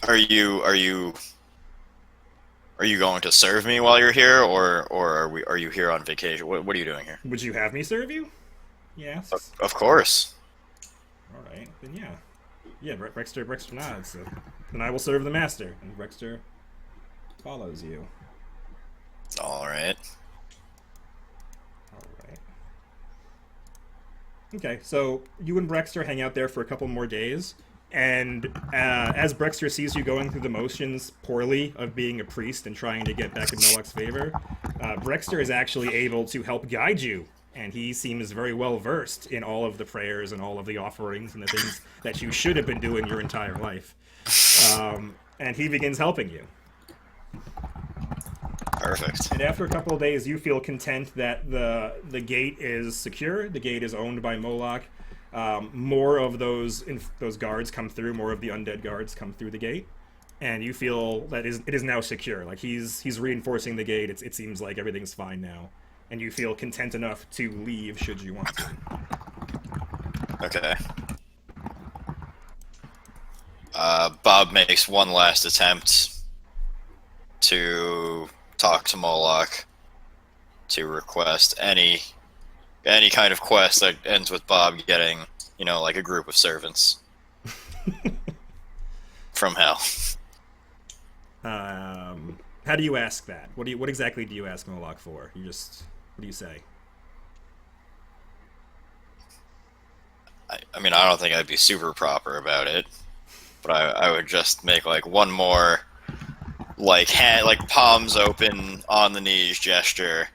Are you going to serve me while you're here, or are you here on vacation? What are you doing here? Would you have me serve you? He asks. Of course. All right, then yeah. Yeah, Brexter nods. So, then I will serve the master. And Brexter follows you. All right. All right. Okay, so you and Brexter hang out there for a couple more days, and as Brexter sees you going through the motions poorly of being a priest and trying to get back in Moloch's favor, Brexter is actually able to help guide you, and he seems very well versed in all of the prayers and all of the offerings and the things that you should have been doing your entire life. And he begins helping you. Perfect. And after a couple of days, you feel content that the gate is secure. The gate is owned by Moloch. More of those guards come through. More of the undead guards come through the gate, and you feel that it is now secure. Like he's reinforcing the gate. It seems like everything's fine now, and you feel content enough to leave should you want to. Okay. Bob makes one last attempt to talk to Moloch to request any kind of quest that ends with Bob getting, like a group of servants from hell. How do you ask that? What exactly do you ask Moloch for? What do you say? I mean, I don't think I'd be super proper about it, but I would just make like one more like palms open on the knees gesture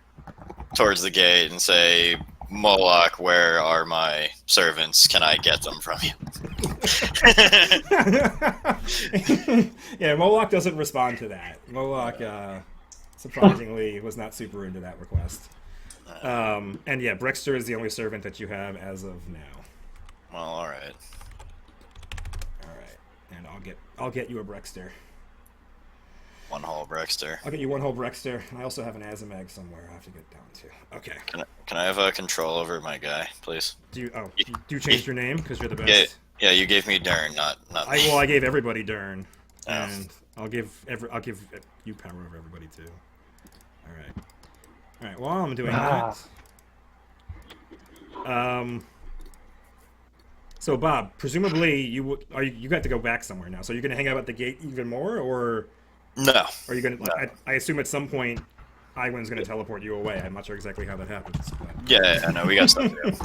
towards the gate and say, Moloch, where are my servants? Can I get them from you? Yeah, Moloch doesn't respond to that. Moloch, surprisingly, was not super into that request. And yeah, Brexter is the only servant that you have as of now. Well, all right. All right, and I'll get you a Brexter. One whole Brexter. I'll get you one whole Brexter, and I also have an Azimag somewhere I have to get down to. Okay. Can I have a control over my guy, please? Do you change your name because you're the best? Yeah, you gave me Dern, not me. I gave everybody Dern, Oh. and I'll give you power over everybody too. All right. While I'm doing that, so Bob, presumably you got to go back somewhere now. So you're gonna hang out at the gate even more, or No. are you gonna? No. I assume at some point, Iwan's gonna teleport you away. I'm not sure exactly how that happens. But. Yeah, I know. We got stuff to do.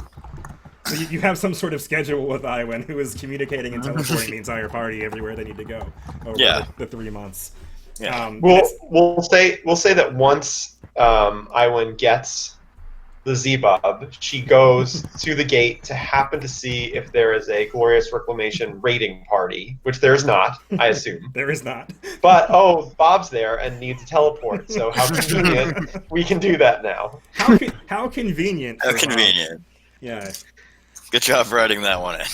So you have some sort of schedule with Iwan, who is communicating and teleporting the entire party everywhere they need to go over the 3 months. Yeah. We'll say that once Iwan gets the Z-Bob, she goes to the gate to happen to see if there is a Glorious Reclamation raiding party, which there is not, I assume. There is not. But, Bob's there and needs a teleport, so how convenient we can do that now. How convenient. How convenient. Yeah. Good job writing that one in.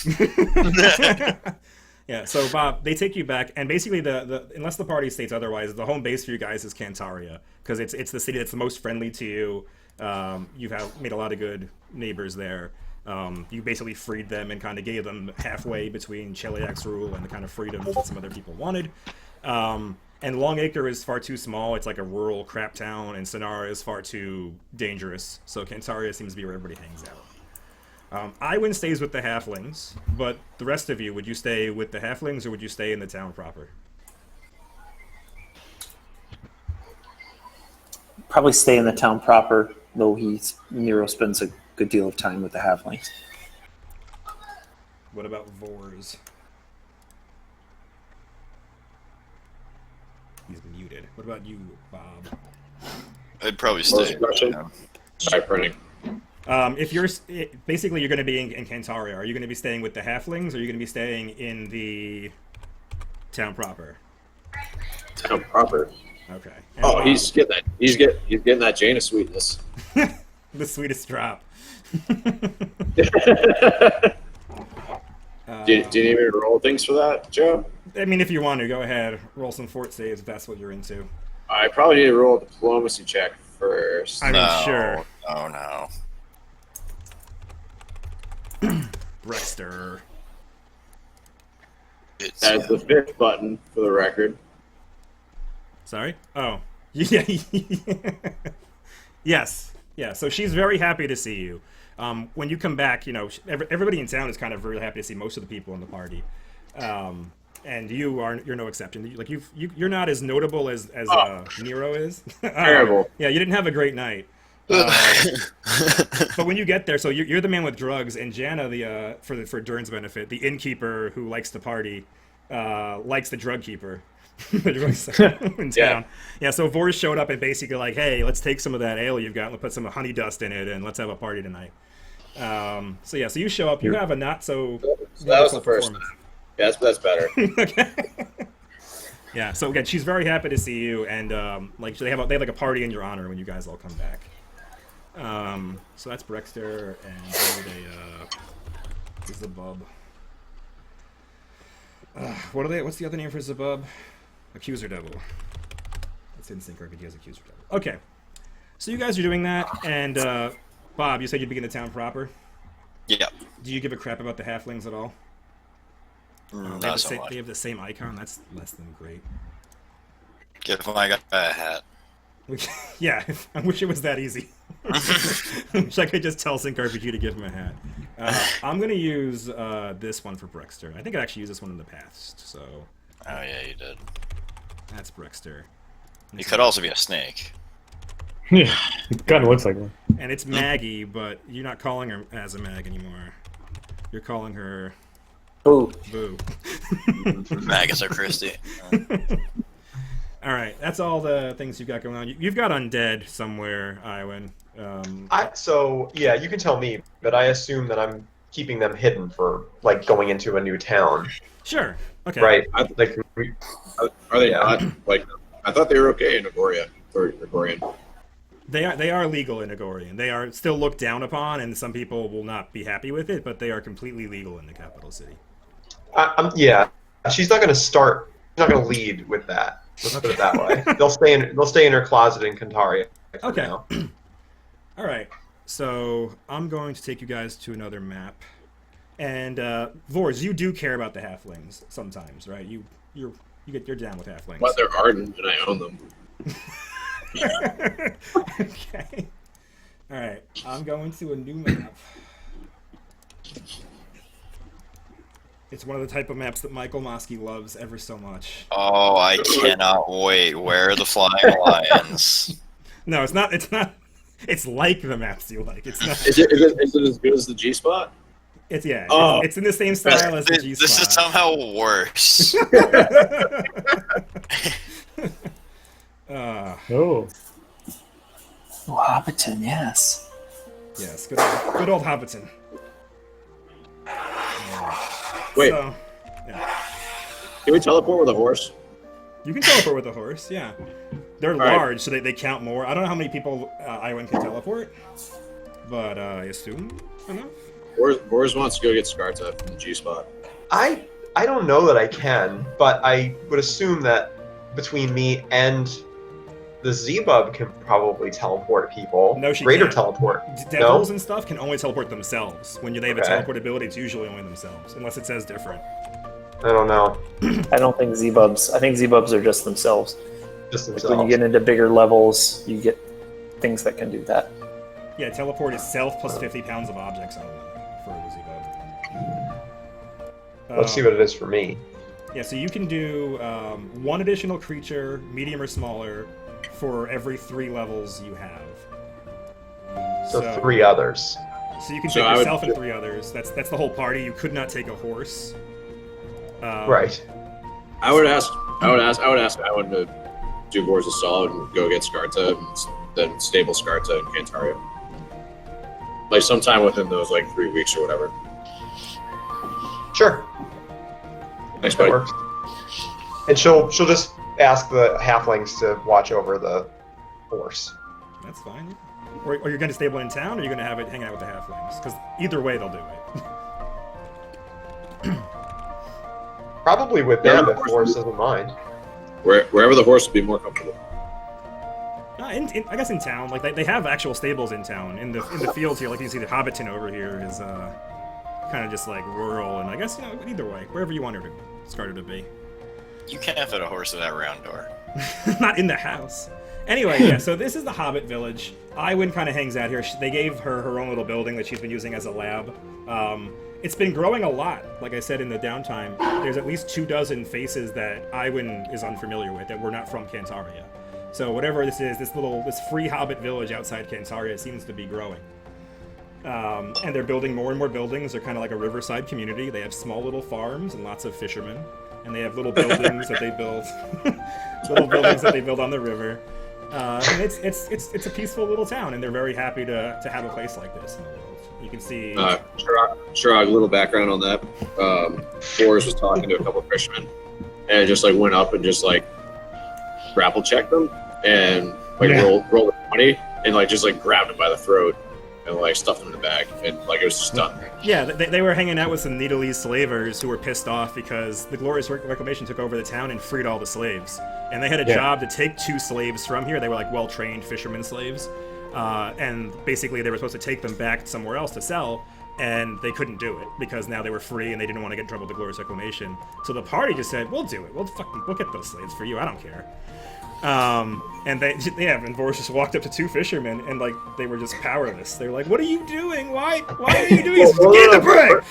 Yeah, so Bob, they take you back, and basically unless the party states otherwise, the home base for you guys is Cantaria, because it's the city that's the most friendly to you. You have made a lot of good neighbors there. You basically freed them and kind of gave them halfway between Cheliak's rule and the kind of freedoms that some other people wanted. And Longacre is far too small. It's like a rural crap town, and Sonara is far too dangerous. So Cantaria seems to be where everybody hangs out. Iwan stays with the halflings, but the rest of you, would you stay with the halflings or would you stay in the town proper? Probably stay in the town proper, though Nero spends a good deal of time with the halflings. What about Vors? He's muted. What about you, Bob? I'd probably stay. Sorry, printing. If you're basically you're going to be in Cantaria, are you going to be staying with the halflings, or are you going to be staying in the town proper? Town proper. Okay. And Oh, he's getting that Jaina sweetness. the sweetest drop. Do you need me to roll things for that, Joe? I mean, if you want to, go ahead. Roll some fort saves if that's what you're into. I probably need to roll a diplomacy check first. I mean, sure. Oh no. Brexter. That is the fifth button for the record. Sorry? Oh. Yeah. Yes. Yeah, so she's very happy to see you. When you come back, you know, everybody in town is kind of really happy to see most of the people in the party. And you're no exception. Like you're not as notable as Nero is. Terrible. Yeah, you didn't have a great night. But when you get there, so you're the man with drugs, and Jana, for Dern's benefit, the innkeeper who likes to party, likes the drug keeper. The drug seller in town. Yeah, so Vors showed up and basically like, hey, let's take some of that ale you've got and put some honey dust in it, and let's have a party tonight. So you show up. You have a not so. So that was the first time. Yeah, that's better. Okay. Yeah. So again, she's very happy to see you, and like they have like a party in your honor when you guys all come back. So that's Brexter and Zabub. What are they? What's the other name for Zabub? Accuser Devil. That's in Sync RPG as Accuser Devil. Okay. So you guys are doing that, and Bob, you said you'd be in the town proper. Yeah. Do you give a crap about the halflings at all? Not so much. They have the same icon. That's less than great. Give my guy a hat. Yeah, I wish it was that easy. I wish I could just tell Sync RPG to give him a hat. I'm going to use this one for Brexter. I think I actually used this one in the past, so... Oh, yeah, you did. That's Brexter. You could also be a snake. Yeah, it kind of looks like one. And it's Maggie, but you're not calling her as a Mag anymore. You're calling her... Boo. Boo. Magus or Christie. All right, that's all the things you've got going on. You've got undead somewhere, Iwan. You can tell me, but I assume that I'm keeping them hidden for like going into a new town. Sure. Okay. Right. Are they not? Like, I thought they were okay in Agoria or Agorian. They are legal in Agorian. They are still looked down upon, and some people will not be happy with it, but they are completely legal in the capital city. She's not going to start. She's not going to lead with that. Let's put it that way. They'll stay in her closet in Cantaria. Okay. Now. All right. So I'm going to take you guys to another map, and Vors, you do care about the halflings sometimes, right? You're down with halflings. But they're ardent, and I own them. Okay. All right. I'm going to a new map. It's one of the type of maps that Michael Mosky loves ever so much. Oh, I cannot wait. Where are the flying lions? No, it's not. It's not. It's like the maps you like. It's not. Is it as good as the G spot? It's yeah. Oh. It's in the same style as the G spot. This is somehow worse. Oh. Oh, Hobbiton, yes. Yes, good old Hobbiton. Wait, So, yeah. can we teleport with a horse? You can teleport with a horse, yeah. They're right. large, so they count more. I don't know how many people Iwan can teleport, but I assume enough. Boris wants to go get Skarta from the G spot. I don't know that I can, but I would assume that between me and the Z-Bub can probably teleport people. No, she Greater can't. teleport. Devils No? and stuff can only teleport themselves. When they have a Okay. teleport ability, it's usually only themselves, unless it says different. I don't know. I don't think Z-Bubs. I think Z-Bubs are just themselves. Just Like themselves. when you get into bigger levels, you get things that can do that. Yeah, teleport is self plus 50 pounds of objects only for a Z-Bub. Let's see what it is for me. Yeah, so you can do one additional creature, medium or smaller, for every 3 levels you have. So 3 others. So you can So take I would- yourself and 3 others. That's the whole party. You could not take a horse. Right. I would ask Alan to do Boris a solid and go get Skarta and then stable Skarta in Cantaria. Like sometime within those 3 weeks or whatever. Sure. Thanks, That buddy. works. And she'll just ask the halflings to watch over the horse. That's fine. Or you're going to stable in town, or you're going to have it hang out with the halflings? Because either way, they'll do it. Probably with Yeah, them of if course. Forrest doesn't mind. Wherever the horse would be more comfortable. I guess in town, they have actual stables in town. In the fields here, like you see the Hobbiton over here is kind of just rural, and I guess either way, wherever you want her to Scarter to be. You can't fit a horse in that round door. Not in the house. Anyway, yeah, so this is the Hobbit village. Iwin kind of hangs out here. They gave her her own little building that she's been using as a lab. It's been growing a lot. Like I said in the downtime, there's at least 24 faces that Iwin is unfamiliar with, that were not from Cantaria. So whatever this is, this free Hobbit village outside Cantaria seems to be growing. And they're building more and more buildings. They're kind of like a riverside community. They have small little farms and lots of fishermen. And they have little buildings that they build, little buildings that they build on the river. And it's a peaceful little town, and they're very happy to have a place like this in the world. You can see. Sure, a little background on that. Boris was talking to a couple of fishermen, and just like went up and just like grapple checked them, and like rolled a 20, and like just like grabbed him by the throat, and like stuffed him in the bag, and like it was just done. Yeah, they were hanging out with some Needlese slavers who were pissed off because the Glorious Reclamation took over the town and freed all the slaves. And they had a job to take 2 slaves from here. They were like well-trained fishermen slaves. And basically they were supposed to take them back somewhere else to sell, and they couldn't do it because now they were free and they didn't want to get in trouble with the Glorious Reclamation. So the party just said, we'll do it. We'll get those slaves for you. I don't care. And and Boris just walked up to 2 fishermen, and like they were just powerless. They were like, "What are you doing? Why are you doing this? Get the break!"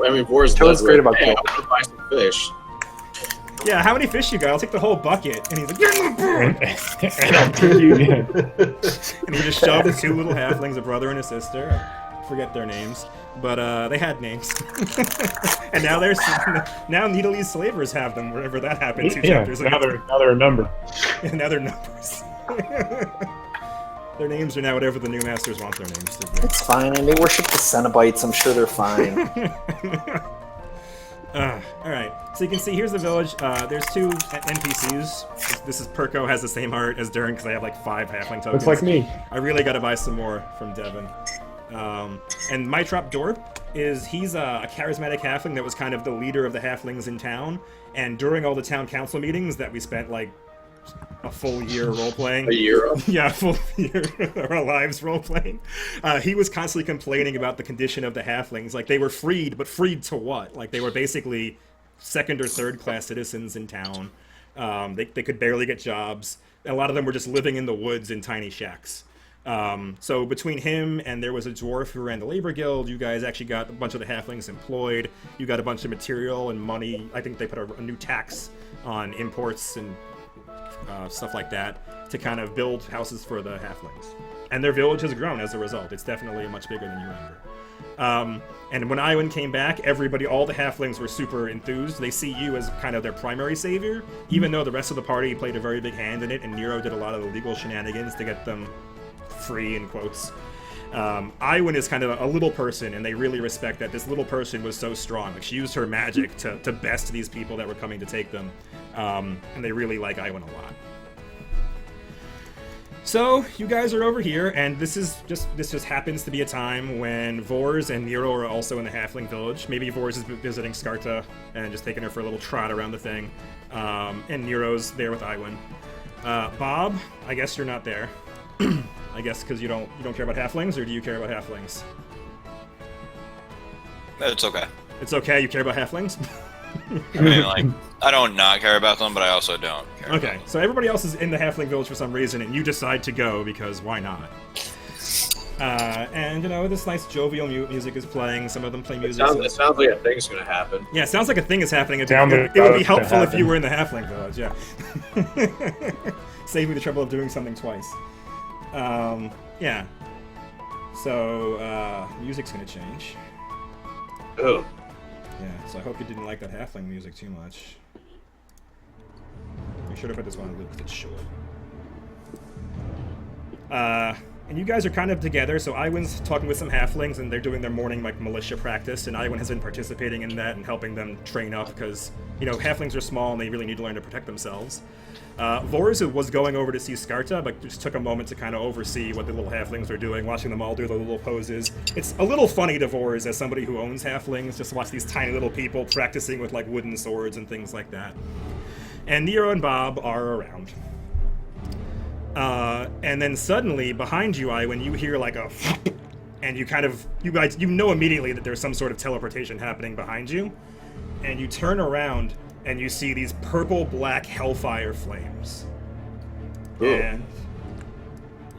I mean, Boris Tell great about hey, I want to buy some fish. Yeah, how many fish you got? I'll take the whole bucket. And he's like, "Get in the break!" And I'll turn you in. And he just shoved the 2 little halflings, a brother and a sister. I forget their names, but they had names. And now now Needlese slavers have them wherever that happened 2 chapters ago. Now they're a number. And now they're numbers. Their names are now whatever the new masters want their names to be. It's fine, and they worship the Cenobites. I'm sure they're fine. Alright, so you can see here's the village. There's 2 NPCs. This is Perko, has the same art as Durin because I have like 5 halfling tokens. Looks like me. I really gotta buy some more from Devin. And Mytrop Dorp he's a charismatic halfling that was kind of the leader of the halflings in town. And during all the town council meetings that we spent like a full year role-playing. A year? Yeah, a full year of our lives role-playing. He was constantly complaining about the condition of the halflings. Like, they were freed, but freed to what? Like, they were basically 2nd or 3rd class citizens in town. They could barely get jobs. A lot of them were just living in the woods in tiny shacks. So between him and there was a dwarf who ran the labor guild, you guys actually got a bunch of the halflings employed. You got a bunch of material and money. I think they put a new tax on imports and stuff like that to kind of build houses for the halflings. And their village has grown as a result. It's definitely much bigger than you remember. And when Iwin came back, all the halflings were super enthused. They see you as kind of their primary savior, even though the rest of the party played a very big hand in it, and Nero did a lot of the legal shenanigans to get them free, in quotes. Iwin is kind of a little person, and they really respect that this little person was so strong. Like, she used her magic to best these people that were coming to take them. And they really like Iwin a lot. So, you guys are over here, and this just happens to be a time when Vors and Nero are also in the Halfling village. Maybe Vors is visiting Skarta and just taking her for a little trot around the thing. And Nero's there with Iwin. Bob, I guess you're not there. I guess because you don't care about halflings, or do you care about halflings? It's okay. It's okay, you care about halflings? I mean, like, I don't not care about them, but I also don't care. Okay, so everybody else is in the halfling village for some reason, and you decide to go because why not? And this nice jovial music is playing. Some of them play music. It sounds like a thing's gonna happen. Yeah, it sounds like a thing is happening. It would be helpful if you were in the halfling village. Yeah. Save me the trouble of doing something twice. Yeah. So, music's gonna change. Oh. Yeah, so I hope you didn't like that halfling music too much. Make sure to put this one on loop because it's short. And you guys are kind of together, so Iwin's talking with some halflings, and they're doing their morning, like, militia practice, and Iwin has been participating in that and helping them train up, because, halflings are small and they really need to learn to protect themselves. Vors was going over to see Skarta, but just took a moment to kind of oversee what the little halflings are doing, watching them all do the little poses. It's a little funny to Vors, as somebody who owns halflings, just watch these tiny little people practicing with, like, wooden swords and things like that. And Nero and Bob are around. And then suddenly, behind you, Iwin, you hear like a and you guys know immediately that there's some sort of teleportation happening behind you. and you turn around and you see these purple-black hellfire flames. Ooh. And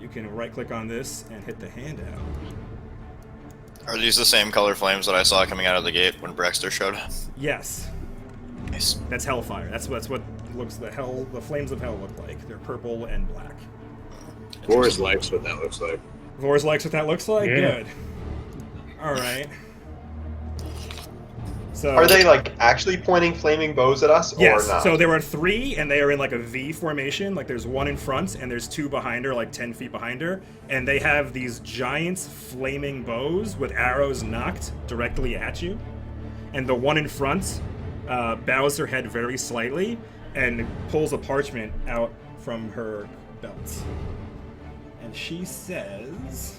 you can right-click on this and hit the handout. Are these the same color flames that I saw coming out of the gate when Brexter showed? Yes, Nice. that's hellfire. That's what the flames of hell look like. They're purple and black. Boris likes what that looks like. Vors likes what that looks like? Yeah. Good. Alright. So, Are they like actually pointing flaming bows at us yes, or not? so there are 3, and they are in like a V formation. Like there's 1 in front, and there's 2 behind her, like 10 feet behind her. And they have these giant flaming bows with arrows knocked directly at you. And the one in front bows her head very slightly and pulls a parchment out from her belt. And she says,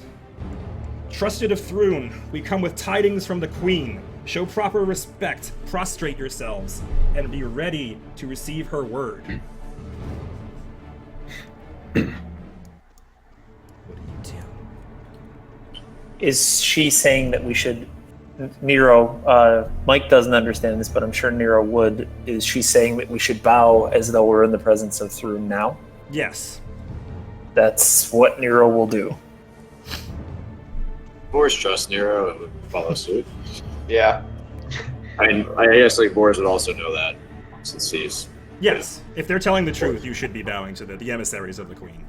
"Trusted of Thrune, we come with tidings from the Queen. Show proper respect, prostrate yourselves, and be ready to receive her word." What do you do? Is she saying that we should? Nero, Mike doesn't understand this, but I'm sure Nero would. Is she saying that we should bow as though we're in the presence of Thrune now? Yes. That's what Nero will do. Boris trusts Nero and would follow suit. Yeah. I guess like Boris would also know that, since he's Yes. If they're telling the truth, you should be bowing to the emissaries of the Queen.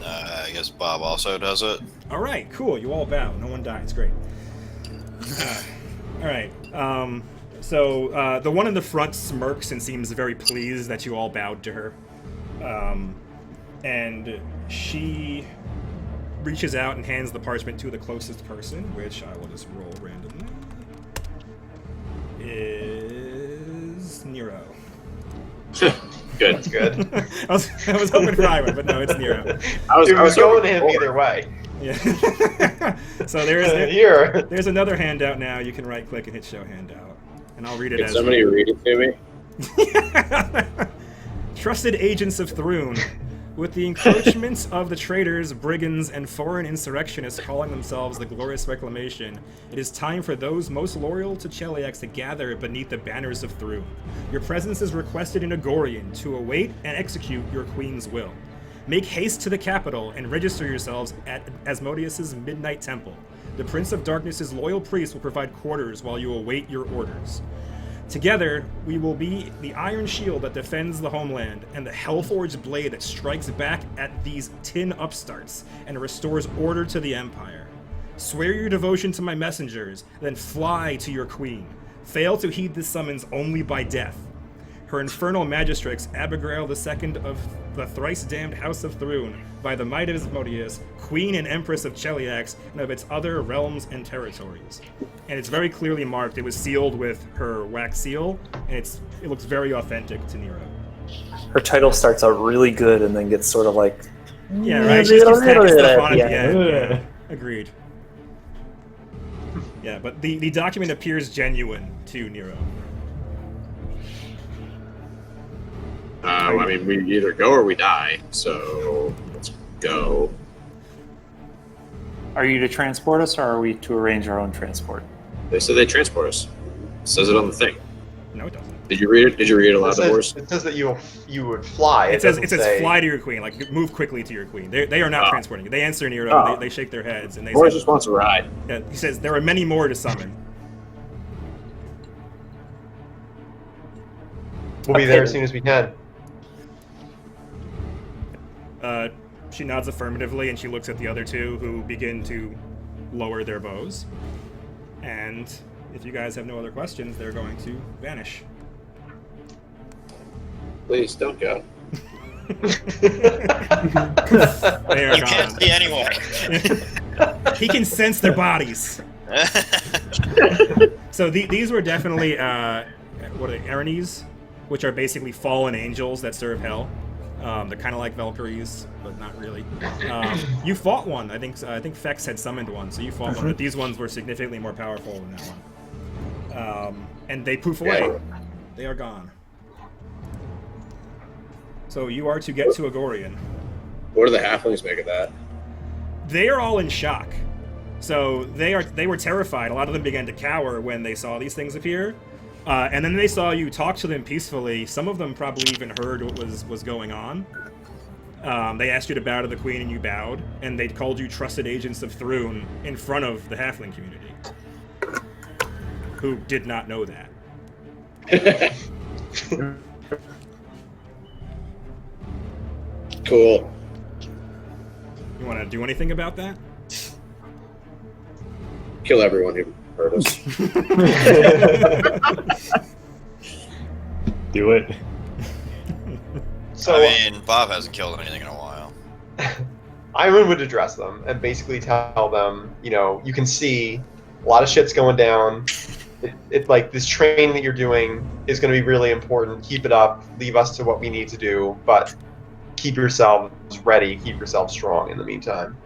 I guess Bob also does it. All right, cool. You all bow. No one dies. Great. All right. So the one in the front smirks and seems very pleased that you all bowed to her. And she reaches out and hands the parchment to the closest person, which I will just roll randomly. Is Nero. good. That's good. I was hoping for Ira, but no, it's Nero. I was It was going to hoping him Boris. either way. Yeah. So Here. there's another handout now. You can right click and hit show handout. And I'll read it Can as somebody read it to me? Trusted agents of Thrune, with the encroachments of the traitors, brigands, and foreign insurrectionists calling themselves the Glorious Reclamation, it is time for those most loyal to Cheliax to gather beneath the banners of Thrune. Your presence is requested in Agorian to await and execute your queen's will. Make haste to the capital and register yourselves at Asmodeus' Midnight Temple. The Prince of Darkness' loyal priest will provide quarters while you await your orders. Together, we will be the iron shield that defends the homeland and the hell-forged blade that strikes back at these tin upstarts and restores order to the Empire. Swear your devotion to my messengers, then fly to your queen. Fail to heed this summons only by death. Her infernal magistrix, Abigail II of the thrice-damned House of Thrune, by the might of Asmodeus, Queen and Empress of Cheliax, and of its other realms and territories. And it's very clearly marked. It was sealed with her wax seal, and it looks very authentic to Nero. Her title starts out really good and then gets sort of like. Yeah, right? She just keeps tacking stuff on at the end. Yeah. Agreed. Yeah, but the document appears genuine to Nero. I mean, we either go or we die, so let's go. Are you to transport us, or are we to arrange our own transport? They said they transport us. It says it on the thing. No, it doesn't. Did you read it? Did you read it aloud, Boris? It says that you would fly. It says doesn't say- fly to your queen, like move quickly to your queen. They are not Oh. transporting you. They answer Nero. Oh. They shake their heads and they Boris say, just wants a ride. yeah, he says there are many more to summon. We'll be there as soon as we can. She nods affirmatively and she looks at the other two who begin to lower their bows. And if you guys have no other questions, they're going to vanish. Please don't go. They are You can't gone. see anyone. He can sense their bodies. So these were definitely what are they, Erinyes, which are basically fallen angels that serve hell. They're kind of like Valkyries, but not really. You fought one. I think Fex had summoned one, so you fought one. But these ones were significantly more powerful than that one. And they poof away. Yeah. They are gone. So you are to get to Agorian. What do the halflings make of that? They are all in shock. So they were terrified. A lot of them began to cower when they saw these things appear. And then they saw you talk to them peacefully. Some of them probably even heard what was going on. They asked you to bow to the queen, and you bowed. And they called you trusted agents of Thrune in front of the halfling community, who did not know that. Cool. You want to do anything about that? Kill everyone who hurt us. Do it. So I mean, Bob hasn't killed anything in a while. Iwan would address them and basically tell them, you can see a lot of shit's going down. It like this training that you're doing is going to be really important. Keep it up. Leave us to what we need to do, but keep yourselves ready. Keep yourselves strong in the meantime.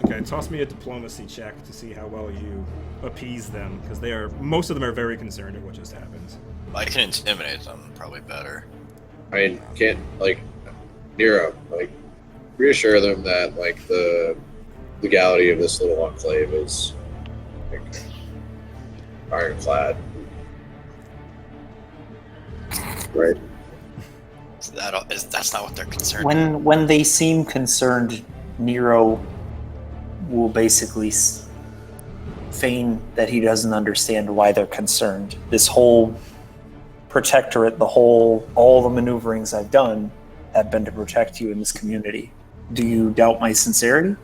Okay, toss me a diplomacy check to see how well you appease them, because most of them are very concerned at what just happened. I can intimidate them, probably better. I mean, can't, like, Nero, like, reassure them that, like, the legality of this little enclave is, like, ironclad. Right. That's not what they're concerned about. When they seem concerned, Nero will basically feign that he doesn't understand why they're concerned. This whole protectorate, all the maneuverings I've done have been to protect you in this community. Do you doubt my sincerity?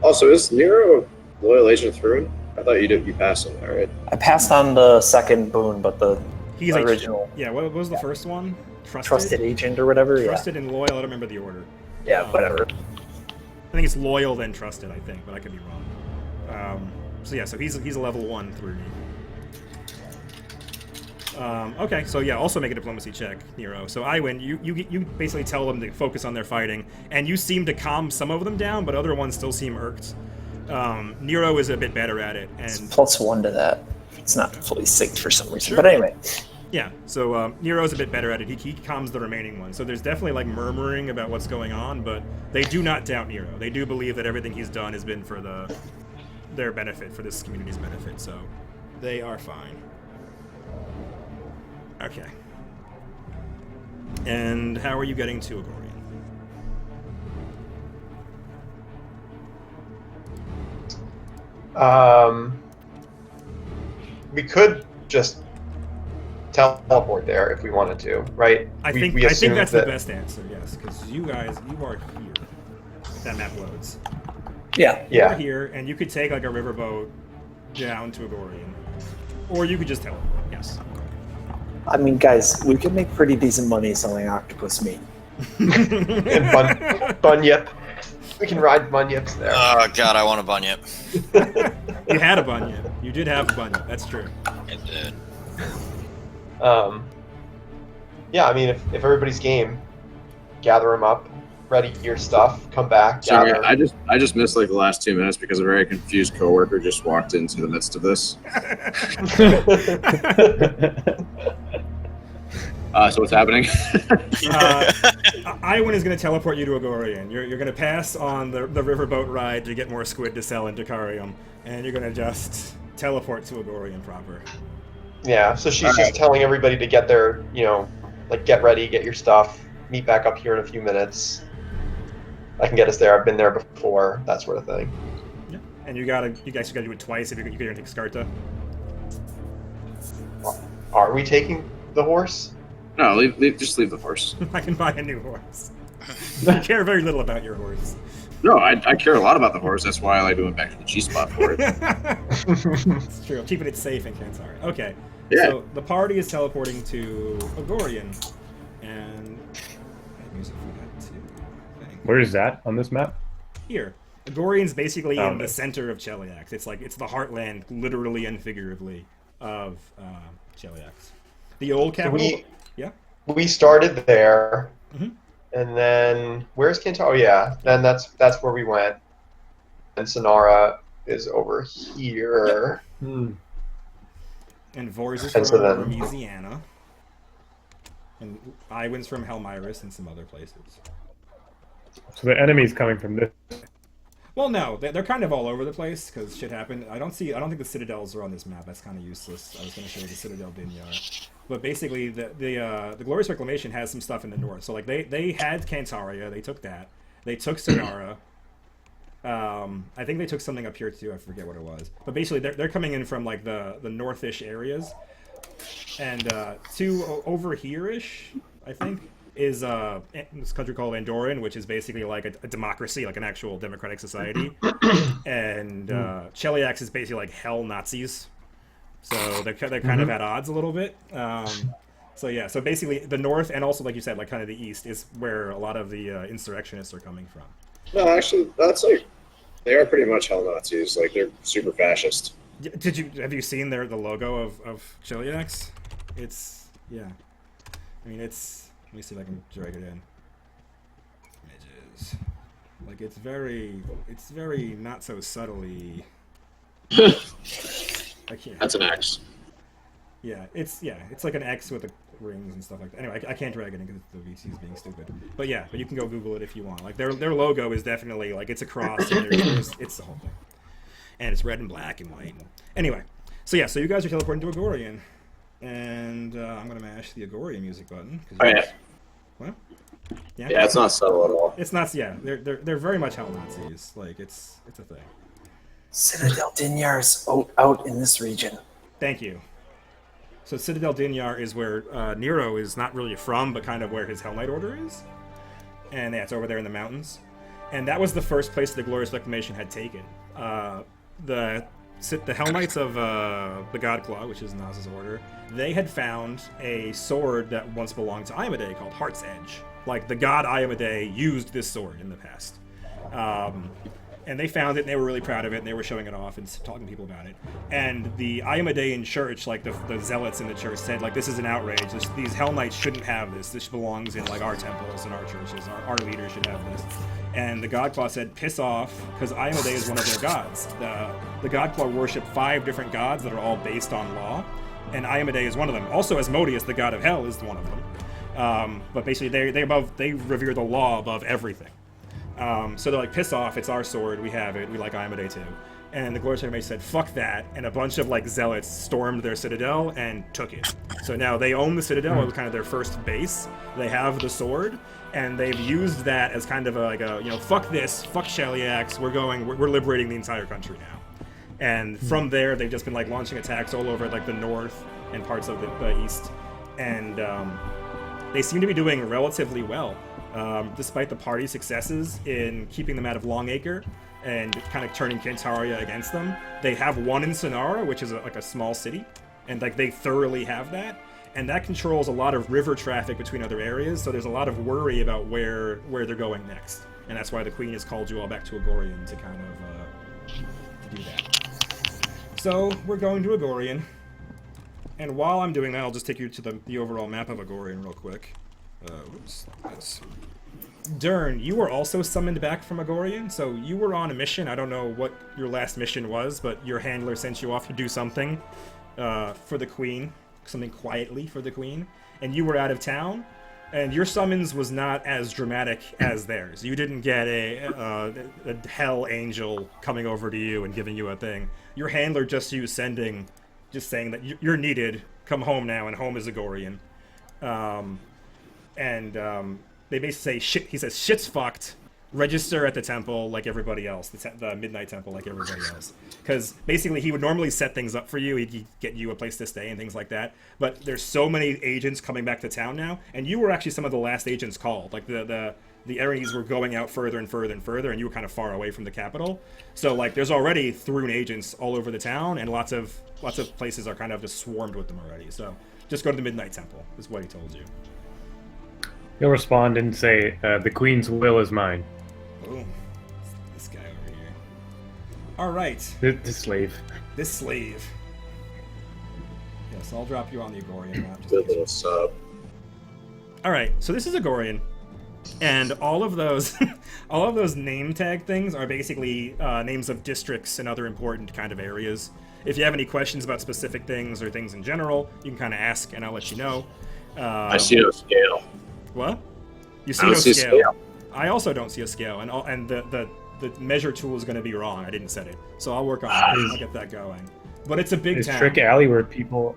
Also, is Nero a loyal agent of Thrune? I thought you passed on that, right? I passed on the second boon, but the He's original what was the first one? trusted agent or whatever. Trusted and loyal. I don't remember the order. Yeah, whatever. I think it's loyal then trusted. I think, but I could be wrong. So he's a level 1 through me. Okay, so yeah, also make a diplomacy check, Nero. So Iwan, you basically tell them to focus on their fighting, and you seem to calm some of them down, but other ones still seem irked. Nero is a bit better at it, and It's +1 to that. It's not fully synced for some reason, Sure. but anyway. yeah, so Nero's a bit better at it. He calms the remaining ones. So there's definitely like murmuring about what's going on, but they do not doubt Nero. They do believe that everything he's done has been for their benefit, for this community's benefit. So they are fine. Okay. And how are you getting to Agorian? We could just teleport there if we wanted to, right? I think that's the best answer, yes, because you are here. If that map loads. Yeah. You're here, and you could take like a riverboat down to Agorian. Or you could just teleport, yes. I mean, guys, we could make pretty decent money selling octopus meat. And Bunyip. We can ride Bunyips there. Oh god, I want a bunyip. You had a bunyip. You did have a bunyip, that's true. I did. Yeah, I mean, if everybody's game, gather them up, ready your stuff, come back. Sorry, gather. I just missed like the last 2 minutes because a very confused coworker just walked into the midst of this. So what's happening? Iwan is going to teleport you to Agorian. You're going to pass on the riverboat ride to get more squid to sell in Dakarium, and you're going to just teleport to Agorian proper. Yeah, so she's just telling everybody to get their, like get ready, get your stuff, meet back up here in a few minutes. I can get us there. I've been there before, that sort of thing. Yeah, and you guys gotta do it twice if you're gonna take Skarta. Are we taking the horse? No, just leave the horse. I can buy a new horse. I care very little about your horse. No, I care a lot about the horse. That's why I like going back to the G spot for it. It's true. I'm keeping it safe in Kantari. Okay. Yeah. So the party is teleporting to Agorian, and music for that too. I think. Where is that on this map? Here, Agorian's basically in the Okay. center of Cheliax. It's the heartland, literally and figuratively, of Cheliax. The old capital. Yeah. We started there, Mhm. and then where's Kentaro? Oh yeah, then that's where we went. And Sonara is over here. And Vors is And so from then- Louisiana. And Iwan's from Helmyrus and some other places. So the enemy's coming from this. Well, no, they're kind of all over the place because shit happened. I don't think the citadels are on this map. That's kind of useless. I was going to show you the Citadel Dinyar, but basically the Glorious Reclamation has some stuff in the north. So like they had Cantaria, they took that. They took Sonara. I think they took something up here too. I forget what it was. But basically they're coming in from like the northish areas, and to over here-ish, I think, is this country called Andorran, which is basically like a democracy, like an actual democratic society. And Cheliax is basically like hell Nazis, so they're kind of at odds a little bit. So yeah, so basically the north and also like you said, like kind of the east is where a lot of the insurrectionists are coming from. No, actually, that's like they are pretty much hell Nazis. Like they're super fascist. Have you seen the logo of Cheliax? It's yeah, I mean it's. Let me see if I can drag it in. Images. Like it's very not so subtly. I can't. That's an X. Yeah, it's like an X with the rings and stuff like that. Anyway, I can't drag it in because the VC is being stupid. But yeah, but you can go Google it if you want. Like their logo is definitely like it's a cross. And it's the whole thing, and it's red and black and white. Anyway, so yeah, so you guys are teleporting to Agorian. And I'm gonna mash the Agorian music button. Oh yeah. What? Yeah, it's not subtle at all. It's not. Yeah, they're very much hell Nazis. Like it's a thing. Citadel Dinyar is out in this region. Thank you. So Citadel Dinyar is where Nero is not really from, but kind of where his Hell Knight Order is. And yeah, it's over there in the mountains. And that was the first place the Glorious Reclamation had taken. The Hell Knights of the Godclaw, which is Naz's order, they had found a sword that once belonged to Iomedae called Heart's Edge. Like, the god Iomedae used this sword in the past. And they found it, and they were really proud of it, and they were showing it off and talking to people about it. And the Iomedaean church, like the zealots in the church, said, like, this is an outrage. These Hell Knights shouldn't have this. This belongs in, like, our temples and our churches. Our leaders should have this. And the Godclaw said, piss off, because Iomedae is one of their gods. The Godclaw worship 5 different gods that are all based on law, and Iomedae is one of them. Also, Asmodeus, the god of hell, is one of them. But basically, they revere the law above everything. So they're like, piss off, it's our sword, we have it, we like Iomedae too. And the Glorious Reclamation said, fuck that, and a bunch of like zealots stormed their citadel and took it. So now they own the citadel, it was kind of their first base. They have the sword, and they've used that as kind of fuck this, fuck Cheliax, we're liberating the entire country now. And from there, they've just been like launching attacks all over like the north and parts of the east. And they seem to be doing relatively well. Despite the party's successes in keeping them out of Longacre and kind of turning Cantaria against them, they have one in Sonara, which is like a small city, and like they thoroughly have that, and that controls a lot of river traffic between other areas. So there's a lot of worry about where they're going next, and that's why the Queen has called you all back to Agorian to kind of do that. So we're going to Agorian, and while I'm doing that, I'll just take you to the overall map of Agorian real quick. Dern, you were also summoned back from Agorian, so you were on a mission. I don't know what your last mission was, but your handler sent you off to do something for the Queen, something quietly for the Queen, and you were out of town, and your summons was not as dramatic as theirs. You didn't get a hell angel coming over to you and giving you a thing. Your handler just saying that you're needed, come home now, and home is Agorian. They basically say shit. He says shit's fucked. Register at the temple like everybody else, the Midnight Temple like everybody else. Because basically he would normally set things up for you. He'd get you a place to stay and things like that. But there's so many agents coming back to town now, and you were actually some of the last agents called. Like the Ares were going out further and further and further, and you were kind of far away from the capital. So like there's already Thrune agents all over the town, and lots of places are kind of just swarmed with them already. So just go to the Midnight Temple is what he told you. He'll respond and say, the Queen's will is mine. Oh, this guy over here. All right. The slave. This slave. Yes, I'll drop you on the Agorian map. Good little sub. All right, so this is Agorian, and all of those, all of those name tag things are basically names of districts and other important kind of areas. If you have any questions about specific things or things in general, you can kind of ask, and I'll let you know. I see no scale. What? You see I no don't see scale. scale. I also don't see a scale, and the the measure tool is going to be wrong. I didn't set it, so I'll work on it. I'll get that going. But it's a big Is town. Trick Alley where people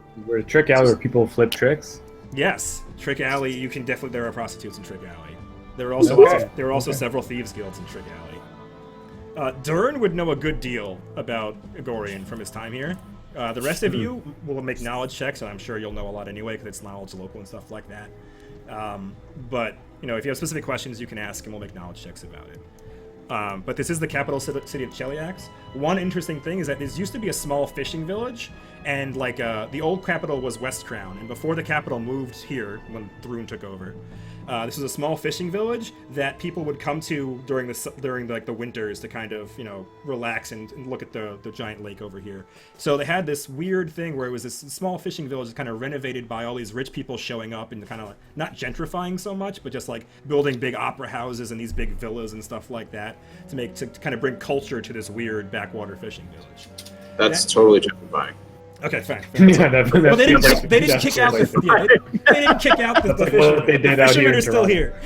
flip tricks? Yes, Trick Alley. You can definitely. There are prostitutes in Trick Alley. There are also several thieves guilds in Trick Alley. Dern would know a good deal about Agorian from his time here. The rest of you will make knowledge checks, and I'm sure you'll know a lot anyway because it's knowledge local and stuff like that. But if you have specific questions, you can ask, and we'll make knowledge checks about it. But this is the capital city of Cheliax. One interesting thing is that this used to be a small fishing village, and the old capital was West Crown, and before the capital moved here when Thrun took over, this was a small fishing village that people would come to during the winters to kind of relax and look at the giant lake over here. So they had this weird thing where it was this small fishing village kind of renovated by all these rich people showing up and kind of not gentrifying so much, but just like building big opera houses and these big villas and stuff like that to kind of bring culture to this weird backwater fishing village. That's totally gentrifying. Okay, fine. Yeah, Well, they didn't kick out the fishermen. They did The out fishermen here are in still Toronto. here.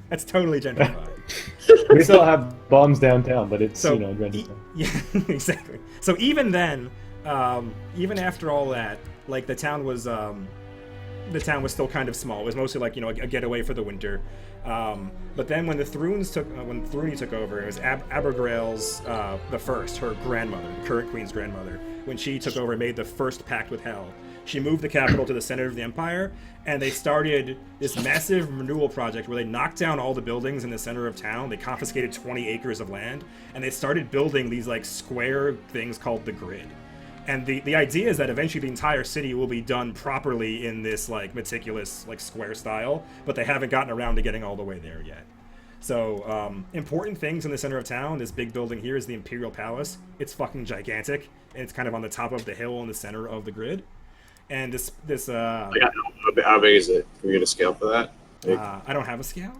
That's totally gentrified. We still have bombs downtown, but it's gentrified. Yeah, exactly. So even then, even after all that, like the town was still kind of small. It was mostly like a getaway for the winter. But then when Thruni took over, it was Abergrail's the first, her grandmother, the current queen's grandmother. When she took over, made the first pact with Hell. She moved the capital to the center of the empire, and they started this massive renewal project where they knocked down all the buildings in the center of town. They confiscated 20 acres of land, and they started building these like square things called the grid. And the idea is that eventually the entire city will be done properly in this like meticulous like square style, but they haven't gotten around to getting all the way there yet. So important things in the center of town. This big building here is the Imperial Palace. It's fucking gigantic, and it's kind of on the top of the hill in the center of the grid. And this How big is it? Can we get a scale for that? I don't have a scale.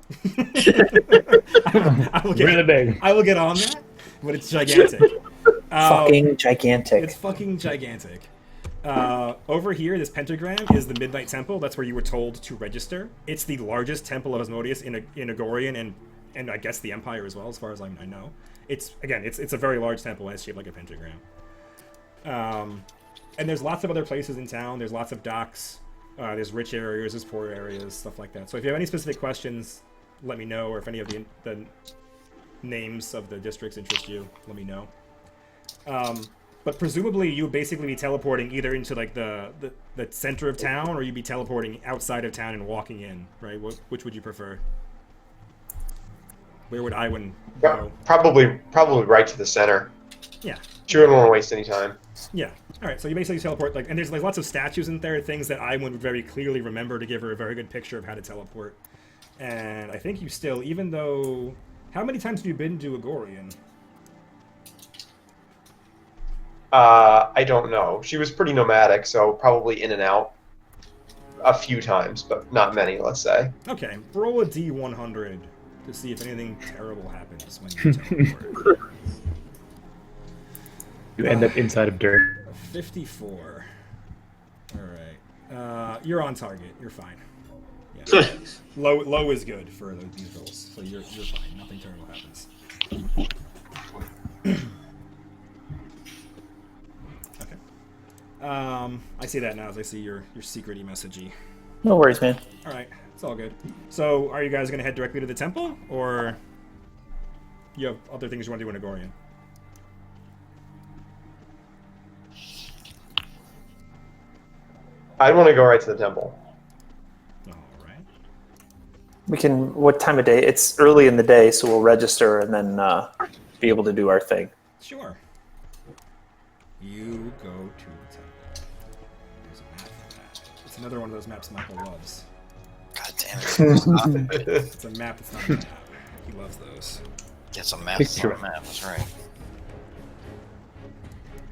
Really big. I will get on that, but it's gigantic. Fucking gigantic. It's fucking gigantic. Over here, this pentagram is the Midnight Temple. That's where you were told to register. It's the largest temple of Asmodeus in Agorian and I guess the Empire as well, as far as I know. It's a very large temple and it's shaped like a pentagram. And there's lots of other places in town. There's lots of docks. There's rich areas, there's poor areas, stuff like that. So if you have any specific questions, let me know, or if any of the names of the districts interest you, let me know. But presumably you would basically be teleporting either into like the center of town, or you'd be teleporting outside of town and walking in, right? Which would you prefer? Where would Iwan go? Probably right to the center. Yeah. She wouldn't want to waste any time. Yeah. All right. So you basically teleport and there's like lots of statues in there, things that Iwan would very clearly remember to give her a very good picture of how to teleport. And I think you still, even though, how many times have you been to Agorian? I don't know. She was pretty nomadic, so probably in and out a few times, but not many, let's say. Okay, roll a D100 to see if anything terrible happens when you teleport. You end up inside of dirt. 54. Alright. You're on target. You're fine. Yeah. Low is good for these rolls, so you're fine. Nothing terrible happens. I see that now as I see your secret-y messagey. No worries, man. Alright, it's all good. So, are you guys going to head directly to the temple, or you have other things you want to do in Agorian? I'd want to go right to the temple. Alright. We can. What time of day? It's early in the day, so we'll register and then be able to do our thing. Sure. You go to the temple. There's a map for that. It's another one of those maps Michael loves. God damn it. It's a map that's not a map. He loves those. It's a map, it's not a map, that's right.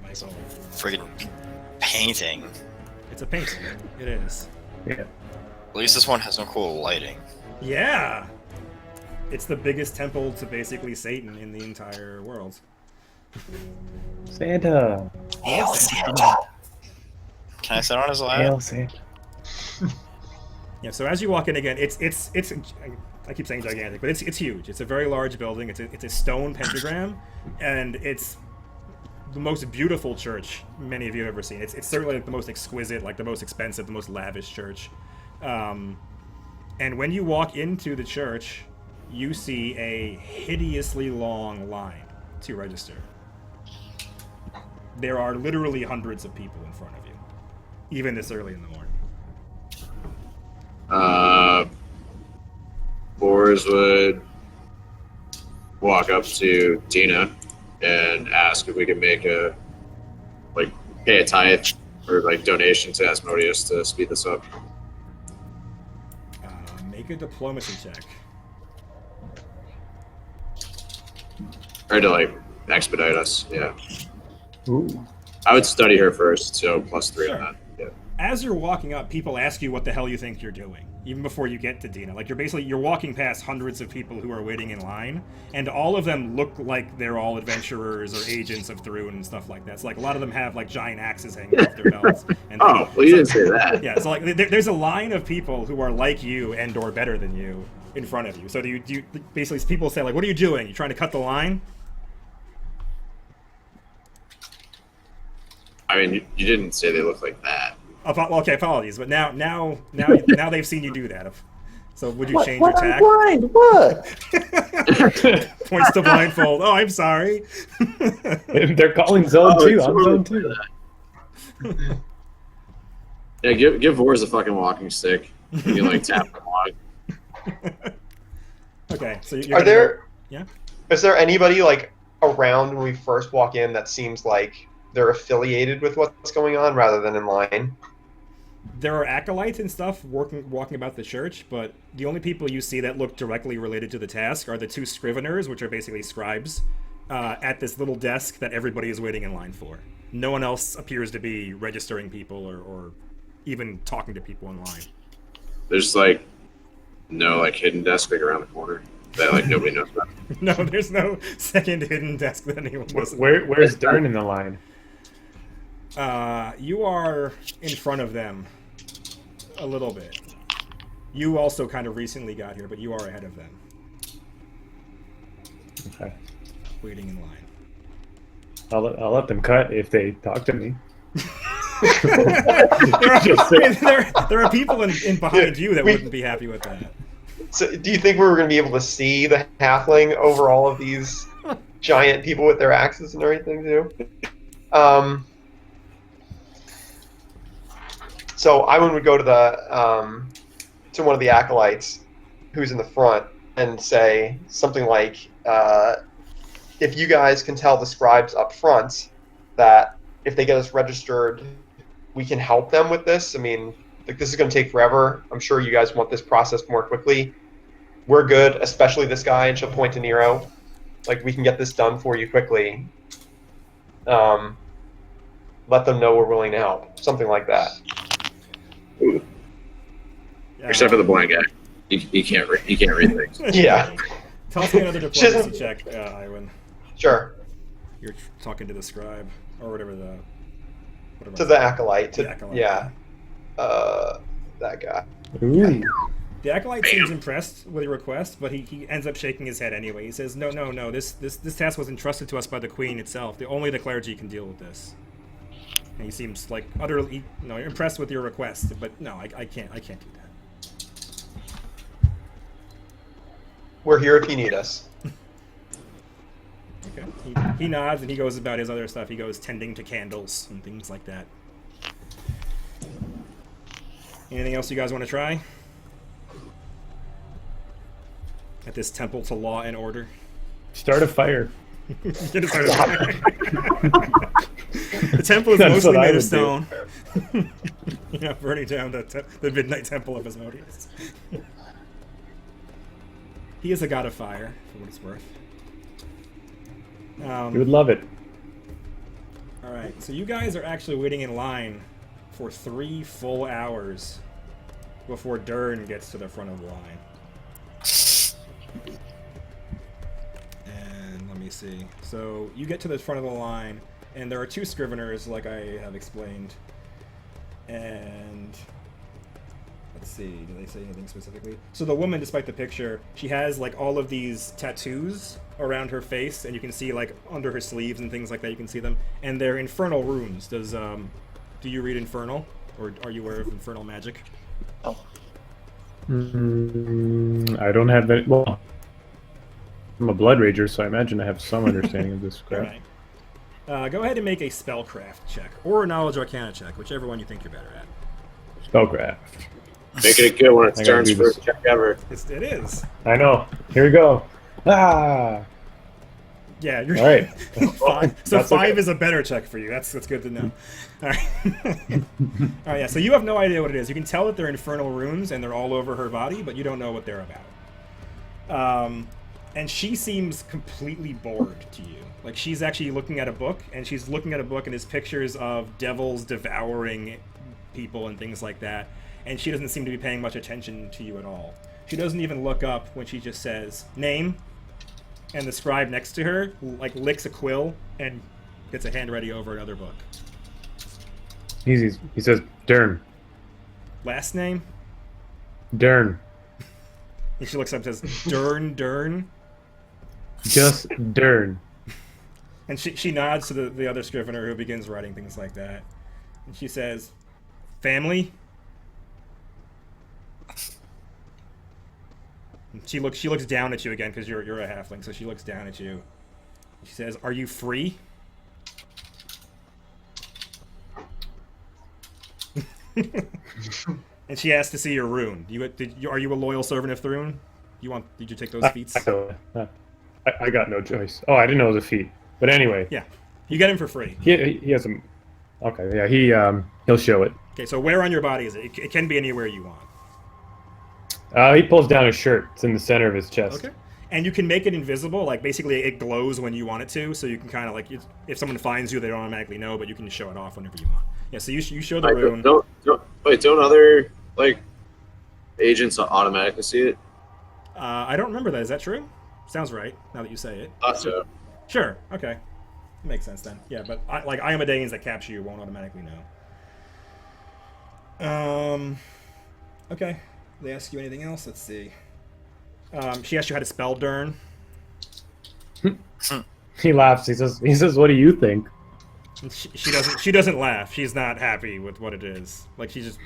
Michael. Friggin' painting. It's a painting. It is. Yeah. At least this one has some cool lighting. Yeah! It's the biggest temple to basically Satan in the entire world. Santa. Hail Santa. Can I sit on his lap? Hail Santa. Yeah, so as you walk in again, it's I keep saying gigantic, but it's huge. It's a very large building. It's a stone pentagram, and it's the most beautiful church many of you have ever seen. It's certainly like the most exquisite, like the most expensive, the most lavish church. And when you walk into the church, you see a hideously long line to register. There are literally hundreds of people in front of you, even this early in the morning. Boars would walk up to Dina and ask if we could make pay a tithe or donation to Asmodeus to speed this up. Make a diplomacy check. Or to expedite us, yeah. Ooh. I would study her first, so +3 Sure. on that. Yeah. As you're walking up, people ask you what the hell you think you're doing, even before you get to Dina. Like, you're walking past hundreds of people who are waiting in line, and all of them look like they're all adventurers or agents of Thrune and stuff like that. So, like, a lot of them have, like, giant axes hanging off their belts. And Oh, well, you didn't say that. Yeah, so, like, there's a line of people who are like you and or better than you in front of you. So do you basically, people say, like, what are you doing? You trying to cut the line? I mean, you didn't say they look like that. Okay, apologies, but now they've seen you do that. So would you change your What? I'm tack? blind. What? Points to blindfold. Oh, I'm sorry. They're calling Zone 2. I'm Zone 2. Yeah, give Vors a fucking walking stick. You can tap him on. Okay, so you're Are gonna there? go- yeah? Is there anybody around when we first walk in that seems like they're affiliated with what's going on rather than in line? There are acolytes and stuff walking about the church, but the only people you see that look directly related to the task are the two scriveners, which are basically scribes, at this little desk that everybody is waiting in line for. No one else appears to be registering people or even talking to people in line. There's no hidden desk around the corner that nobody knows about. No, there's no second hidden desk that anyone doesn't. Where's Dern in the line? You are in front of them a little bit. You also kind of recently got here, but you are ahead of them, Okay. waiting in line. I'll let them cut if they talk to me. there are people in behind you that wouldn't be happy with that. So, do you think we were going to be able to see the halfling over all of these giant people with their axes and everything too? So Iwan would go to to one of the acolytes who's in the front and say something like, if you guys can tell the scribes up front that if they get us registered, we can help them with this. I mean, this is going to take forever. I'm sure you guys want this processed more quickly. We're good, especially this guy, and she'll point to Nero. We can get this done for you quickly. Let them know we're willing to help. Something like that. Except for the blind guy. He can't read things. Yeah. Toss me another diplomacy check, Iwan. Sure. You're talking to the scribe or whatever the. To the acolyte. The acolyte. Yeah. That guy. Ooh. The acolyte seems impressed with your request, but he ends up shaking his head anyway. He says, "No. This task was entrusted to us by the Queen itself. Only the clergy can deal with this." And he seems utterly impressed with your request, but no, I can't do that. We're here if you need us. Okay. He nods and he goes about his other stuff. He goes tending to candles and things like that. Anything else you guys want to try? At this temple to law and order? Start a fire. Get a start of fire. The temple is That's mostly what I made of would stone. Burning down the midnight temple of Asmodeus. He is a god of fire, for what it's worth. You would love it. Alright, so you guys are actually waiting in line for 3 full hours before Dern gets to the front of the line. And let me see. So you get to the front of the line, and there are 2 scriveners, like I have explained. And Let's see. Do they say anything specifically? So the woman, despite the picture, she has like all of these tattoos around her face, and you can see like under her sleeves and things like that. You can see them, and they're infernal runes. Do you read infernal, or are you aware of infernal magic? Oh. I don't have that. Well, I'm a blood rager, so I imagine I have some understanding of this crap. Alright. Go ahead and make a spellcraft check, or a knowledge arcana check, whichever one you think you're better at. Spellcraft. Making it good when it's I gotta Darren's do this. first check ever. It is. I know. Here we go. Ah. Yeah, you're All right. five. So That's 5 okay. is a better check for you. That's good to know. All right. All right. Yeah. So you have no idea what it is. You can tell that they're infernal runes and they're all over her body, but you don't know what they're about. And she seems completely bored to you. Like she's actually looking at a book, and she's looking at a book, and there's pictures of devils devouring people and things like that. And she doesn't seem to be paying much attention to you at all. She doesn't even look up when she just says name. And the scribe next to her, like, licks a quill and gets a hand ready over another book. He says, Dern. Last name? Dern. And she looks up and says, Dern. Just Dern. And she nods to the other scrivener who begins writing things like that. And she says, family? And she looks down at you again because you're a halfling, so she looks down at you. She says, are you free? And she asks to see your rune. Are you a loyal servant of Thrune? Did you take those feats? I got no choice. Oh, I didn't know it was a feat. But anyway. Yeah, you get him for free. He has some. Okay, yeah, he'll show it. Okay, so where on your body is it? It can be anywhere you want. He pulls down his shirt. It's in the center of his chest. Okay. And you can make it invisible. Like, basically, it glows when you want it to, so you can kind of, like, if someone finds you, they don't automatically know, but you can show it off whenever you want. Yeah, so you show the rune. Don't other, like, agents automatically see it? I don't remember that. Is that true? Sounds right, now that you say it. Thought so. Sure, okay. Makes sense then. Yeah, but, Iomedaeans that capture you won't automatically know. Okay. They ask you anything else? Let's see. She asked you how to spell Dern. He laughs. He says, "What do you think?" She doesn't laugh. She's not happy with what it is. Like, she just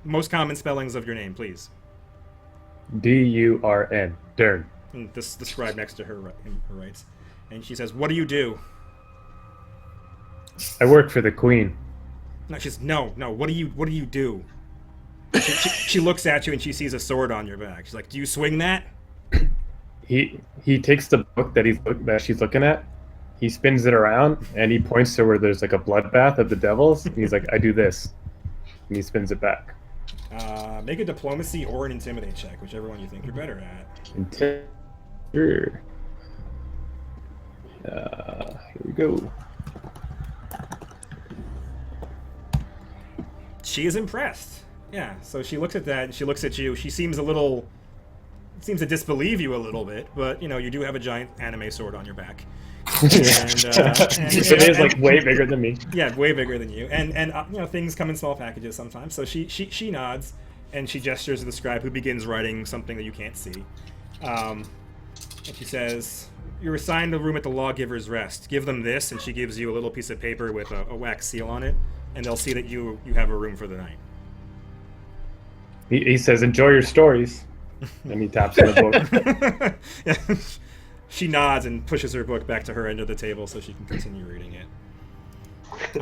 most common spellings of your name, please. D-U-R-N. Dern. And the scribe next to her writes, and she says, "What do you do?" I work for the queen. No, she's no. What do you do? She looks at you and she sees a sword on your back. She's like, "Do you swing that?" He takes the book that she's looking at. He spins it around and he points to where there's like a bloodbath of the devils. And he's like, "I do this," and he spins it back. Make a diplomacy or an intimidate check, whichever one you think you're better at. Sure. Here we go. She is impressed. Yeah, so she looks at that and she looks at you. She seems to disbelieve you a little bit, but you do have a giant anime sword on your back. It is like way bigger than me. Yeah, way bigger than you. And things come in small packages sometimes. So she nods and she gestures to the scribe who begins writing something that you can't see. And she says, "You're assigned a room at the Lawgiver's Rest. Give them this," and she gives you a little piece of paper with a wax seal on it, and they'll see that you have a room for the night. He says, "Enjoy your stories," and he taps on the book. Yeah. She nods and pushes her book back to her end of the table so she can continue reading it.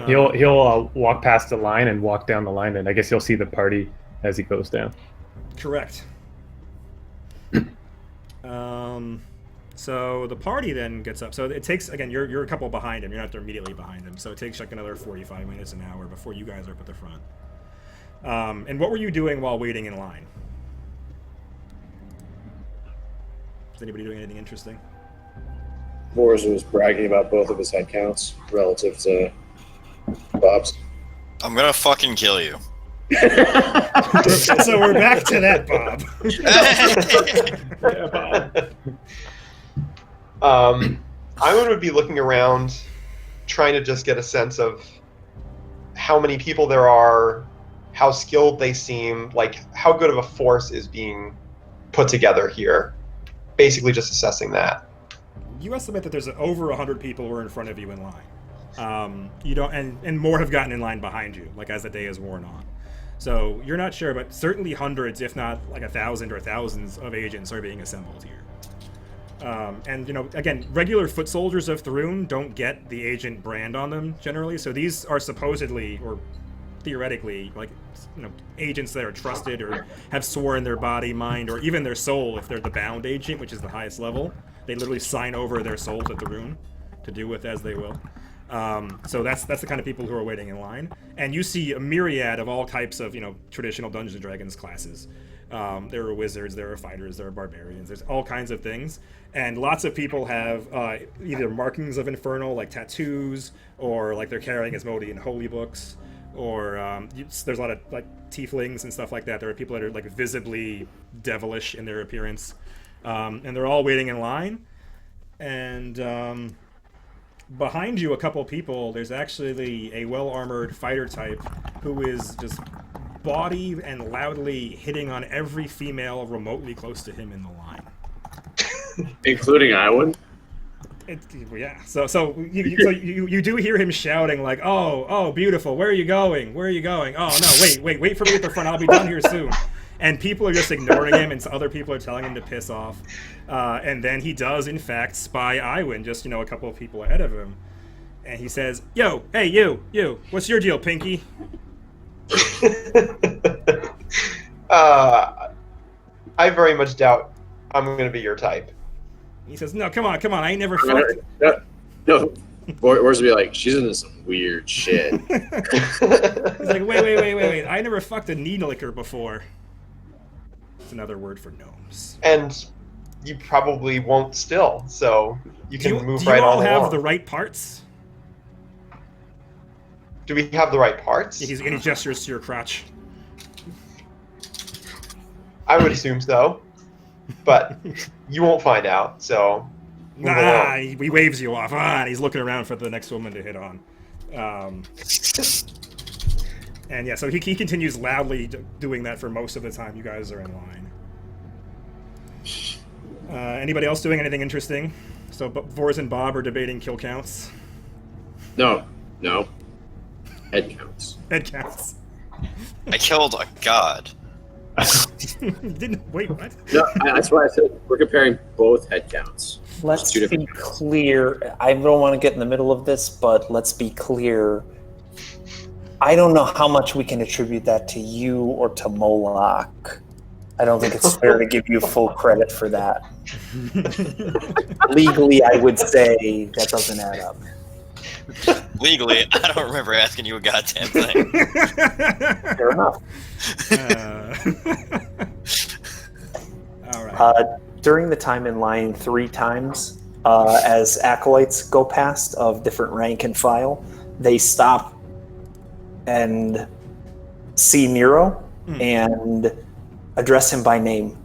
He'll walk past the line and walk down the line, and I guess you'll see the party as he goes down. Correct. So the party then gets up. So it takes, again, you're a couple behind him. You're not there immediately behind him. So it takes like another 45 minutes, an hour before you guys are up at the front. And what were you doing while waiting in line? Is anybody doing anything interesting? Boris was bragging about both of his head counts relative to Bob's. I'm gonna fucking kill you. So we're back to that, Bob. I would be looking around, trying to just get a sense of how many people there are, how skilled they seem, like how good of a force is being put together here. Basically, just assessing that. You estimate that there's over 100 people who are in front of you in line. You don't, and more have gotten in line behind you, like as the day has worn on. So you're not sure, but certainly hundreds, if not like 1,000 or thousands of agents are being assembled here. And again, regular foot soldiers of Thrun don't get the agent brand on them generally. So these are supposedly or theoretically like agents that are trusted or have sworn their body, mind, or even their soul if they're the bound agent, which is the highest level. They literally sign over their soul to Thrun to do with as they will. So that's the kind of people who are waiting in line. And you see a myriad of all types of traditional Dungeons and Dragons classes. There are wizards, there are fighters, there are barbarians. There's all kinds of things, and lots of people have either markings of Infernal, like tattoos, or like they're carrying Asmodean holy books, or there's a lot of like tieflings and stuff like that. There are people that are like visibly devilish in their appearance, and they're all waiting in line. And behind you, a couple people, there's actually a well-armored fighter type who is just body and loudly hitting on every female remotely close to him in the line, including Iwan. Yeah. So you do hear him shouting like, "Oh, beautiful! Where are you going? Where are you going? Oh no, wait for me at the front. I'll be done here soon." And people are just ignoring him, and other people are telling him to piss off. And then he does, in fact, spy Iwan, just a couple of people ahead of him, and he says, "Yo, hey, you, what's your deal, Pinky?" I very much doubt I'm going to be your type. He says, "No, come on, I ain't never fucked." No. Wars would be like, she's into some weird shit. He's like, wait, I never fucked a needlicker before. It's another word for gnomes. And you probably won't still, so you can move right on along. Do you all have the right parts? Do we have the right parts? Yeah, he gestures to your crotch. I would assume so, but you won't find out, so... Nah, he waves you off, and he's looking around for the next woman to hit on. And yeah, so he continues loudly doing that for most of the time you guys are in line. Anybody else doing anything interesting? So Vors and Bob are debating kill counts. No. Head counts. Head counts. I killed a god. Wait, what? No, that's why I said we're comparing both head counts. Let's be clear. I don't want to get in the middle of this, but let's be clear. I don't know how much we can attribute that to you or to Moloch. I don't think it's fair to give you full credit for that. Legally, I would say that doesn't add up. Legally, I don't remember asking you a goddamn thing. Fair enough. All right. During the time in line 3 times, as acolytes go past of different rank and file, they stop and see Nero and address him by name.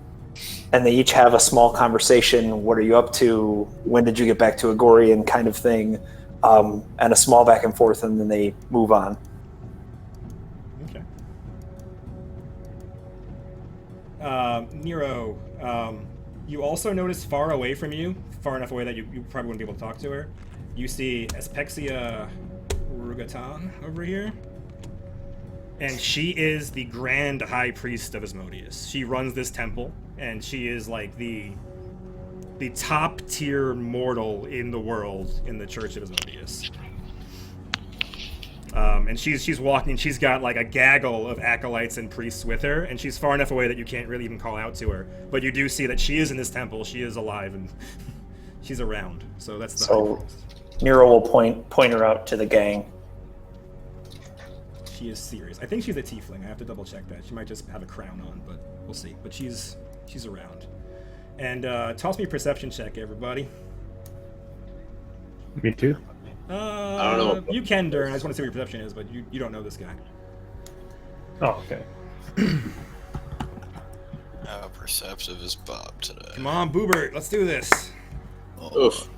And they each have a small conversation. What are you up to? When did you get back to Agorian, kind of thing. And a small back and forth, and then they move on. Okay. Nero, you also notice far away from you, far enough away that you probably wouldn't be able to talk to her, you see Aspexia Rugatan over here. And she is the Grand High Priest of Asmodeus. She runs this temple, and she is like the top tier mortal in the world in the Church of Asmodeus. And she's walking. She's got like a gaggle of acolytes and priests with her, and she's far enough away that you can't really even call out to her. But you do see that she is in this temple. She is alive, and she's around. So that's the High Priest. Nero will point her out to the gang. She is serious. I think she's a tiefling. I have to double check that. She might just have a crown on, but we'll see. But she's around. And toss me a perception check, everybody. Me too. I don't know. You can, Dern. I just want to see what your perception is, but you don't know this guy. Oh, okay. How perceptive is Bob today? Come on, Boobert. Let's do this. Oof.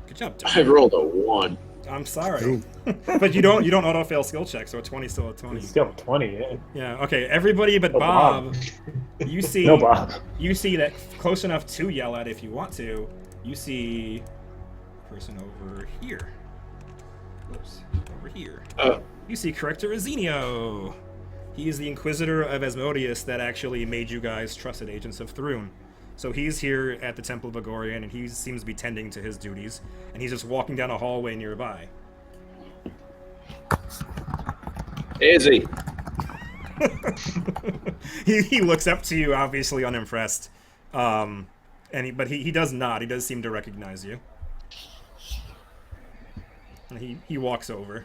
Good job, Dern. I rolled a 1. I'm sorry, but you don't auto fail skill checks, so a 20 still a 20. It's still 20, yeah. Yeah. Okay. Everybody but Oh, Bob. Bob. You see. No, Bob. You see that close enough to yell at if you want to. You see a person over here. Whoops. Over here. You see Corrector Azenio. He is the Inquisitor of Asmodeus that actually made you guys trusted agents of Thrun. So he's here at the Temple of Agorian, and he seems to be tending to his duties, and he's just walking down a hallway nearby. Izzy. he looks up to you, obviously unimpressed, but he does nod. He does seem to recognize you. And he walks over.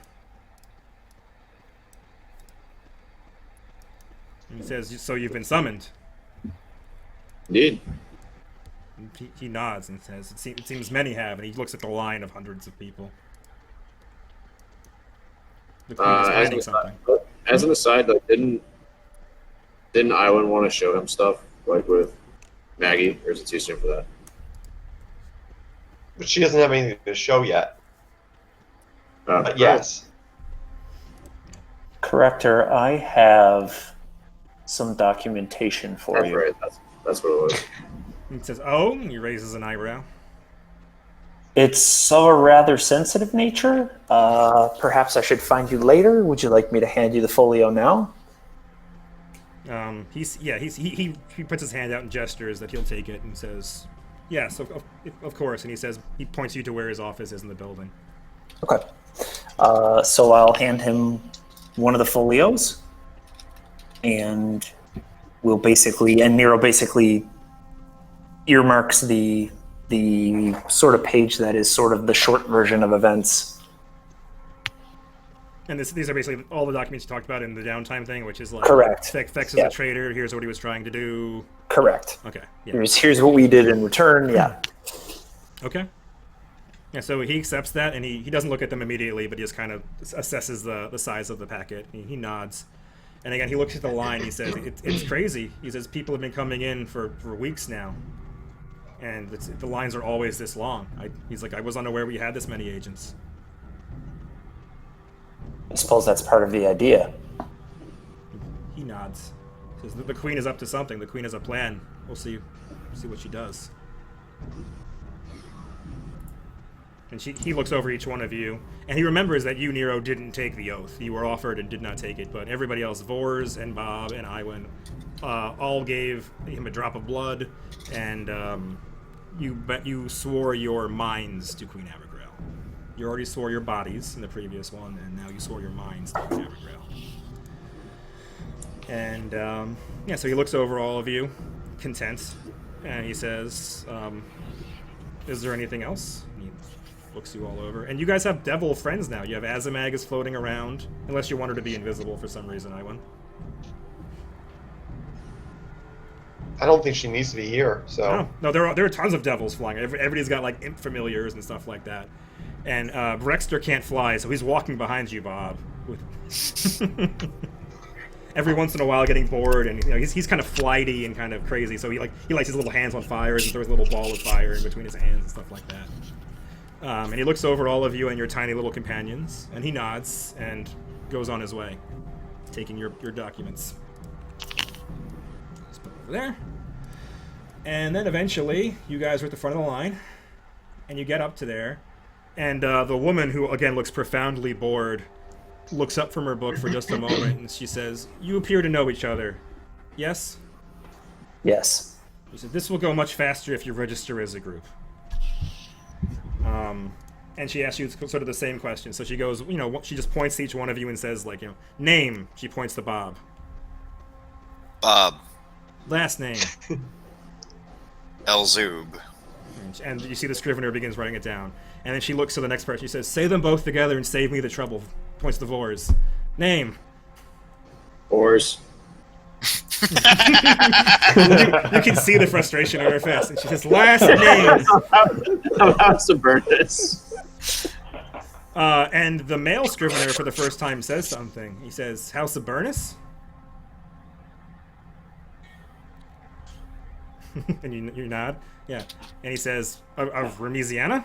And he says, "So you've been summoned." Indeed. He nods and says, it seems many have, and he looks at the line of hundreds of people. The queen is planning something. As an aside, like, didn't Iwan want to show him stuff, like with Maggie, or is it too soon for that? But she doesn't have anything to show yet. But yes. Corrector, I have some documentation for That's you. right. That's what it was. He says, "Oh," and he raises an eyebrow. It's of a rather sensitive nature. Perhaps I should find you later. Would you like me to hand you the folio now? He puts his hand out and gestures that he'll take it and says, "Yes, of course." And he points you to where his office is in the building. Okay. So I'll hand him one of the folios, and Nero basically earmarks the sort of page that is sort of the short version of events. And these are basically all the documents you talked about in the downtime thing, which is like Correct. Fex is Yeah. a traitor. Here's what he was trying to do. Correct. Okay. Yeah. Here's what we did in return. Yeah. Okay. Yeah. So he accepts that, and he doesn't look at them immediately, but he just kind of assesses the size of the packet. He nods, and again he looks at the line. He says, "It's crazy." He says, "People have been coming in for weeks now, and the lines are always this long." He's like, "I was unaware we had this many agents." I suppose that's part of the idea. He nods. Says, "The queen is up to something. The queen has a plan. We'll see what she does." And he looks over each one of you, and he remembers that you, Nero, didn't take the oath. You were offered and did not take it, but everybody else, Vors and Bob and Iwan, all gave him a drop of blood, and you swore your minds to Queen Abigail. You already swore your bodies in the previous one, and now you swore your minds to Queen Abigail. And so he looks over all of you, content, and he says, "Is there anything else?" And he looks you all over, and you guys have devil friends now. You have Azimag is floating around, unless you want her to be invisible for some reason, Iwan. I don't think she needs to be here. So No, there are tons of devils flying. Everybody's got like imp familiars and stuff like that. And Brexter can't fly, so he's walking behind you, Bob. Every once in a while, getting bored, and he's kind of flighty and kind of crazy. So he lights his little hands on fire and throws a little ball of fire in between his hands and stuff like that. And he looks over all of you and your tiny little companions, and he nods and goes on his way, taking your documents. Just put it over there. And then eventually, you guys are at the front of the line, and you get up to there, and the woman, who again looks profoundly bored, looks up from her book for just a moment, and she says, "You appear to know each other, yes?" Yes. She said, "This will go much faster if you register as a group." And she asks you sort of the same question. So she goes, she just points to each one of you and says, name. She points to Bob. Bob. Last name. Elzub. And you see the scrivener begins writing it down. And then she looks to the next person. She says, "Say them both together and save me the trouble." Points to Vors. Name. Vors. You can see the frustration on her face. And she says, "Last name." House of Burnus. And the male scrivener for the first time says something. He says, "House of Burnus?" And you nod. Yeah. And he says, of Remisiana?"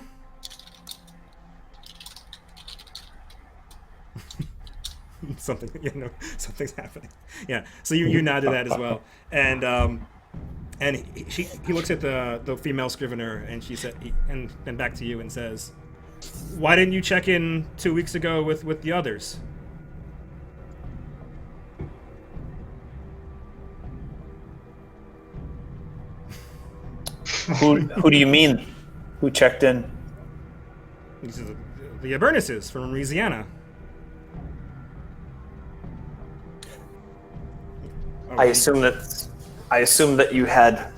something, something's happening. Yeah. So you nod to that as well, and he looks at the female scrivener, and she said, and then back to you and says, "Why didn't you check in 2 weeks ago with the others?" Who do you mean? Who checked in? These are the Abernices from Louisiana. I assume that you had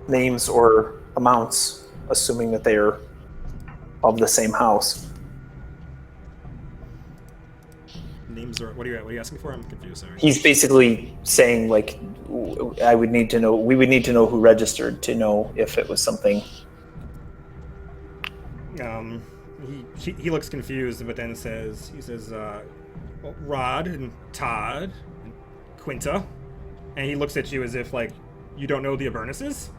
names or amounts, assuming that they are of the same house. Names are what are you asking for? I'm confused. Sorry. He's basically saying like, we would need to know who registered to know if it was something. He looks confused, but then he says, Rod and Todd and Quinta, and he looks at you as if like you don't know the Abernices.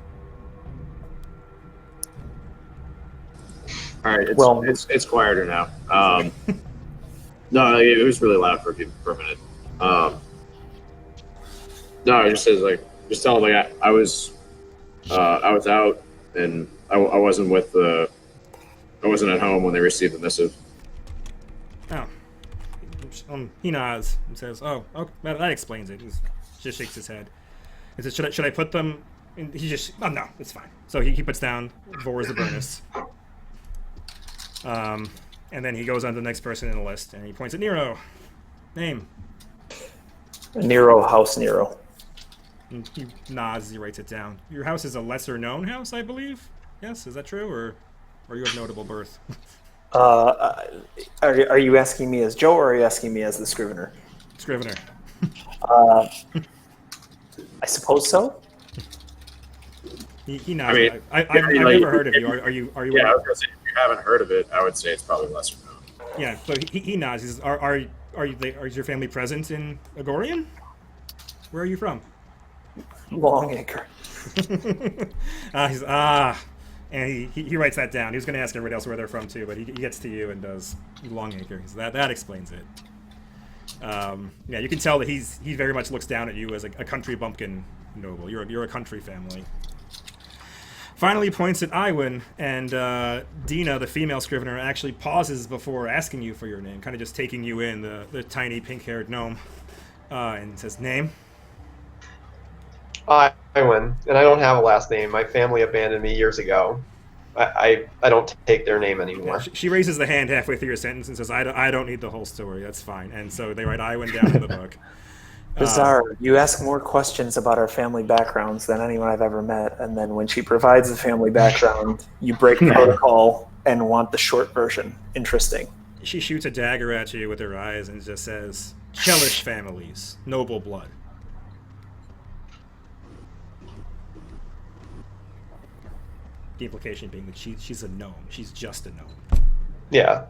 All right, it's quieter now. No, it was really loud for a minute. No, it just says like, just tell him like I was out and I wasn't I wasn't at home when they received the missive. Oh, he nods and says, "Oh, that explains it." He just shakes his head. He says, "Should I put them?" And he just, "Oh no, it's fine." So he puts down Vor's Avernus. And then he goes on to the next person in the list, and he points at Nero. Name. Nero, House Nero. And he nods. He writes it down. Your house is a lesser-known house, I believe. Yes, is that true, or are you of notable birth? Are you asking me as Joe, or are you asking me as the Scrivener? Scrivener. I suppose so. He nods. I've never heard of you. Are you? Yeah, I was gonna say, if you haven't heard of it, I would say it's probably lesser known. Yeah. So he nods. He says, is your family present in Agorian? Where are you from? Longacre. And he writes that down. He was going to ask everybody else where they're from too, but he gets to you and does Longacre. So that explains it. Yeah, you can tell that he very much looks down at you as a country bumpkin noble. You're a country family. Finally points at Iwin, and Dina, the female scrivener, actually pauses before asking you for your name, kind of just taking you in, the tiny pink-haired gnome, and says, "Name?" Iwin, and I don't have a last name. My family abandoned me years ago. I don't take their name anymore. Yeah, she raises the hand halfway through your sentence and says, I don't need the whole story. That's fine. And so they write Iwin down in the book. Bizarre. You ask more questions about our family backgrounds than anyone I've ever met, and then when she provides the family background, you break protocol and want the short version. Interesting. She shoots a dagger at you with her eyes and just says, "Chelish families, noble blood." The implication being that she's a gnome. She's just a gnome. Yeah.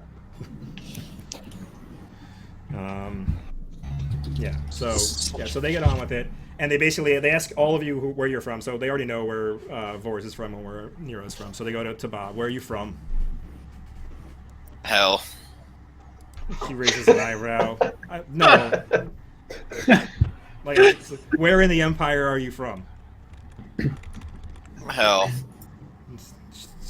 So they get on with it, and they ask all of you where you're from. So they already know where Vors is from and where Nero's from. So they go to Bob. Where are you from? Hell. He raises an eyebrow. No. Where in the Empire are you from? Hell.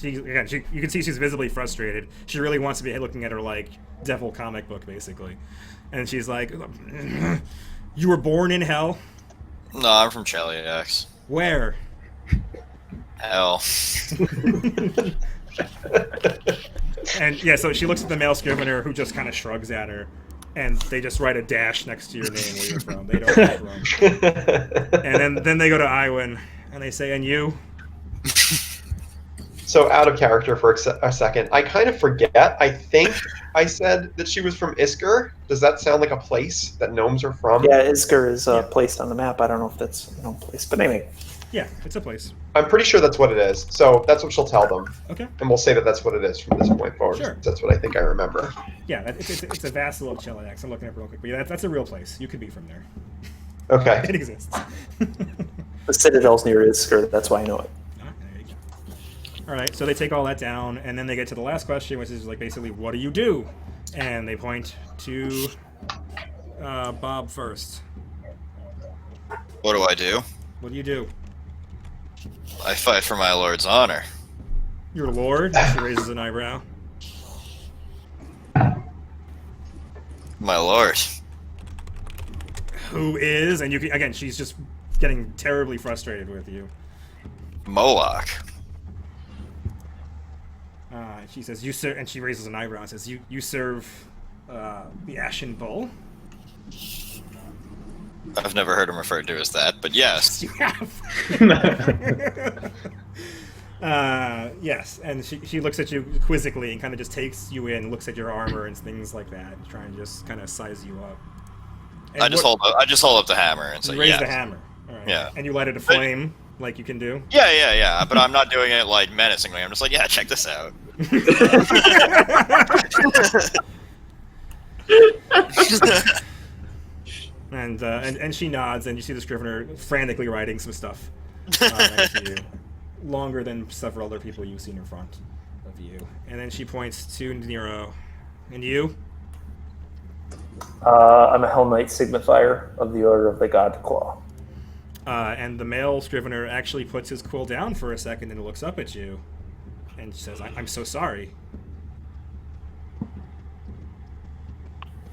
You can see she's visibly frustrated. She really wants to be looking at her like devil comic book, basically. And she's like, "You were born in hell?" No, I'm from Cheliax. Where? Hell. And yeah, so she looks at the male scrivener, who just kind of shrugs at her, and they just write a dash next to your name where you're from. They don't know where you're from. And then they go to Iwin, and they say, "And you?" So out of character for a second, I kind of forget. I think I said that she was from Isker. Does that sound like a place that gnomes are from? Yeah, Isker is placed on the map. I don't know if that's a known place, but anyway. Yeah, it's a place. I'm pretty sure that's what it is. So that's what she'll tell them. Okay. And we'll say that that's what it is from this point forward. Sure. That's what I think I remember. Yeah, it's a vassal of Cheliax. I'm looking at it real quick. But yeah, that's a real place. You could be from there. Okay. It exists. The Citadel's near Isker. That's why I know it. All right, so they take all that down, and then they get to the last question, which is like basically, what do you do? And they point to Bob first. What do I do? What do you do? I fight for my lord's honor. Your lord? She raises an eyebrow. My lord. Who is? And you can, again, she's just getting terribly frustrated with you. Moloch. She says, "You serve," and she raises an eyebrow and says, "You serve the Ashen Bull." I've never heard him referred to as that, but yes. You have. Yes, and she looks at you quizzically and kind of just takes you in, looks at your armor and things like that, trying to just kind of size you up. And I just hold up the hammer and say, you raise yes. the hammer. All right. Yeah. And you light it a flame, like you can do. Yeah. But I'm not doing it like menacingly. I'm just like, yeah, check this out. And she nods, and you see the Scrivener frantically writing some stuff next to you, longer than several other people you've seen in front of you. And then she points to Nero. And you? I'm a Hell Knight Signifier of the Order of the God Claw. And the male Scrivener actually puts his quill down for a second and looks up at you, and says, "I'm so sorry."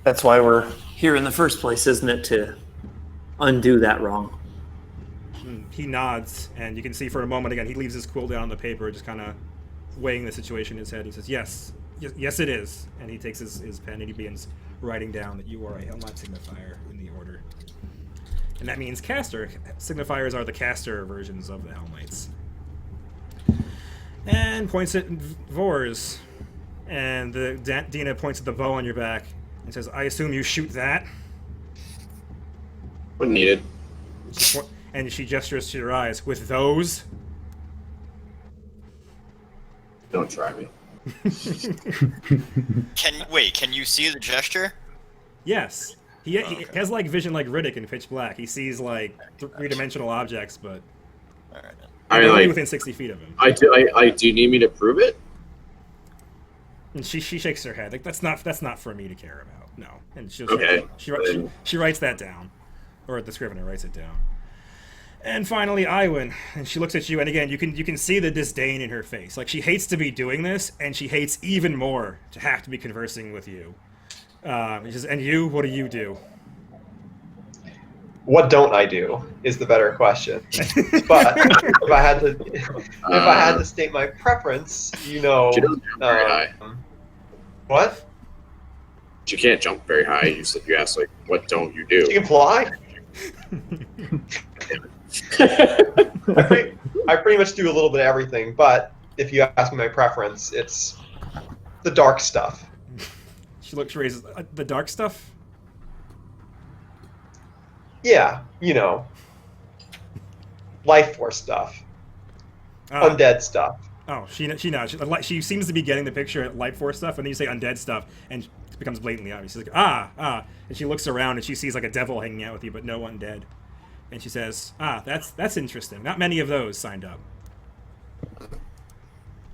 That's why we're here in the first place, isn't it? To undo that wrong. He nods, and you can see for a moment again he leaves his quill down on the paper, just kind of weighing the situation in his head. He says, yes, it is. And he takes his pen and he begins writing down that you are a Hellknight Signifier in the Order. And that means caster. Signifiers are the caster versions of the Hell Knights. And points at Vors. And Dina points at the bow on your back and says, "I assume you shoot that?" When needed. And she gestures to your eyes. "With those?" Don't try me. Can you see the gesture? Yes. He has like vision like Riddick in Pitch Black. He sees like three-dimensional objects, but All right. I mean, only like, within 60 feet of him. do you need me to prove it? And she shakes her head like that's not for me to care about. No. And Okay. she writes that down, or the Scrivener writes it down. And finally, Iwin, and she looks at you, and again, you can see the disdain in her face. Like she hates to be doing this, and she hates even more to have to be conversing with you. She says, "And you, what do you do?" What don't I do is the better question. But if I had to state my preference, She doesn't jump very high. What? She can't jump very high. You asked, like, what don't you do? She can fly. I pretty much do a little bit of everything, but if you ask me my preference, it's the dark stuff. She raises the dark stuff. Yeah, life force stuff, undead stuff. Oh, she nods. She seems to be getting the picture at life force stuff, and then you say undead stuff, and it becomes blatantly obvious. She's like, and she looks around and she sees like a devil hanging out with you, but no undead. And she says, that's interesting. Not many of those signed up.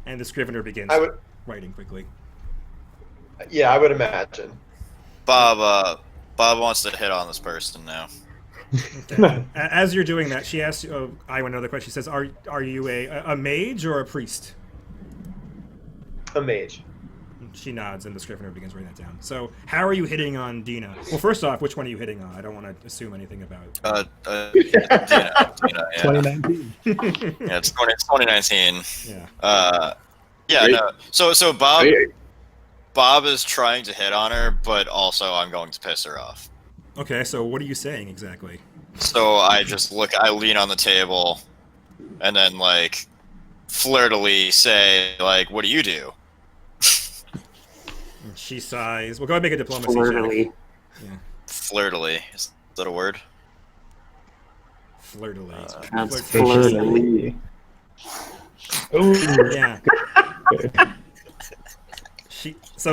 And the Scrivener begins writing quickly. Yeah, I would imagine. Bob wants to hit on this person now. Okay. As you're doing that, she asks Iwin another question. She says, "Are you a mage or a priest?" A mage. She nods, and the Scrivener begins writing that down. So, how are you hitting on Dina? Well, first off, which one are you hitting on? I don't want to assume anything about. Dina, yeah. 2019. Yeah, it's 2019. Yeah. No. So Bob is trying to hit on her, but also I'm going to piss her off. Okay, so what are you saying exactly? So I lean on the table, and then like flirtily say like, "What do you do?" And she sighs. Well, go ahead and make a diplomacy Flirtily. check. Yeah. Flirtily, is that a word? Flirtily. That's Flirtily. flirtily. Yeah.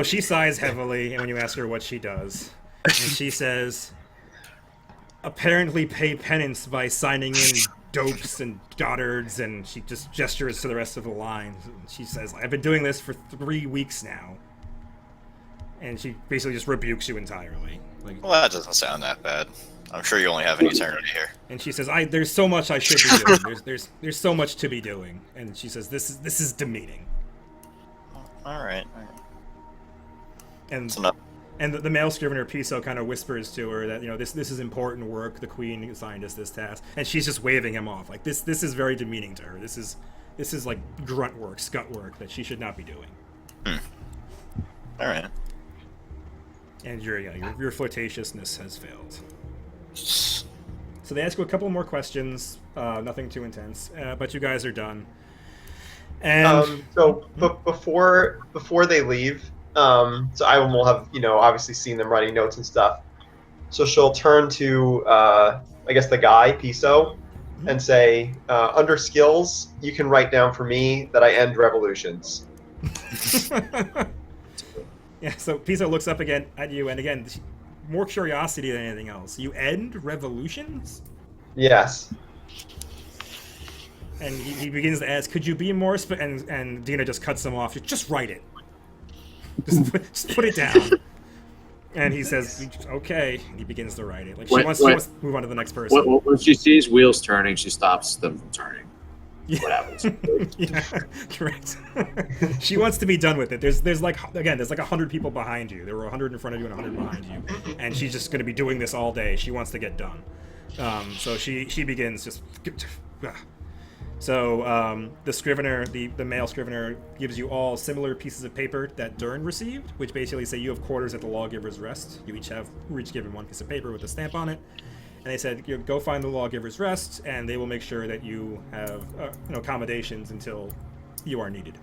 She sighs heavily when you ask her what she does. And she says, "Apparently pay penance by signing in dopes and dotards," and she just gestures to the rest of the line. She says, "I've been doing this for 3 weeks now." And she basically just rebukes you entirely. Like, Well, that doesn't sound that bad. I'm sure you only have an eternity here. and she says, "There's so much I should be doing. There's so much to be doing." And she says, "This is demeaning." All right. And It's enough. and the male scrivener Piso kind of whispers to her that this is important work. The queen assigned us this task, and she's just waving him off. Like this is very demeaning to her. This is like grunt work, scut work that she should not be doing. All right. And your flirtatiousness has failed. So they ask you a couple more questions, nothing too intense, but you guys are done. And Before they leave, so I will have obviously seen them writing notes and stuff. So she'll turn to I guess the guy Piso, and say, under skills, you can write down for me that I end revolutions. yeah, so Piso looks up again at you, and again, more curiosity than anything else. You end revolutions? Yes. And he begins to ask, could you be more and Dina just cuts him off. Just write it. Just put it down. And he says, okay. And he begins to write it. Like she wants to move on to the next person. When she sees wheels turning, she stops them from turning. Yeah. What happens? Yeah, correct. She wants to be done with it. There's like 100 people behind you. There were 100 in front of you and 100 behind you, and she's just going to be doing this all day. She wants to get done. So she begins just. So the scrivener, the male scrivener, gives you all similar pieces of paper that Dern received, which basically say you have quarters at the Lawgiver's Rest. You were each given one piece of paper with a stamp on it. And they said, go find the Lawgiver's Rest, and they will make sure that you have accommodations until you are needed.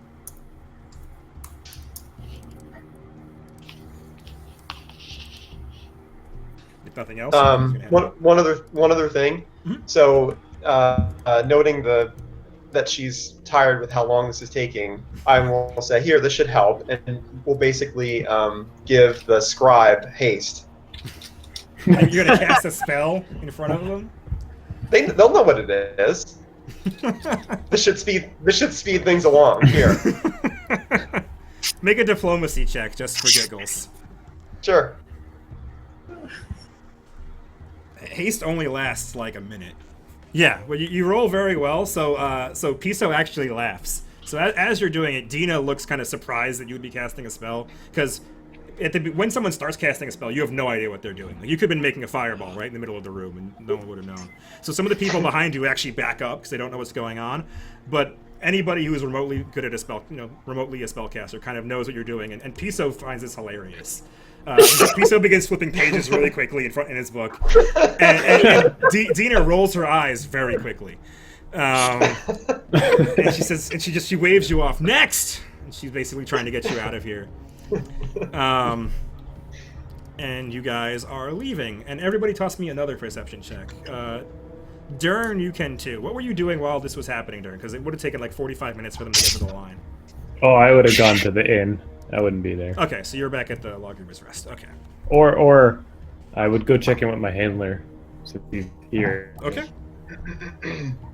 If nothing else. One other thing. Mm-hmm. So, noting that she's tired with how long this is taking, I will say, here, this should help, and we'll basically give the scribe haste. You're gonna cast a spell in front of them? They'll know what it is. This should speed things along. Here. Make a diplomacy check just for giggles. Sure. Haste only lasts like a minute. Yeah, well, you roll very well. So Piso actually laughs. So as you're doing it, Dina looks kind of surprised that you would be casting a spell because. When someone starts casting a spell, you have no idea what they're doing. Like, you could have been making a fireball right in the middle of the room, and no one would have known. So some of the people behind you actually back up because they don't know what's going on. But anybody who is remotely good at a spell, remotely a spellcaster, kind of knows what you're doing. And Piso finds this hilarious. Piso begins flipping pages really quickly in his book, and Dina rolls her eyes very quickly. And she says, and she waves you off. Next, and she's basically trying to get you out of here. And you guys are leaving, and everybody toss me another perception check. Dern, you can too. What were you doing while this was happening, Dern? Because it would have taken like 45 minutes for them to get to the line. Oh, I would have gone to the inn. I wouldn't be there. Okay, so you're back at the Lawgiver's Rest. Okay. Or I would go check in with my handler. So he's here. Okay.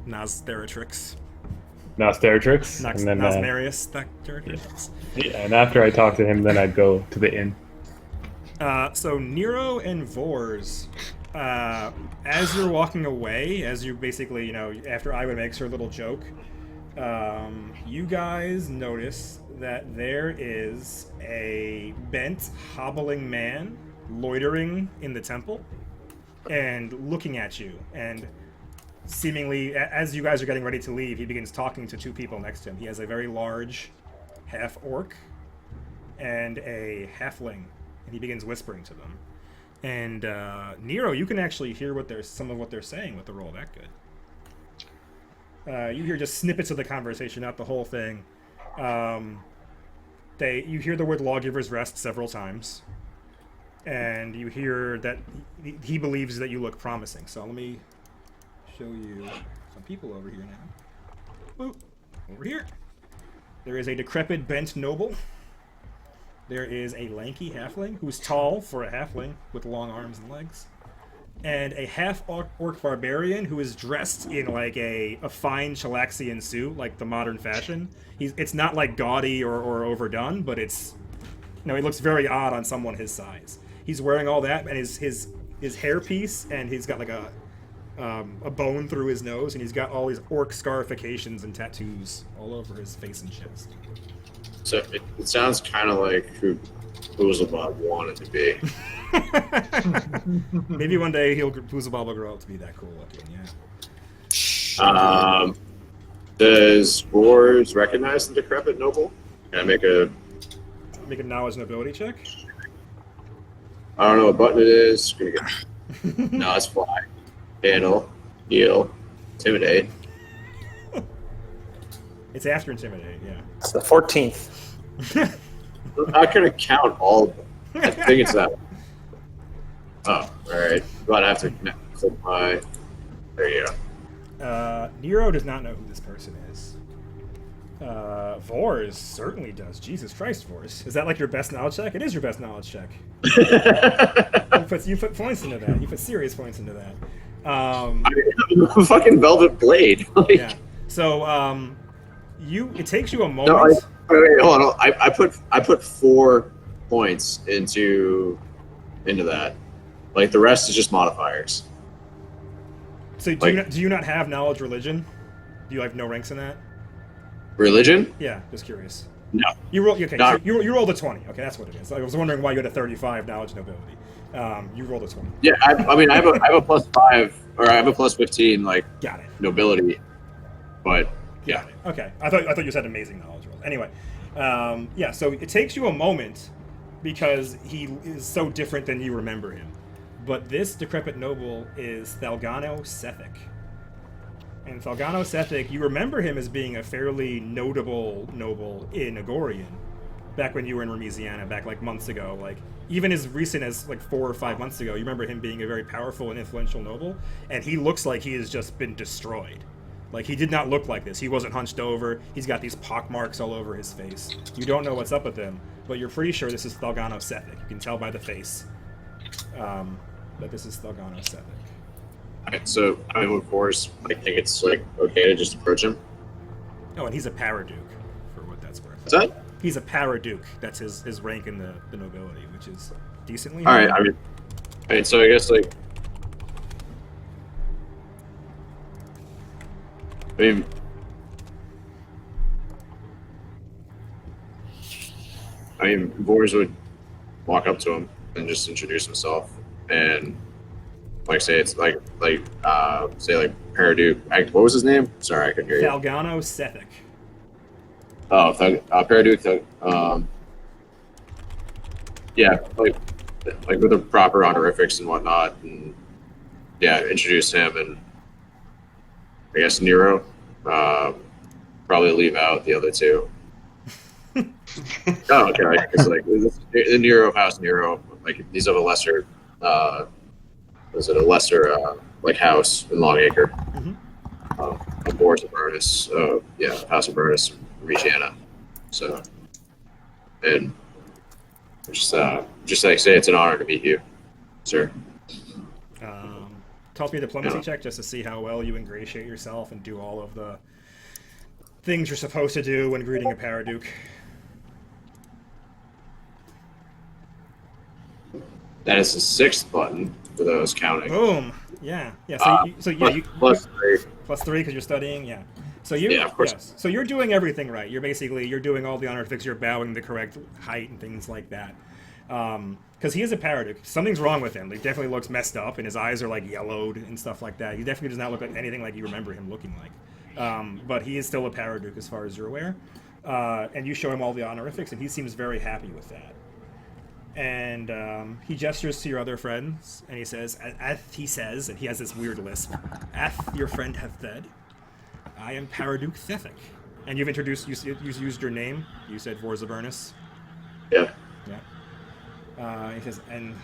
Nostheratrix. Nosteratrix. And then Nosmarius. Theratrix. Yeah, and after I talk to him, then I'd go to the inn. So Nero and Vors, as you're walking away, as you basically, after Iwa makes her little joke, you guys notice that there is a bent, hobbling man loitering in the temple and looking at you. And seemingly, as you guys are getting ready to leave, he begins talking to two people next to him. He has a very large half-orc and a halfling, and he begins whispering to them. And Nero, you can actually hear some of what they're saying with the roll that good. You hear just snippets of the conversation, not the whole thing. You hear the word Lawgiver's Rest several times, and you hear that he believes that you look promising. So let me show you some people over here now. Boop. Over here. There is a decrepit bent noble. There is a lanky halfling who's tall for a halfling with long arms and legs. And a half-orc barbarian who is dressed in like a fine Chilaxian suit, like the modern fashion. It's not like gaudy or overdone, but it's... he looks very odd on someone his size. He's wearing all that, and his hairpiece, and he's got like a bone through his nose, and he's got all these orc scarifications and tattoos all over his face and chest. So it sounds kind of like who Boozlebob wanted to be. Maybe one day Boozlebob will grow up to be that cool looking. Yeah. Does Boars recognize the decrepit noble? Can I make a knowledge and ability check? I don't know what button it is. No, it's fly. Handle. Heal. Intimidate. It's after intimidate. Yeah. It's the 14th. I'm not gonna count all of them. I think it's that one. Oh, alright. But I have to click my. There you go. Nero does not know who this person is. Vors certainly does. Jesus Christ, Vors. Is that like your best knowledge check? It is your best knowledge check. You put points into that. You put serious points into that. Fucking velvet blade. Yeah. So, it takes you a moment. No, wait, hold on. I put 4 points into that. Like the rest is just modifiers. So do you not have knowledge religion? Do you have no ranks in that? Religion? Yeah, just curious. No. You roll. Okay, so you rolled a 20. Okay, that's what it is. I was wondering why you had a 35 knowledge nobility. You rolled a 20. Yeah, I mean, I have a +5 or I have a +15 like Got it. nobility, but yeah. Got it. Okay, I thought you said amazing knowledge rolls. Anyway, yeah. So it takes you a moment because he is so different than you remember him. But this decrepit noble is Thalgano Sethic. And Thalgano Sethic, you remember him as being a fairly notable noble in Agorian, back when you were in Remisiana, back like months ago. Like even as recent as like 4 or 5 months ago, you remember him being a very powerful and influential noble. And he looks like he has just been destroyed. Like he did not look like this. He wasn't hunched over. He's got these pock marks all over his face. You don't know what's up with him, but you're pretty sure this is Thalgano Sethic. You can tell by the face that this is Thalgano Sethic. Alright, so I mean, of course, I think it's like okay to just approach him. Oh, and he's a Paraduke, for what that's worth. What's that? He's a Paraduke. That's his rank in the nobility, which is decently All right, high. I mean, so I guess like, I mean, Vors would walk up to him and just introduce himself and like say it's like say like Paraduke. What was his name? Sorry, I couldn't hear you. Thalgano Sethic. Oh, Paraduke. Yeah, like with the proper honorifics and whatnot, and yeah, introduce him, and I guess Nero. Probably leave out the other two. Oh, okay. It's like the Nero House Nero. Like these have a lesser. Was it a lesser like house in Longacre? Mm-hmm. Boris of Burnus. Yeah, House of Burnus, Regina. So, and just like say it's an honor to meet you, sir. Toss me a diplomacy check just to see how well you ingratiate yourself and do all of the things you're supposed to do when greeting a Paraduke. That is the 6th button for those counting. Boom. Yeah. So you +3. +3 because you're studying. Yeah. So you. Yeah, of course. Yes. So you're doing everything right. You're doing all the honorifics. You're bowing the correct height and things like that. Because he is a Paraduke. Something's wrong with him. He definitely looks messed up, and his eyes are like yellowed and stuff like that. He definitely does not look like anything like you remember him looking like. But he is still a Paraduke as far as you're aware. And you show him all the honorifics, and he seems very happy with that. And he gestures to your other friends, and he says, and he has this weird lisp, "Ath, your friend hath said, I am Paraduke Sethic." And you've introduced, you used your name. You said Vorzaburnus. Yeah. Yeah. He says, and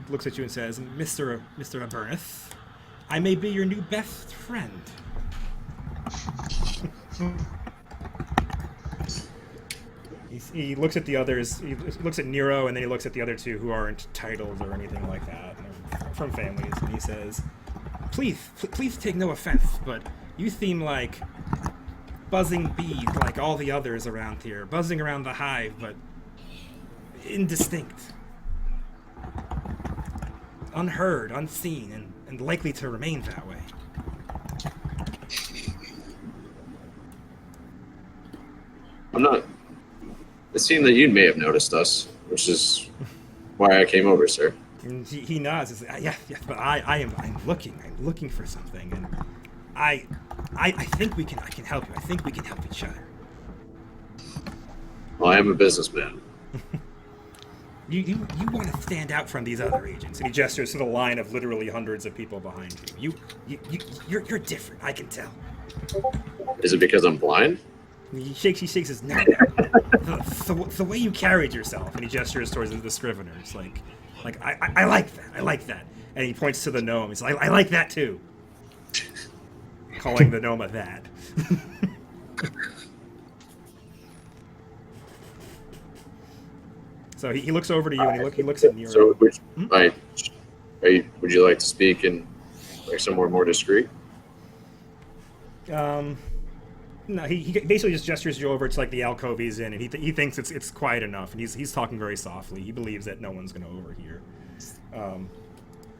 looks at you and says, Mr. Aberneth, I may be your new best friend. He looks at the others. He looks at Nero, and then he looks at the other two who aren't titled or anything like that, from families, and he says, "Please take no offense, but you seem like buzzing bees, like all the others around here, buzzing around the hive, but indistinct." unheard, unseen, and likely to remain that way. I'm not. It seemed that you may have noticed us, which is why I came over, sir. And he nods. And says, yeah, but I'm looking for something, and I think I can help you. I think we can help each other. Well, I am a businessman. You want to stand out from these other agents, and he gestures to the line of literally hundreds of people behind you. You're different. I can tell. Is it because I'm blind? And he shakes his no. The way you carried yourself, and he gestures towards the scriveners, like I like that. I like that. And he points to the gnome. He's like, I like that too. Calling the gnome a that. So he looks over to you, and he looks at Nero. So, would you like to speak in like somewhere more discreet? No, he basically just gestures you over to like the alcove he's in, and he thinks it's quiet enough, and he's talking very softly. He believes that no one's going to overhear.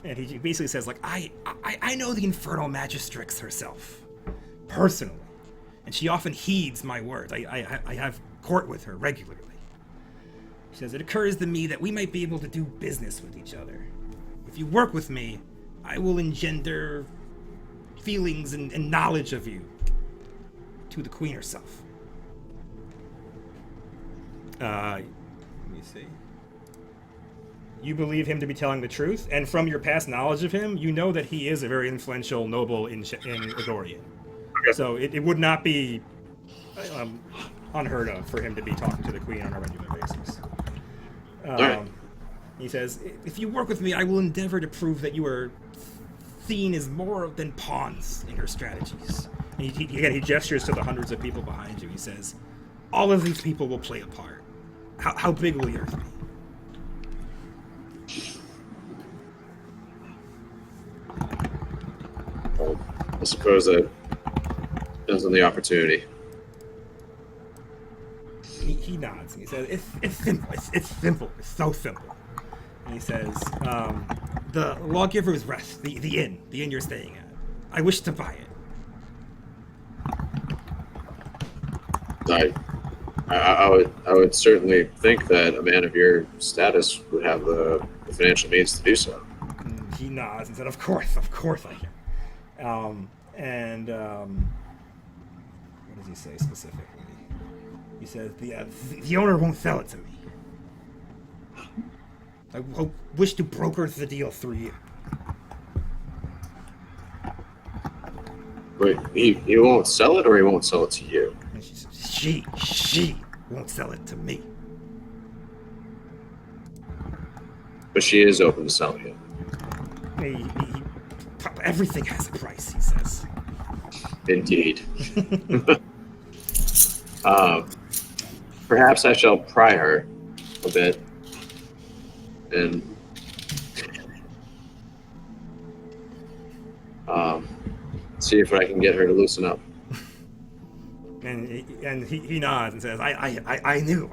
And he basically says like, I know the Infernal Magistrix herself, personally, and she often heeds my words. I have court with her regularly. She says, it occurs to me that we might be able to do business with each other. If you work with me, I will engender feelings and knowledge of you to the queen herself. Let me see. You believe him to be telling the truth, and from your past knowledge of him, you know that he is a very influential noble in Adorian. Okay. So it would not be unheard of for him to be talking to the queen on a regular basis. Right. He says, if you work with me, I will endeavor to prove that you are seen as more than pawns in her strategies. And he gestures to the hundreds of people behind you. He says, all of these people will play a part. How big will the earth be? Well, I suppose that depends on the opportunity. He nods and he says, it's simple. It's simple. It's so simple. And he says, the Lawgiver's Rest, the inn you're staying at. I wish to buy I it. would certainly think that a man of your status would have the financial means to do so. And he nods and said, of course I can. What does he say specifically? He says, the owner won't sell it to me. I wish to broker the deal through you. Wait, he won't sell it, or he won't sell it to you? And she says, she won't sell it to me. But she is open to selling it. Everything has a price, he says. Indeed. Perhaps I shall pry her a bit and see if I can get her to loosen up. And he nods and says, I knew.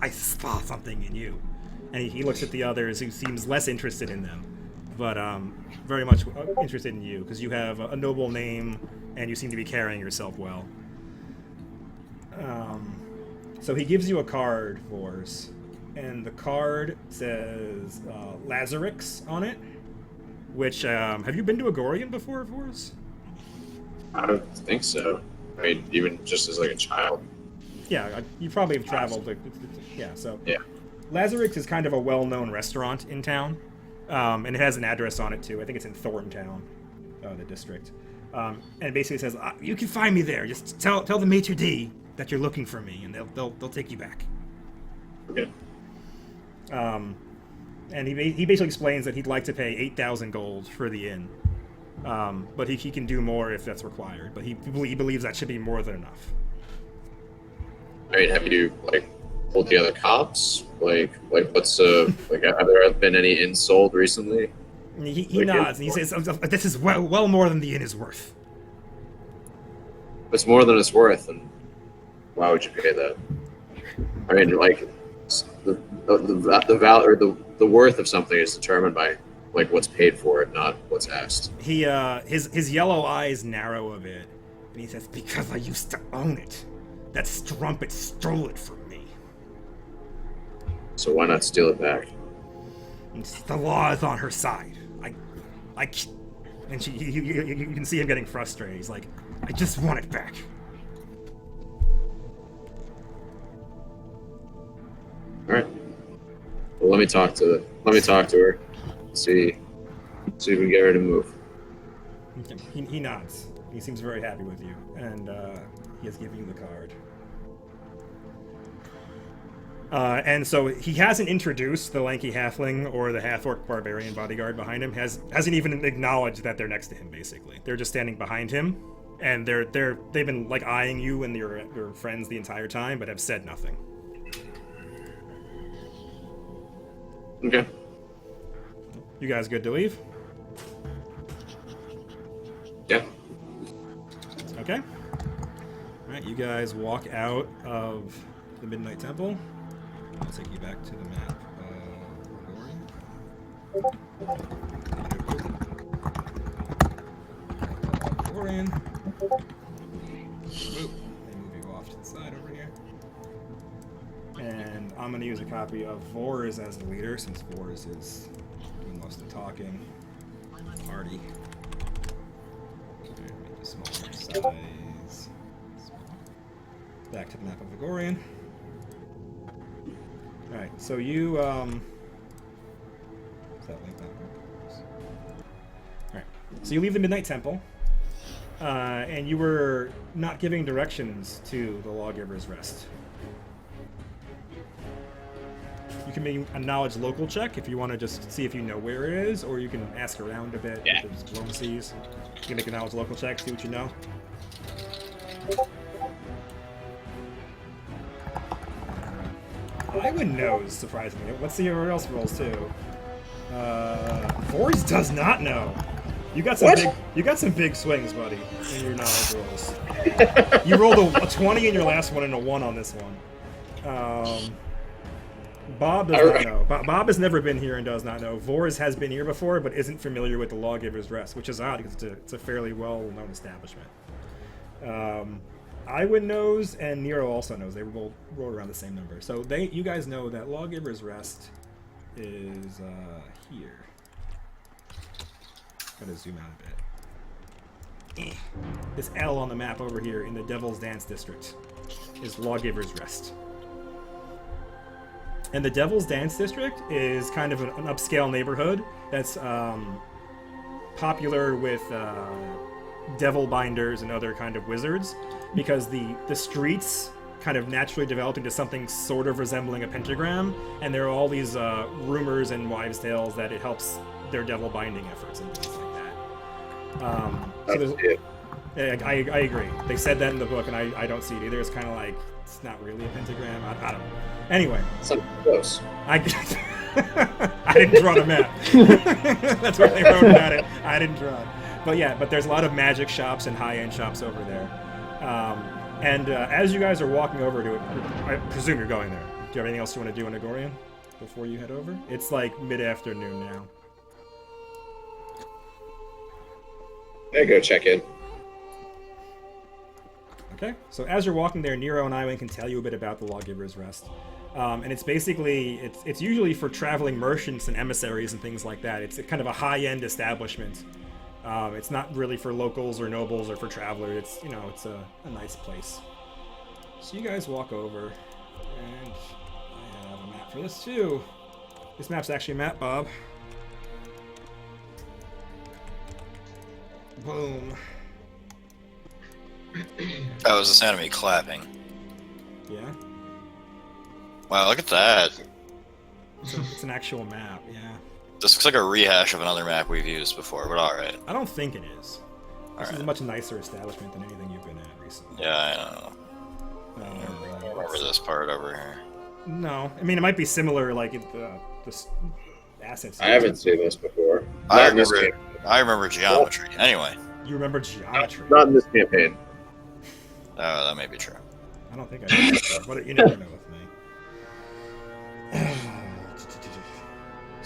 I saw something in you. And he looks at the others, who seems less interested in them, but very much interested in you, because you have a noble name, and you seem to be carrying yourself well. So he gives you a card, Vors, and the card says Lazarix on it, which, have you been to Agorian before, Vors? I don't think so. I mean, even just as like a child. Yeah, you probably have traveled. Yeah, so. Yeah. Lazarix is kind of a well-known restaurant in town, and it has an address on it, too. I think it's in Thorntown, the district. And it basically says, you can find me there. Just tell the maitre d' that you're looking for me, and they'll take you back. Okay. And he basically explains that he'd like to pay 8,000 gold for the inn, but he can do more if that's required. But he believes that should be more than enough. I mean, have you like pulled together comps? Like what's like? Have there been any inns sold recently? And he nods and he says, "This is well more than the inn is worth." If it's more than it's worth, and why would you pay that? I mean, like the value or the worth of something is determined by like what's paid for it, not what's asked. He his yellow eyes narrow a bit, and he says, "Because I used to own it. That strumpet stole it from me. So why not steal it back? The law is on her side. And you can see him getting frustrated. He's like, I just want it back." All right. Well, let me talk to her. See if we can get her to move. He nods. He seems very happy with you, and he has given you the card. And so he hasn't introduced the lanky halfling or the half-orc barbarian bodyguard behind him. Hasn't even acknowledged that they're next to him. Basically, they're just standing behind him, and they've been like eyeing you and your friends the entire time, but have said nothing. Okay. You guys good to leave? Yeah. Okay. All right, you guys walk out of the Midnight Temple. I'll take you back to the map. Orion. They move you off to the side over here. And I'm going to use a copy of Vors as the leader, since Vors is doing most of the talking. Party. Alright, make it smaller size. Back to the map of Vigorian. Alright, so you, Is that like that one? Alright, so you leave the Midnight Temple, and you were not giving directions to the Lawgiver's Rest. You can make a knowledge local check if you want to just see if you know where it is, or you can ask around a bit if there's diplomacies. You can make a knowledge local check, see what you know. Iwan knows, surprisingly. Let's see who else rolls too. Vors does not know. You got some big swings, buddy, in your knowledge rolls. You rolled a 20 in your last one and a 1 on this one. Bob does not know. Bob has never been here and does not know. Vors has been here before, but isn't familiar with the Lawgiver's Rest, which is odd because it's a fairly well-known establishment. Iwan knows, and Nero also knows. They rolled around the same number. So you guys know that Lawgiver's Rest is here. Gotta zoom out a bit. This L on the map over here in the Devil's Dance District is Lawgiver's Rest. And the Devil's Dance District is kind of an upscale neighborhood that's popular with devil binders and other kind of wizards, because the streets kind of naturally developed into something sort of resembling a pentagram, and there are all these rumors and wives' tales that it helps their devil binding efforts and things like that. I agree. They said that in the book, and I don't see it either. It's kind of like, it's not really a pentagram. I don't know. Anyway. Something close. I didn't draw the map. That's what they wrote about it. I didn't draw it. But there's a lot of magic shops and high-end shops over there. As you guys are walking over to it, I presume you're going there. Do you have anything else you want to do in Agorian before you head over? It's like mid-afternoon now. I go check in. Okay, so as you're walking there, Nero and Iwan can tell you a bit about the Lawgiver's Rest. And it's basically, it's usually for traveling merchants and emissaries and things like that. It's kind of a high-end establishment. It's not really for locals or nobles or for travelers. It's, it's a nice place. So you guys walk over, and I have a map for this too. This map's actually a map, Bob. Boom. That was the sound of me clapping. Yeah? Wow, look at that. It's an actual map, yeah. This looks like a rehash of another map we've used before, but alright. I don't think it is. This is Alright. a much nicer establishment than anything you've been at recently. Yeah, I know. I remember this part over here. No, I mean, it might be similar, like the assets. I haven't seen this before. I Not in this remember geometry. Anyway. You remember geometry? Not in this campaign. Oh, that may be true. I don't think I do. But you never know with me.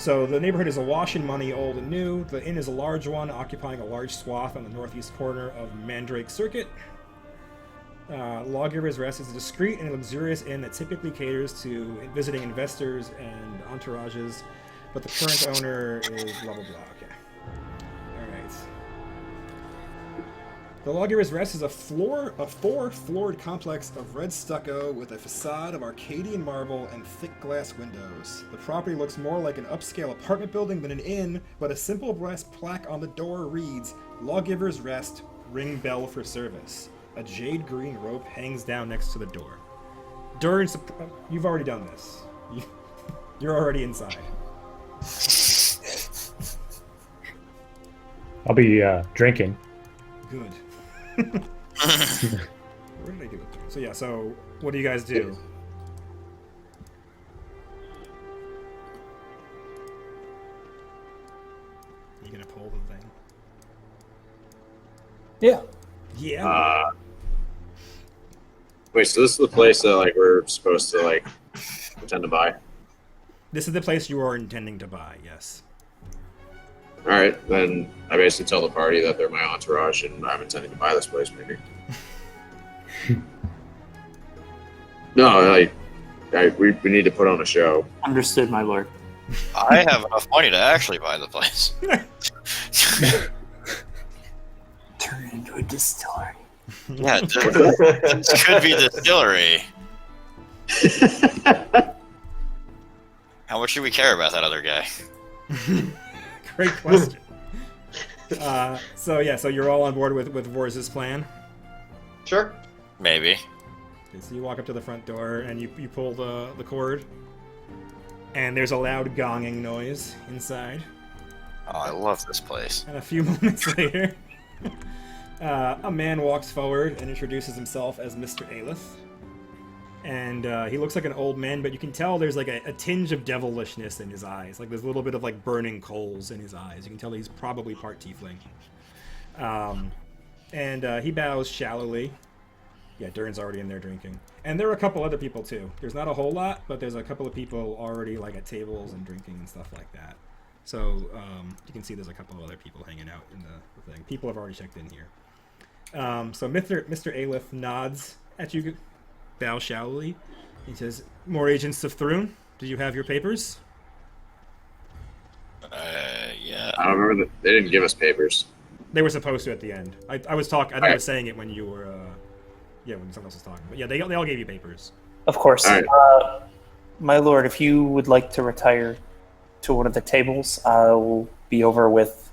So the neighborhood is awash in money, old and new. The inn is a large one, occupying a large swath on the northeast corner of Mandrake Circuit. Lawgiver's Rest is a discreet and luxurious inn that typically caters to visiting investors and entourages, but the current owner is blah blah blah. Okay. Alright. The Lawgiver's Rest is a four-floored complex of red stucco with a facade of Arcadian marble and thick glass windows. The property looks more like an upscale apartment building than an inn, but a simple brass plaque on the door reads, Lawgiver's Rest, ring bell for service. A jade green rope hangs down next to the door. You've already done this. You're already inside. I'll be drinking. Good. Where did I do it? So yeah, so what do you guys do? You gonna pull the thing? Yeah. Yeah. Wait, so this is the place that like we're supposed to like pretend to buy? This is the place you are intending to buy, yes. All right, then I basically tell the party that they're my entourage and I'm intending to buy this place, maybe. No, we need to put on a show. Understood, my lord. I have enough money to actually buy the place. Turn it into a distillery. Yeah, this could be distillery. How much do we care about that other guy? Great question. So you're all on board with Vorz's plan? Sure. Maybe. Okay, so you walk up to the front door and you pull the cord. And there's a loud gonging noise inside. Oh, I love this place. And a few moments later, a man walks forward and introduces himself as Mr. Aelith. And he looks like an old man, but you can tell there's like a tinge of devilishness in his eyes. Like there's a little bit of like burning coals in his eyes. You can tell he's probably part tiefling. And he bows shallowly. Yeah, Durin's already in there drinking. And there are a couple other people too. There's not a whole lot, but there's a couple of people already like at tables and drinking and stuff like that. So you can see there's a couple of other people hanging out in the thing. People have already checked in here. So Mr. Aelith nods at you, bows shallowly. He says, "More agents of Thrun? Do you have your papers?" Yeah. I don't remember that they didn't give us papers. They were supposed to at the end. I was talking. I think I was saying it when you were. When someone else was talking. But yeah, they all gave you papers. Of course. All right. My lord, if you would like to retire to one of the tables, I will be over with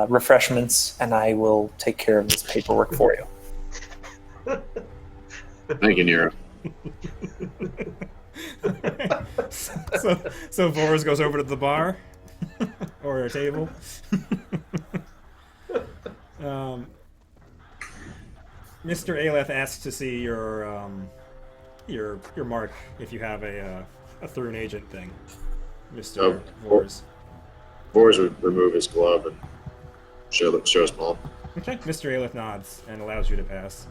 refreshments, and I will take care of this paperwork for you. Thank you, Nero. So Vorz goes over to the bar or a table. Mr. Aelith asks to see your mark if you have a Thrun agent thing, Mr. Vorz. Vorz would remove his glove and show his palm. Okay, Mr. Aelith nods and allows you to pass,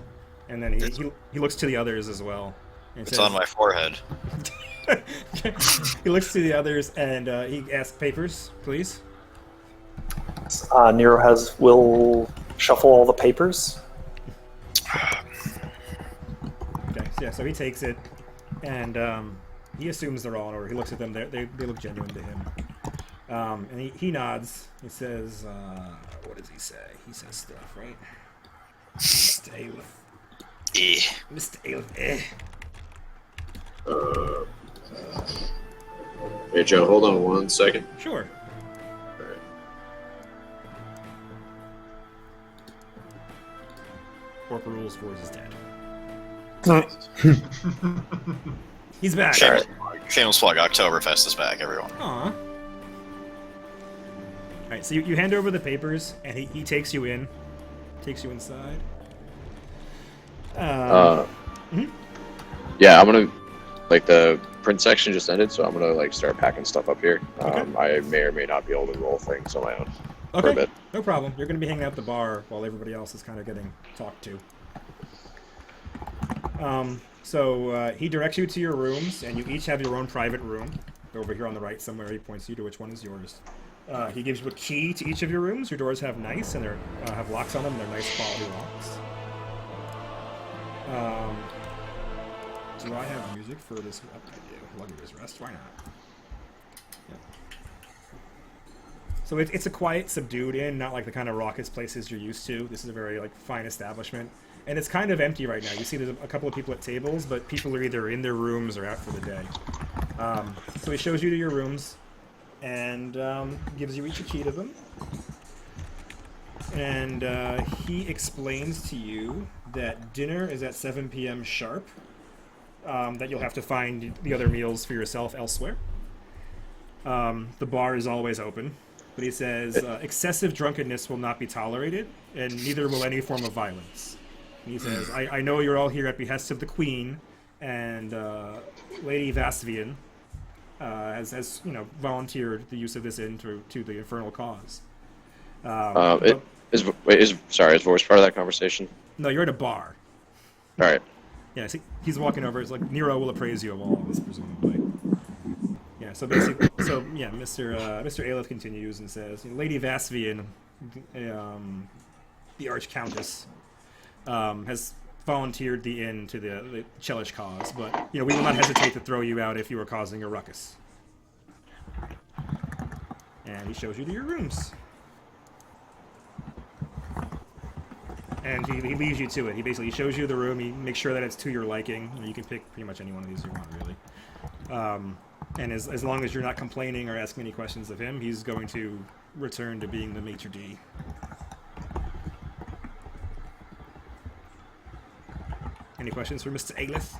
and then he looks to the others as well. And It's says, on my forehead. He looks to the others and he asks, "Papers, please." Nero will shuffle all the papers. Okay, so he takes it, and he assumes they're all in order. He looks at them; they look genuine to him. And he nods. He says, "What does he say?" He says stuff, right? Mr. Aelith. Mr. Aelith. Hey, Joe, hold on 1 second. Sure. All right. Corp rules. Force is dead. He's back. Shameless plug. Oktoberfest is back, everyone. Aw. Alright, so you hand over the papers, and he takes you in. Takes you inside. Yeah, I'm gonna like the print section just ended, so I'm gonna like start packing stuff up here. Okay. I may or may not be able to roll things on my own for a Okay, bit. no problem. You're going to be hanging out at the bar while everybody else is kind of getting talked to. So he directs you to your rooms, and you each have your own private room. over here on the right somewhere. He points you to which one is yours. He gives you a key to each of your rooms. Your doors have nice, and they have locks on them. They're nice quality locks. Do I have music for this? I do. Luxurious Rest. Why not? Yeah. So it's a quiet, subdued inn, not like the kind of raucous places you're used to. This is a very like fine establishment, and it's kind of empty right now. You see, there's a couple of people at tables, but people are either in their rooms or out for the day. So he shows you to your rooms, and gives you each a key to them. And he explains to you that dinner is at 7 p.m. sharp. That you'll have to find the other meals for yourself elsewhere. The bar is always open, but he says excessive drunkenness will not be tolerated, and neither will any form of violence. And he says, I know you're all here at behest of the Queen, and Lady Vasvian has volunteered the use of this inn to the infernal cause. Is voice part of that conversation? No, you're at a bar. All right. Yeah, see, he's walking over. It's like Nero will appraise you of all of this, presumably. Yeah. So basically, Mr. Aelith continues and says, Lady Vasvian, the Archcountess, has volunteered the inn to the Chelish cause, but we will not hesitate to throw you out if you are causing a ruckus. And he shows you to your rooms. And he leads you to it. He basically shows you the room. He makes sure that it's to your liking. You can pick pretty much any one of these you want, really. And as long as you're not complaining or asking any questions of him, he's going to return to being the maitre d'. Any questions for Mr. Aelith?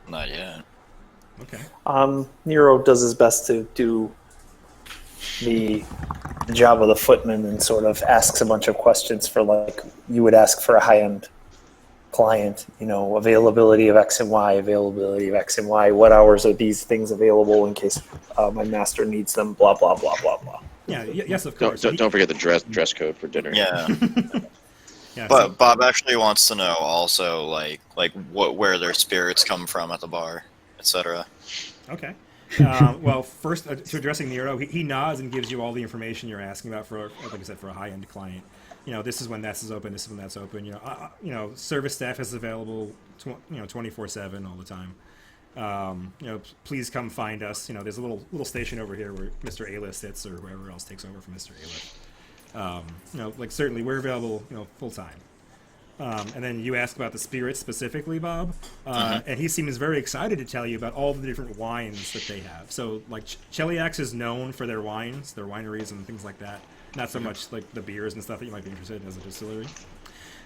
Not yet. Okay. Nero does his best to do the job of the footman and sort of asks a bunch of questions for like you would ask for a high-end client, availability of X and Y, availability of X and Y, what hours are these things available in case my master needs them, blah, blah, blah, blah, blah. Yeah, yes, of course. Don't forget the dress code for dinner. Yeah. Yeah, But Bob actually wants to know also where their spirits come from at the bar, etc. Okay. Well, first, to addressing Nero, he nods and gives you all the information you're asking about for, like I said, for a high-end client. This is when this is open, this is when that's open. Service staff is available, 24/7 all the time. Please come find us. There's a little station over here where Mr. Aelith sits, or whoever else takes over from Mr. Aelith. Certainly we're available, full time. And then you ask about the spirits specifically, Bob, and he seems very excited to tell you about all the different wines that they have. So, Cheliax is known for their wines, their wineries and things like that. Not so much like the beers and stuff that you might be interested in as a distillery.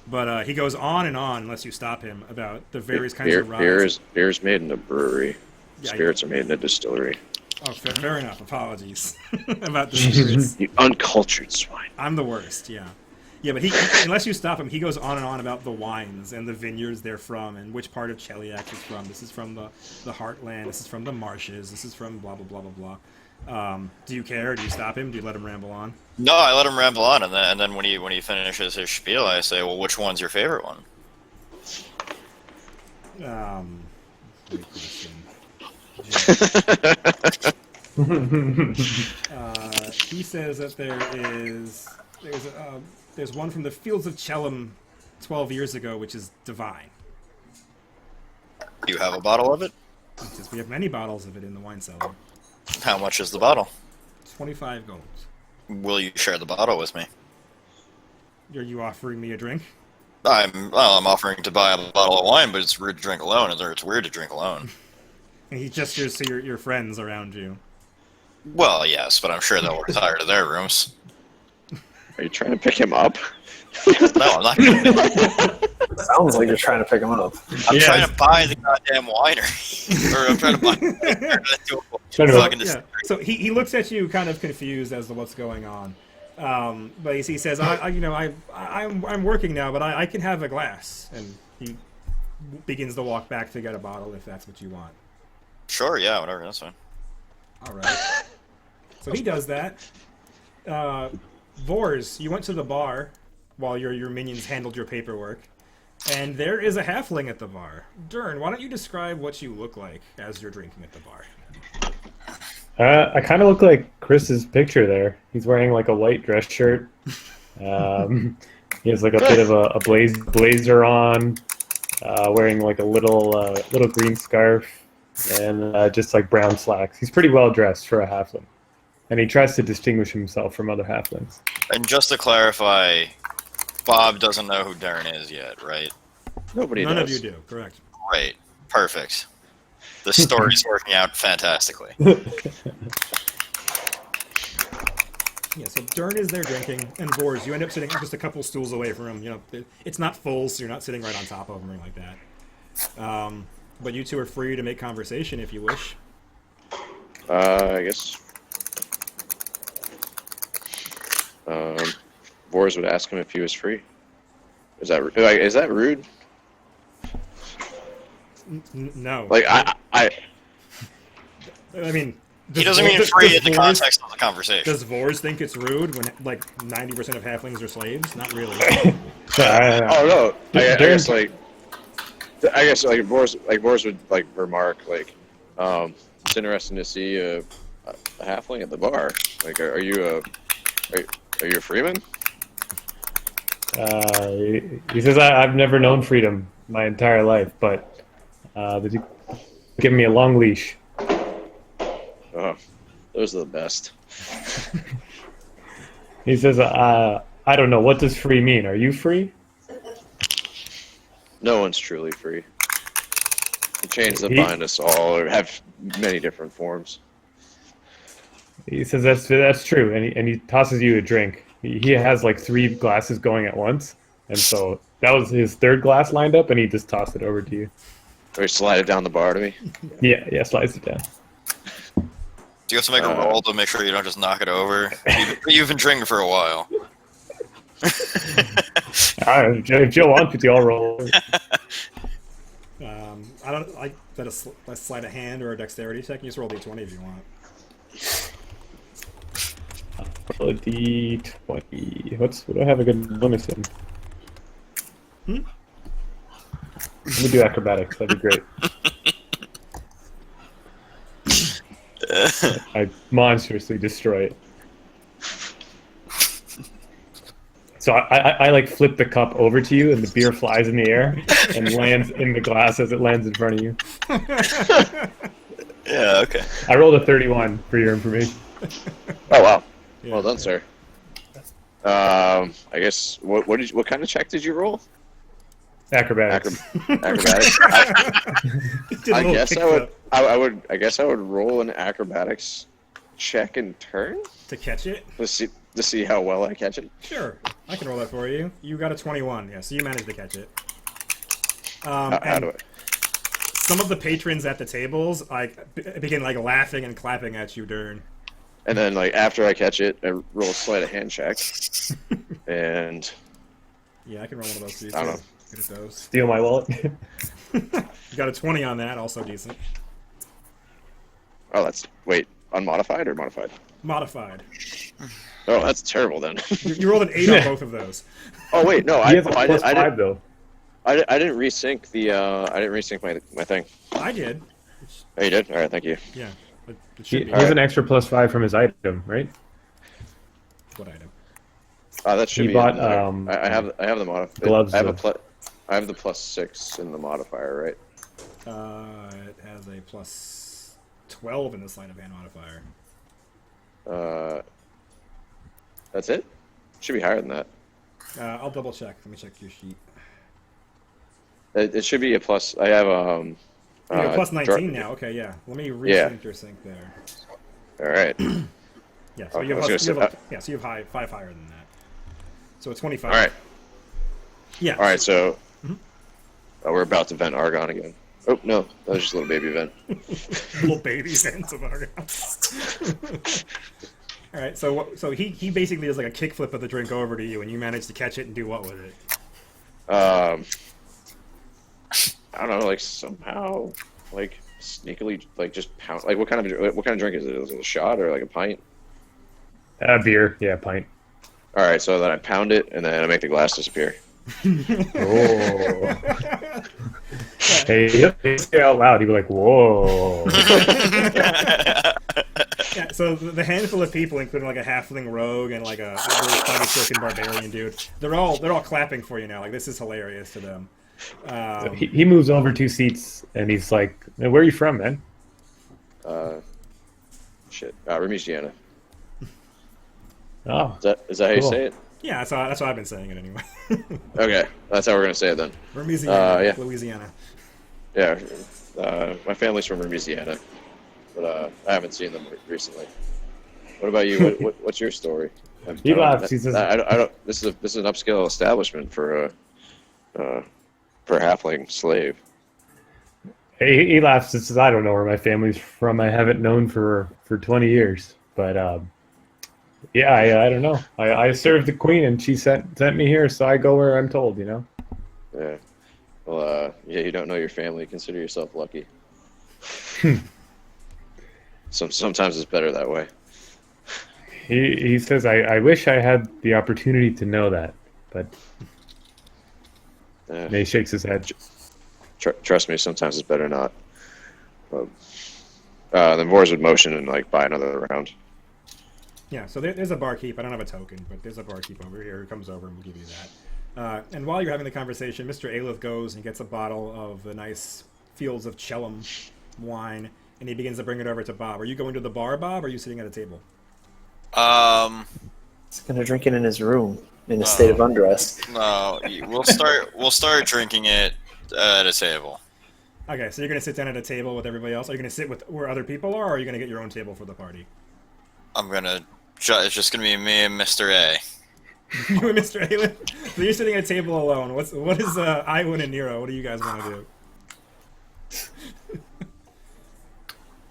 But he goes on and on, unless you stop him, about the various kinds of rye. Beer's made in a brewery. Yeah, Spirits are made in a distillery. Oh, fair enough. Apologies about the spirits. You uncultured swine. I'm the worst, yeah. Yeah, but he unless you stop him, he goes on and on about the wines and the vineyards they're from and which part of Cheliax is from. This is from the Heartland. This is from the marshes. This is from blah, blah, blah, blah, blah. Do you care? Do you stop him? Do you let him ramble on? No, I let him ramble on, and then when he finishes his spiel, I say, "Well, which one's your favorite one?" Good question. He says that there's one from the fields of Chelm 12 years ago, which is divine. Do you have a bottle of it? He says we have many bottles of it in the wine cellar. How much is the bottle? 25 gold. Will you share the bottle with me? Are you offering me a drink? I'm offering to buy a bottle of wine, but it's rude to drink alone, or it's weird to drink alone. And he gestures to your friends around you. Well, yes, but I'm sure they'll retire to their rooms. Are you trying to pick him up? No, I'm not going to. Sounds like you're trying to pick him up. I'm trying to buy the goddamn winery. Or I'm trying to buy fucking Yeah. So he looks at you kind of confused as to what's going on. But he says, I'm working now, but I can have a glass. And he begins to walk back to get a bottle if that's what you want. Sure, yeah, whatever, that's fine. All right. So he does that. Vors, you went to the bar while your minions handled your paperwork. And there is a halfling at the bar. Dern, why don't you describe what you look like as you're drinking at the bar? I kind of look like Chris's picture there. He's wearing like a white dress shirt. He has like a bit of a blazer on, wearing like a little green scarf, and just like brown slacks. He's pretty well dressed for a halfling, and he tries to distinguish himself from other halflings. And just to clarify, Bob doesn't know who Dern is yet, right? Nobody None does. of you do, correct. Right. Perfect. The story's working out fantastically. Yeah, so Dern is there drinking, and Vors, you end up sitting just a couple stools away from him. You know, it's not full, so you're not sitting right on top of him or anything like that. But you two are free to make conversation if you wish. I guess. Boris would ask him if he was free. Is that rude? No. Like I mean, He doesn't mean free in the context of the conversation. Does Vors think it's rude when like 90% of halflings are slaves? Not really. Oh no. I guess like Boris would like remark like, it's interesting to see a halfling at the bar. Like, are you a freeman? He says, I've never known freedom my entire life, but they give me a long leash. Oh, those are the best. He says, I don't know, what does free mean? Are you free? No one's truly free. The chains that bind us all have many different forms. He says that's true, and he tosses you a drink. He has like 3 glasses going at once, and so that was his 3rd glass lined up, and he just tossed it over to you. Or slide it down the bar to me. Yeah, slides it down. Do you have to make a roll to make sure you don't just knock it over? You've been drinking for a while. If Joe wants to, I'll roll. I don't like that. A sleight of hand or a dexterity check. You just roll d20 if you want. Roll a d20. What do I have a good bonus in? Let me do acrobatics. That'd be great. I monstrously destroy it. So I like flip the cup over to you, and the beer flies in the air and lands in the glass as it lands in front of you. Yeah, okay. I rolled a 31 for your information. Oh wow. Yeah, Well done, sir. I guess what kind of check did you roll? Acrobatics. Acrobatics. Did a I little guess kickflip I guess I would roll an acrobatics check in turn to catch it. to see how well I catch it. Sure, I can roll that for you. You got a 21. Yeah, so you managed to catch it. How And do I? some of the patrons at the tables begin like laughing and clapping at you, Dern. And then like after I catch it, I roll a sleight of hand check. And Yeah, I can roll one of those for you. I don't too. know. Good at those. Steal my wallet. You got a 20 on that, also decent. oh, that's unmodified or modified? Modified. Oh, that's terrible then. You rolled an 8 on both of those. Oh wait, no, He has a plus 5 though. I didn't resync the I didn't resync my thing. I did. Oh, you did? All right, thank you. Yeah, it He should be. has an extra plus 5 from his item, right? What item? That should He be. bought, in there. I have the modifier. gloves, I have the plus 6 in the modifier, right? It has a plus 12 in the sleight of hand modifier. That's it. Should be higher than that. I'll double check. Let me check your sheet. It should be a plus. I have You're plus 19 now. Okay, yeah. Let me resync your sync there. All right. Yeah, so Okay, you have, I was gonna so you have 5 higher than that. So 25. All right. Yeah. All right. So we're about to vent Argon again. Oh no, that was just a little baby vent. Little baby sense of Argon. All right, so he basically does like a kickflip of the drink over to you, and you manage to catch it and do what with it? I don't know, like somehow, like sneakily, like just pound. Like what kind of drink is it? Is it a shot or like a pint? Beer, yeah, pint. All right, so then I pound it and then I make the glass disappear. Oh. Hey, he'll say it out loud. He'd be like, "Whoa." Yeah, so the handful of people, including like a halfling rogue and like a really funny looking barbarian dude, they're all clapping for you now. Like this is hilarious to them. He moves over 2 seats and he's like, "Hey, where are you from, man?" Remisiana. Oh, Is that how you Cool. say it? Yeah, that's how I've been saying it anyway. Okay, that's how we're gonna say it then. Louisiana, Yeah. Louisiana. Yeah, my family's from Louisiana, but I haven't seen them recently. What about you? What's your story? He laughs. He says, I don't. This is an upscale establishment for a halfling slave. he laughs and says, "I don't know where my family's from. I haven't known for 20 years, but yeah, I don't know. I served the queen and she sent me here, so I go where I'm told. You know." Yeah. Well, yeah, you don't know your family. Consider yourself lucky. Sometimes it's better that way. He says, I wish I had the opportunity to know that, but and he shakes his head. Trust me, sometimes it's better not. Then Vors would motion and like buy another round. Yeah, so there's a barkeep. I don't have a token, but there's a barkeep over here who comes over and will give you that. And while you're having the conversation, Mr. Aelith goes and gets a bottle of the nice Fields of Chellam wine, and he begins to bring it over to Bob. Are you going to the bar, Bob, or are you sitting at a table? He's gonna drink it in his room in a state of undress. No, we'll start drinking it at a table. Okay, so you're going to sit down at a table with everybody else? Are you going to sit with where other people are, or are you going to get your own table for the party? It's just gonna be me and Mr. A. You and Mr. Aelith? So you're sitting at a table alone. What is Iwan and Nero? What do you guys want to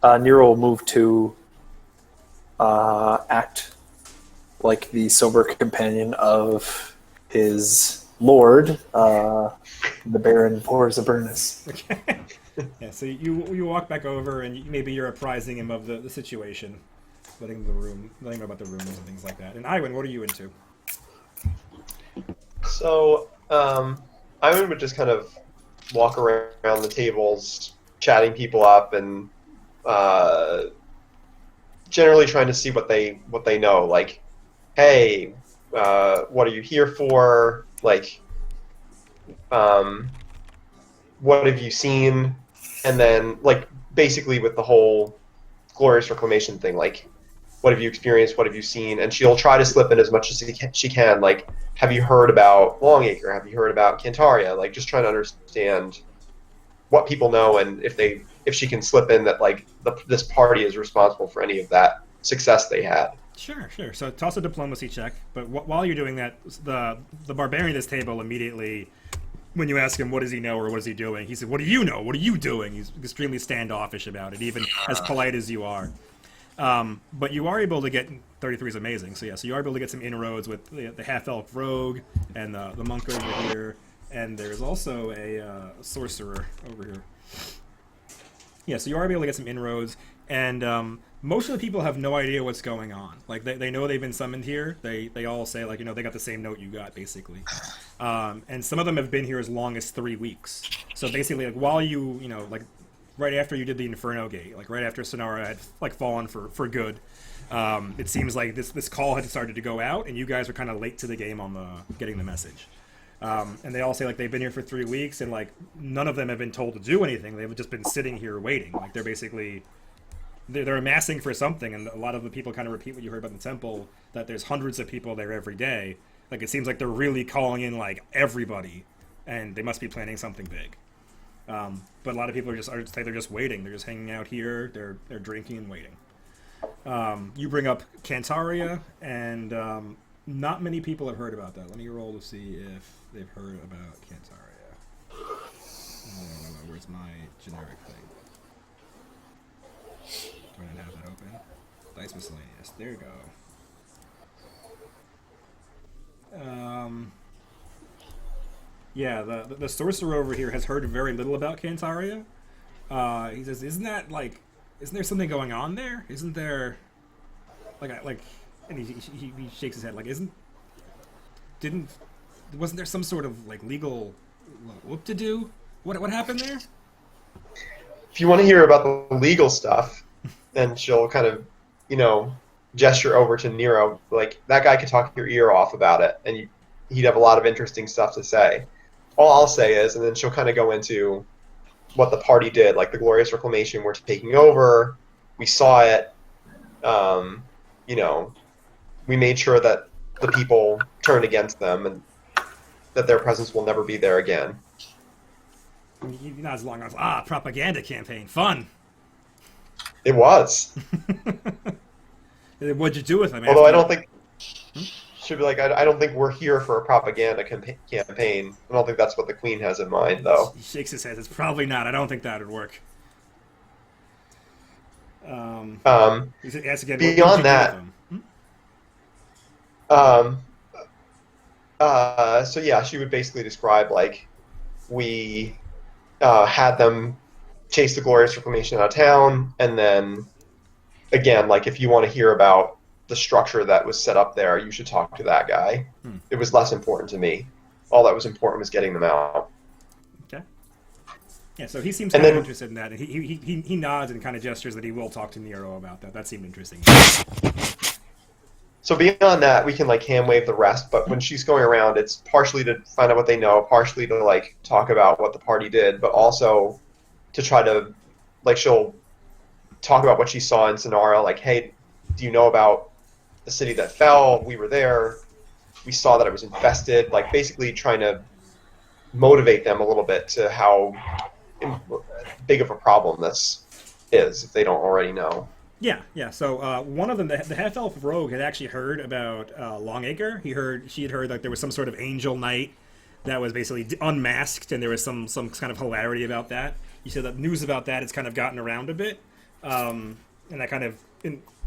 do? Nero will move to act like the sober companion of his lord, the Baron Vors Avernus. Okay. Yeah, so you walk back over, and maybe you're apprising him of the situation, letting him know about the rumors and things like that. And Iwan, what are you into? So, Ivan would just kind of walk around the tables, chatting people up, and generally trying to see what they know. Like, hey, what are you here for? Like, what have you seen? And then, like, basically with the whole Glorious Reclamation thing, like, what have you experienced? What have you seen? And she'll try to slip in as much as she can. Like, have you heard about Longacre? Have you heard about Cantaria? Like, just trying to understand what people know, and if she can slip in that, like, this party is responsible for any of that success they had. Sure. So toss a diplomacy check. But while you're doing that, the barbarian at this table immediately, when you ask him what does he know or what is he doing, he said, "What do you know? What are you doing?" He's extremely standoffish about it, even as polite as you are. But you are able to get 33 is amazing. So you are able to get some inroads with the half-elf rogue and the monk over here, and there's also a sorcerer over here. Yeah, so you are able to get some inroads, and most of the people have no idea what's going on. Like they know they've been summoned here. They all say, like, they got the same note you got, basically. And some of them have been here as long as 3 weeks. So basically, like, while like, right after you did the Inferno Gate, like right after Sonara had like fallen for good, it seems like this call had started to go out, and you guys were kind of late to the game on getting the message. And they all say, like, they've been here for 3 weeks, and like none of them have been told to do anything. They've just been sitting here waiting. Like they're basically they're amassing for something, and a lot of the people kind of repeat what you heard about the temple, that there's hundreds of people there every day. Like it seems like they're really calling in like everybody, and they must be planning something big. But a lot of people they're just waiting. They're just hanging out here. They're drinking and waiting. You bring up Cantaria, and not many people have heard about that. Let me roll to see if they've heard about Cantaria. Where's my generic thing? Do I not have that open? Dice miscellaneous. There you go. Yeah, the sorcerer over here has heard very little about Cantaria. He says, isn't there something going on there? Isn't there, and he shakes his head, like, didn't wasn't there some sort of like legal whoop to do? What happened there? If you want to hear about the legal stuff, then she'll kind of, gesture over to Nero. Like, that guy could talk your ear off about it, and he'd have a lot of interesting stuff to say. All I'll say is, and then she'll kind of go into what the party did. Like, the Glorious Reclamation were taking over. We saw it. We made sure that the people turned against them and that their presence will never be there again. Not as long as propaganda campaign, fun. It was. What'd you do with them? Although I don't think should be like I don't think we're here for a propaganda campaign. I don't think that's what the Queen has in mind, though. He shakes his head. It's probably not. I don't think that would work. He asks again, beyond that. So yeah, she would basically describe like we had them chase the Glorious Reclamation out of town, and then again, like if you want to hear about the structure that was set up there, you should talk to that guy. It was less important to me. All that was important was getting them out. Okay. Yeah, so he seems kind of interested in that. He nods and kind of gestures that he will talk to Nero about that. That seemed interesting. So beyond that, we can like hand wave the rest. But when she's going around, it's partially to find out what they know, partially to like talk about what the party did, but also to try to like she'll talk about what she saw in Sonara. Like, hey, do you know about the city that fell? We were there. We saw that it was infested. Like basically trying to motivate them a little bit to how big of a problem this is if they don't already know. Yeah. So one of them, the half-elf rogue, had actually heard about Longacre. She had heard like there was some sort of angel knight that was basically unmasked, and there was some kind of hilarity about that. You said that news about that has kind of gotten around a bit, and that kind of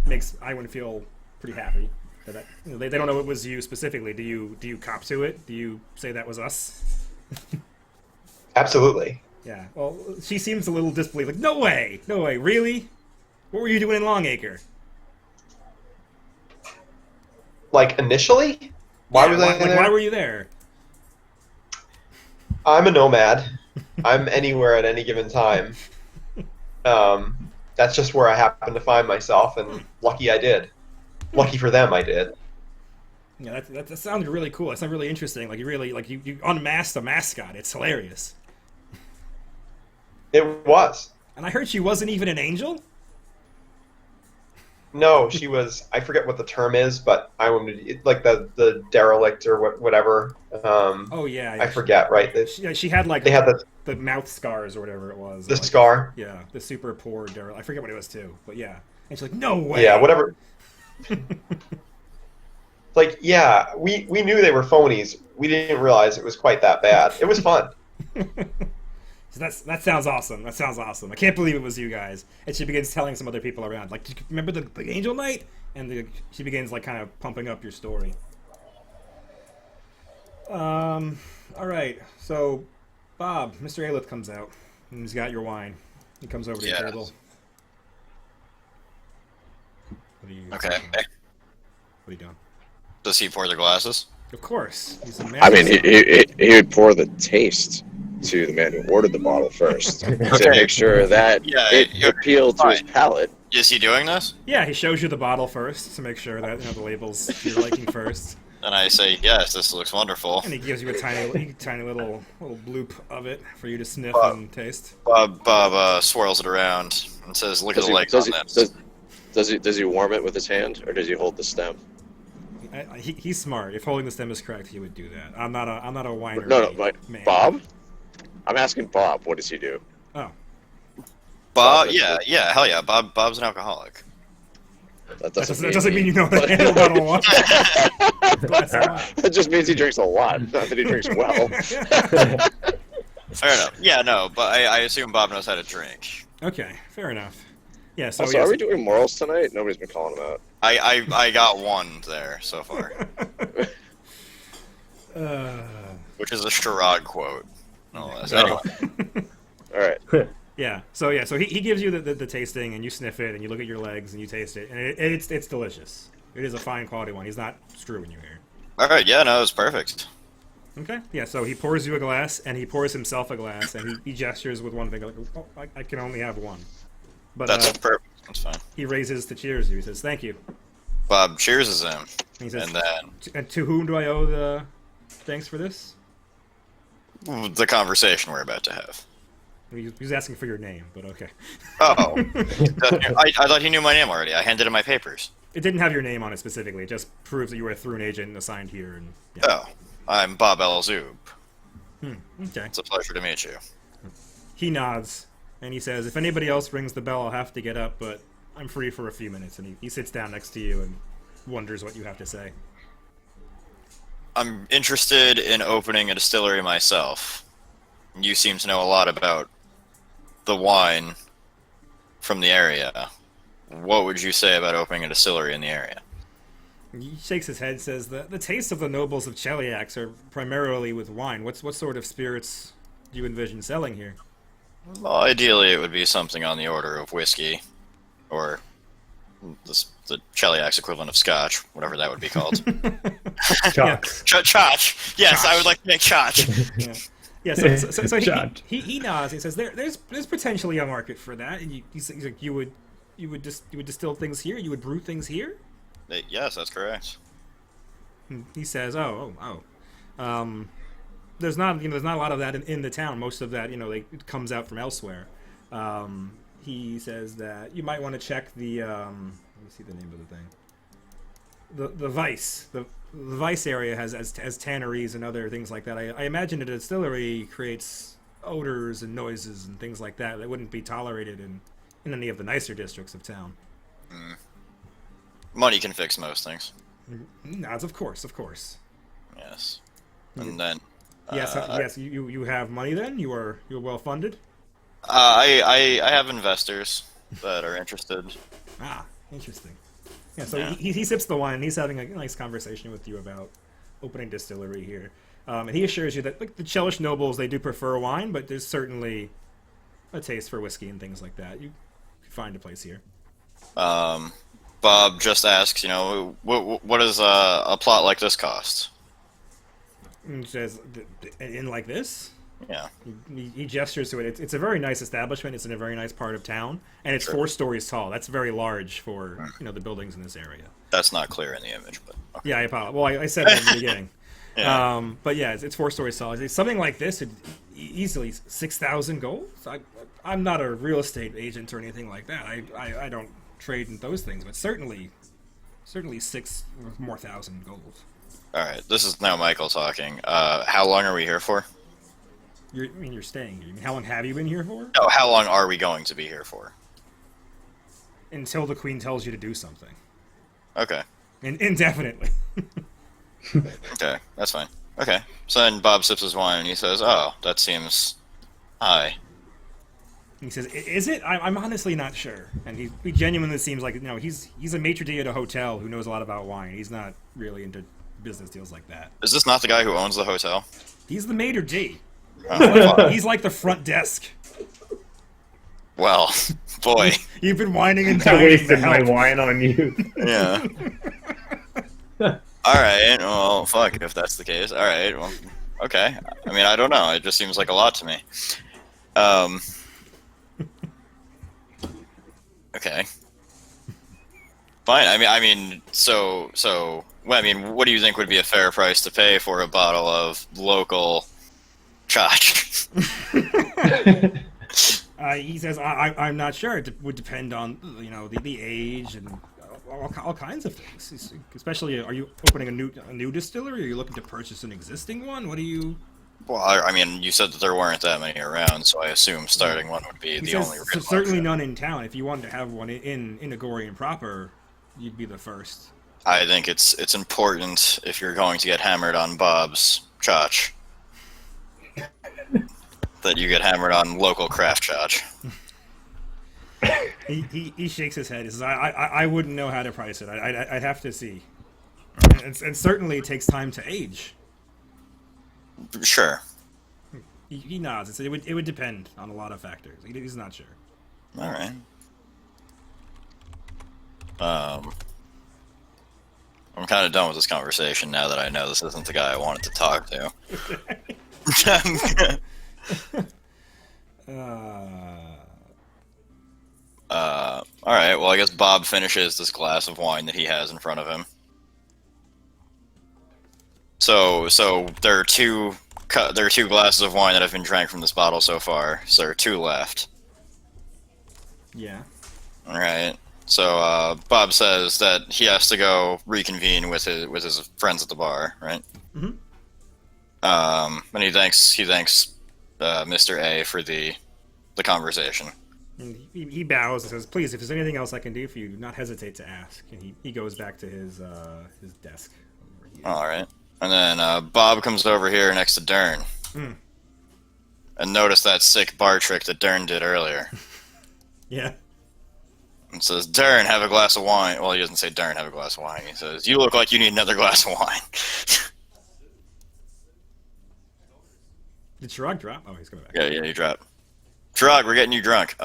makes Iwan feel pretty happy. That they don't know it was you specifically. Do you cop to it? Do you say that was us? Absolutely. Yeah. Well, she seems a little disbelieved. Like, no way, really? What were you doing in Longacre? Like initially? Why were you there? I'm a nomad. I'm anywhere at any given time. That's just where I happen to find myself, and lucky I did. Lucky for them, I did. Yeah, that sounds really cool. It sounds really interesting. Like you unmasked a mascot. It's hilarious. It was. And I heard she wasn't even an angel. No, she was. I forget what the term is, but I would like the derelict or whatever. Oh yeah, I forget. Right. She had like they had the mouth scars or whatever it was. The scar. Yeah, the super poor derelict. I forget what it was too, but yeah. And she's like, no way. Yeah, whatever. Like, yeah, we knew they were phonies. We didn't realize it was quite that bad. It was fun. So that sounds awesome. That sounds awesome. I can't believe it was you guys. And she begins telling some other people around, like, do you remember the Angel Knight? And she begins, like, kind of pumping up your story. All right. So, Bob, Mr. Aelith comes out. And he's got your wine. He comes over to the table. Okay. What are you doing? Does he pour the glasses? Of course. He's a man. I mean, he would pour the taste to the man who ordered the bottle first to make sure that it appealed to his palate. Is he doing this? Yeah, he shows you the bottle first to make sure that the label's to your liking first. And I say, yes, this looks wonderful. And he gives you a tiny little bloop of it for you to sniff and taste. Bob swirls it around and says, look at the legs on that. Does he warm it with his hand, or does he hold the stem? He's smart. If holding the stem is correct, he would do that. I'm not a winery. No, man. Bob. I'm asking Bob. What does he do? Oh, Bob, yeah, hell yeah. Bob's an alcoholic. That doesn't mean you know the handle bottle of wine. That just means he drinks a lot, not that he drinks well. Fair enough. Yeah, no, but I assume Bob knows how to drink. Okay, fair enough. Yeah. So are we doing morals tonight? Nobody's been calling him out. I got one there so far. Which is a Sherrod quote. No less. Anyway. All right. Yeah. So he gives you the tasting, and you sniff it, and you look at your legs, and you taste it, and it's delicious. It is a fine quality one. He's not screwing you here. All right. Yeah. No, it's perfect. Okay. Yeah. So he pours you a glass, and he pours himself a glass, and he gestures with one finger, like, oh, I can only have one. But That's perfect. That's fine. he raises to cheers you. He says, "Thank you." Bob cheers him, And he says, and then "And to whom do I owe the thanks for this?" the conversation we're about to have. He's asking for your name, but okay. Oh, I thought he knew my name already. I handed him my papers. It didn't have your name on it specifically. It just proves that you were a Thrune agent assigned here. And yeah. Oh, I'm Bob Elzub. Okay. It's a pleasure to meet you. He nods, and he says, "If anybody else rings the bell, I'll have to get up, but I'm free for a few minutes." And he sits down next to you and wonders what you have to say. I'm interested in opening a distillery myself. You seem to know a lot about the wine from the area. What would you say about opening a distillery in the area? He shakes his head, says, the taste of the nobles of Cheliax are primarily with wine. What sort of spirits do you envision selling here? Well, ideally, it would be something on the order of whiskey, or the Cheliax equivalent of Scotch, whatever that would be called. Chalks. Chotch. Yes, I would like to make Chotch. Yeah. Yeah, so Shot. he nods. He says there's potentially a market for that. And he's like, you would distill things here. You would brew things here. Yes, that's correct. He says, oh. There's not a lot of that in the town. Most of that it comes out from elsewhere. He says that you might want to check the let me see the name of the thing. The Vice. The Vice area has tanneries and other things like that. I imagine a distillery creates odors and noises and things like that wouldn't be tolerated in any of the nicer districts of town. Money can fix most things. Nods, of course. Yes. And then... Yes, you have money then? You're well funded? I have investors that are interested. Ah, interesting. Yeah, so he sips the wine and he's having a nice conversation with you about opening distillery here. And he assures you that like the Chelish nobles, they do prefer wine, but there's certainly a taste for whiskey and things like that. You can find a place here. Bob just asks, what does a plot like this cost? And he says, in like this? Yeah. He gestures to it. It's a very nice establishment. It's in a very nice part of town, and it's 4 stories tall. That's very large for the buildings in this area. That's not clear in the image, but okay. Yeah, I apologize. Well, I said that in the beginning. Yeah. But yeah, it's 4 stories tall. Something like this, easily 6,000 gold. I'm not a real estate agent or anything like that. I don't trade in those things, but certainly 6 or more thousand gold. All right, this is now Michael talking. How long are we here for? You're staying here. You mean, how long have you been here for? No, how long are we going to be here for? Until the queen tells you to do something. Okay. Indefinitely. Okay, that's fine. Okay, so then Bob sips his wine and he says, "Oh, that seems high." He says, "Is it? I'm honestly not sure." And he genuinely seems like he's a maitre d' at a hotel who knows a lot about wine. He's not really into business deals like that. Is this not the guy who owns the hotel? He's the maitre d'. Oh, He's like the front desk. well, boy. You've been whining and I dining to wasted my help. wine on you. Yeah. Alright, well, fuck, if that's the case. Alright, well, okay. I mean, I don't know. It just seems like a lot to me. Okay. Fine. What do you think would be a fair price to pay for a bottle of local Chotch? He says, I'm not sure. It would depend on the age and all kinds of things. Especially, are you opening a new distillery? Are you looking to purchase an existing one? What do you? Well, I mean, you said that there weren't that many around, so I assume starting one would be the only real certainly option. none in town. If you wanted to have one in Agorian proper, you'd be the first. I think it's important if you're going to get hammered on Bob's Chotch that you get hammered on local craft Chotch. He shakes his head. He says, I wouldn't know how to price it. I'd have to see. And certainly it takes time to age. Sure. He nods. It would depend on a lot of factors. He's not sure. All right. I'm kind of done with this conversation now that I know this isn't the guy I wanted to talk to. All right. Well, I guess Bob finishes this glass of wine that he has in front of him. So there are two glasses of wine that have been drank from this bottle so far. So there are 2 left. Yeah. All right. So Bob says that he has to go reconvene with his friends at the bar, right? Mhm. And he thanks Mr. A for the conversation. And he bows and says, "Please, if there's anything else I can do for you, do not hesitate to ask." And he goes back to his desk over here. All right. And then Bob comes over here next to Dern. And notice that sick bar trick that Dern did earlier. Yeah. And says, Dern, have a glass of wine. Well, he doesn't say Dern, have a glass of wine. He says, you look like you need another glass of wine. Did Chirag drop? Oh, he's coming back. Yeah, you drop. Chirag, we're getting you drunk.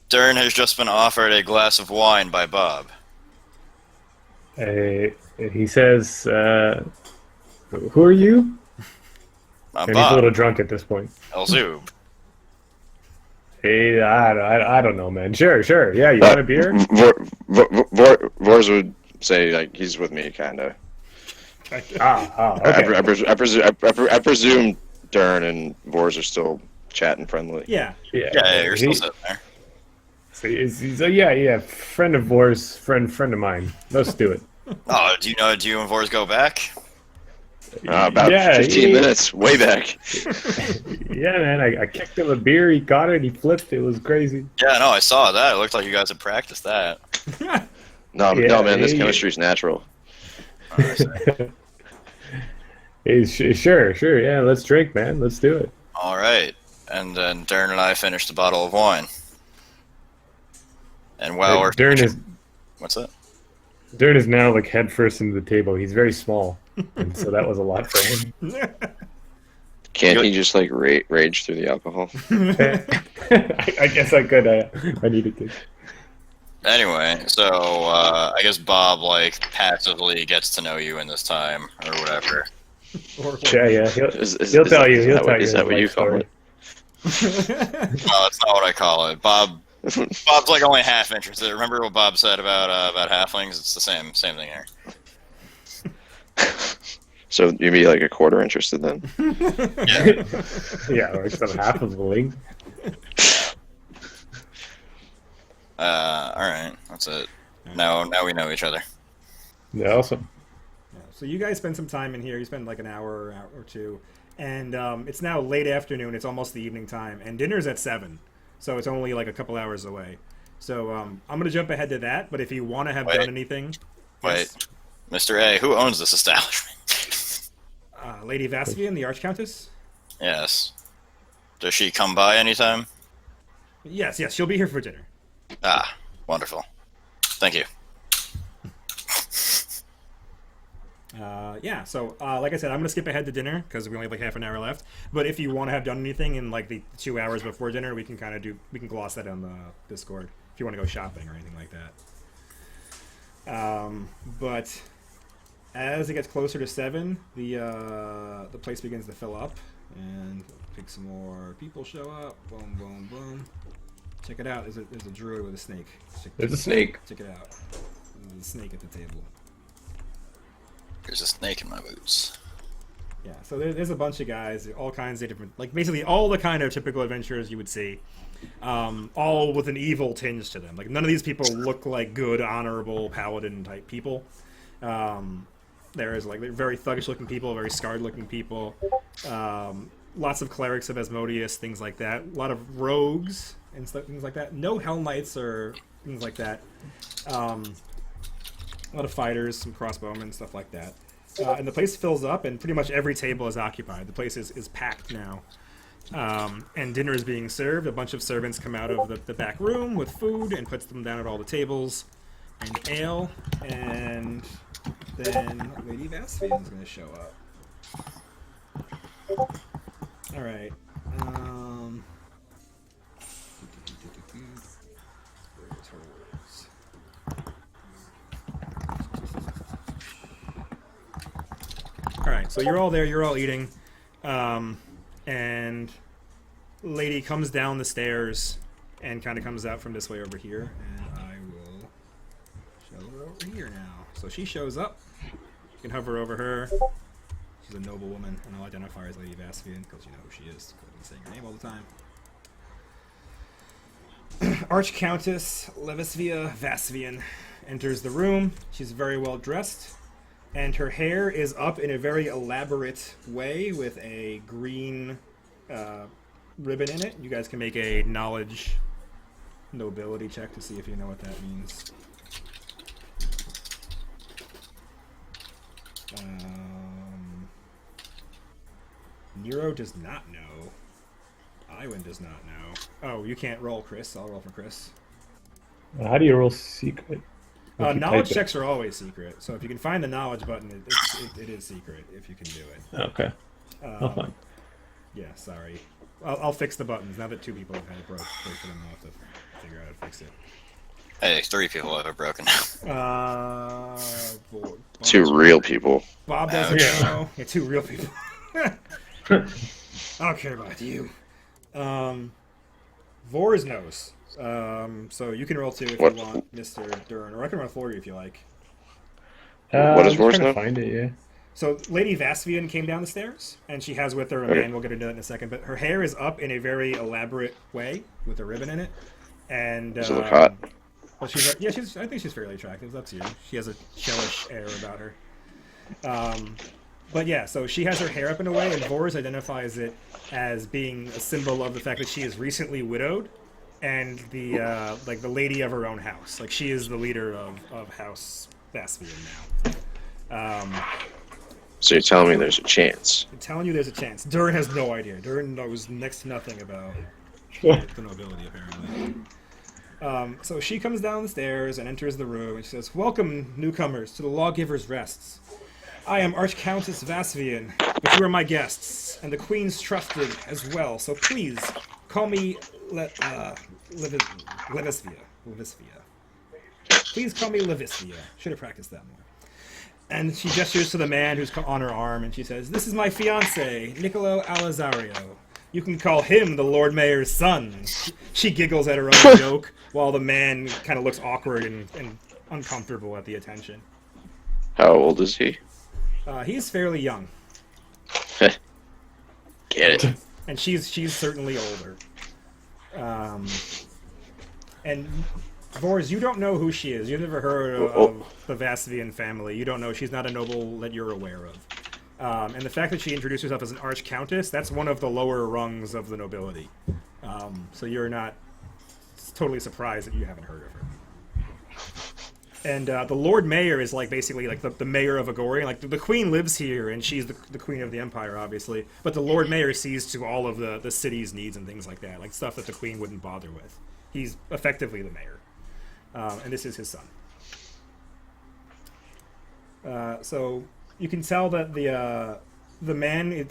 Dern has just been offered a glass of wine by Bob. He says, "Who are you?" I'm And Bob. he's a little drunk at this point. Elzoob. Hey, I don't know, man. Sure. Yeah, you want a beer? Vors would say like he's with me, kind of. Okay. I presume Dern and Vors are still chatting friendly. Yeah. Yeah, you're still sitting there. So he's yeah, friend of Vors, friend of mine. Let's do it. Oh, do you and Vors go back? About 15 minutes, way back. Yeah, man, I kicked him a beer, he got it, he flipped, it was crazy. Yeah, no, I saw that. It looked like you guys had practiced that. No, man, this chemistry's natural. Hey, sure, yeah, let's drink, man, let's do it. All right. And then Dern and I finished a bottle of wine. And while we're What's that? Dern is now like head first into the table. He's very small, and so that was a lot for him. Can't he just like rage through the alcohol? I guess I could. I needed to. Anyway, so I guess Bob like passively gets to know you in this time or whatever. Yeah. He'll tell you. He'll tell you. Is that what you call it? No, that's not what I call it. Bob's like only half interested. Remember what Bob said about halflings? It's the same thing here. So you'd be like a quarter interested then? Yeah. Yeah, like some half of the link. All right, that's it. Now we know each other. Yeah, awesome. Yeah, so you guys spend some time in here. You spend like an hour or two, and it's now late afternoon. It's almost the evening time, and dinner's at 7, so it's only like a couple hours away. So I'm gonna jump ahead to that. But if you want to have done anything, Wait, Mr. A, who owns this establishment? Lady Vaspian, the Archcountess. Yes. Does she come by anytime? Yes, she'll be here for dinner. Ah, wonderful. Thank you. Yeah, so like I said, I'm gonna skip ahead to dinner because we only have like half an hour left. But if you want to have done anything in like the 2 hours before dinner, we can gloss that on the Discord if you want to go shopping or anything like that. But as it gets closer to 7, the place begins to fill up, and pick some more people show up. Boom, boom, boom. Check it out. There's a druid with a snake. There's a snake. Check it out. There's a snake at the table. There's a snake in my boots. Yeah, so there's a bunch of guys, all kinds of different, like basically all the kind of typical adventurers you would see, all with an evil tinge to them. Like none of these people look like good, honorable paladin type people. There is like they're very thuggish looking people, very scarred looking people. Lots of clerics of Asmodeus, things like that. A lot of rogues and things like that. No Hell Knights or things like that. A lot of fighters, some crossbowmen, stuff like that. And the place fills up, and pretty much every table is occupied. The place is packed now. And dinner is being served. A bunch of servants come out of the back room with food and puts them down at all the tables. And ale. And then Lady Vaspian is going to show up. Alright. Where's her words? right, so you're all there. You're all eating, and lady comes down the stairs and kind of comes out from this way over here, and I will show her over here now. So she shows up. You can hover over her. She's a noble woman, and I'll identify her as Lady Vaspian because you know who she is. I've been saying her name all the time. Archcountess Levisvia Vaspian enters the room. She's very well dressed, and her hair is up in a very elaborate way with a green ribbon in it. You guys can make a knowledge nobility check to see if you know what that means. Nero does not know. Iwan does not know. Oh, you can't roll, Chris. I'll roll for Chris. How do you roll secret? If you Knowledge type it. checks are always secret, so if you can find the knowledge button, it is secret if you can do it. Okay. I'll find. Yeah, sorry. I'll fix the buttons. Now that 2 people have had it broke for them, I'll have to figure out how to fix it. Hey, 3 people have it broken. 2 real people. Bob doesn't Ouch. know. Yeah, 2 real people. I don't care about you. Vors knows. So you can roll 2 if What? you want, Mr. Dern, or I can roll for you if you like. What does I'm Vor's trying know? to find it, yeah. So Lady Vaspian came down the stairs, and she has with her a Okay. man. We'll get into that in a second. But her hair is up in a very elaborate way with a ribbon in it. And Does it look hot? well, yeah, I think she's fairly attractive. That's you. She has a shellish air about her. But yeah, so she has her hair up in a way, and Vors identifies it as being a symbol of the fact that she is recently widowed, and the like the lady of her own house. Like she is the leader of House Vaspian now. So you're telling me there's a chance? I'm telling you, there's a chance. Durin has no idea. Durin knows next to nothing about the nobility, apparently. So she comes down the stairs and enters the room, and she says, "Welcome, newcomers, to the Lawgiver's Rests. I am Archcountess Vaspian, but you are my guests, and the Queen's trusted as well. So please call me Levisvia. Please call me Levisvia. Should have practiced that more." And she gestures to the man who's on her arm, and she says, "This is my fiance, Niccolo Alazario. You can call him the Lord Mayor's son." She giggles at her own joke, while the man kind of looks awkward and uncomfortable at the attention. How old is he? He's fairly young, Get it? and she's certainly older. And Vors, you don't know who she is. You've never heard of the Vaspian family. You don't know. She's not a noble that you're aware of. And the fact that she introduced herself as an archcountess, that's one of the lower rungs of the nobility. So you're not totally surprised that you haven't heard of her. And the Lord Mayor is like basically like the mayor of Agorian. Like the Queen lives here, and she's the Queen of the Empire, obviously. But the Lord Mayor sees to all of the city's needs and things like that, like stuff that the Queen wouldn't bother with. He's effectively the mayor, and this is his son. So you can tell that the man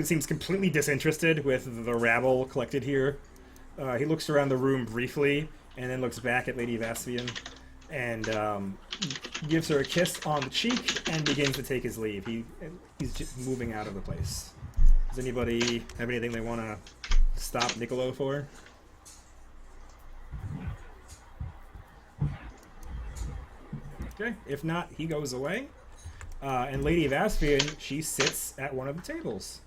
seems completely disinterested with the rabble collected here. He looks around the room briefly, and then looks back at Lady Vaspian, and gives her a kiss on the cheek and begins to take his leave. He's just moving out of the place. Does anybody have anything they want to stop Niccolo for? Okay, if not, he goes away. And Lady Vaspian, she sits at one of the tables.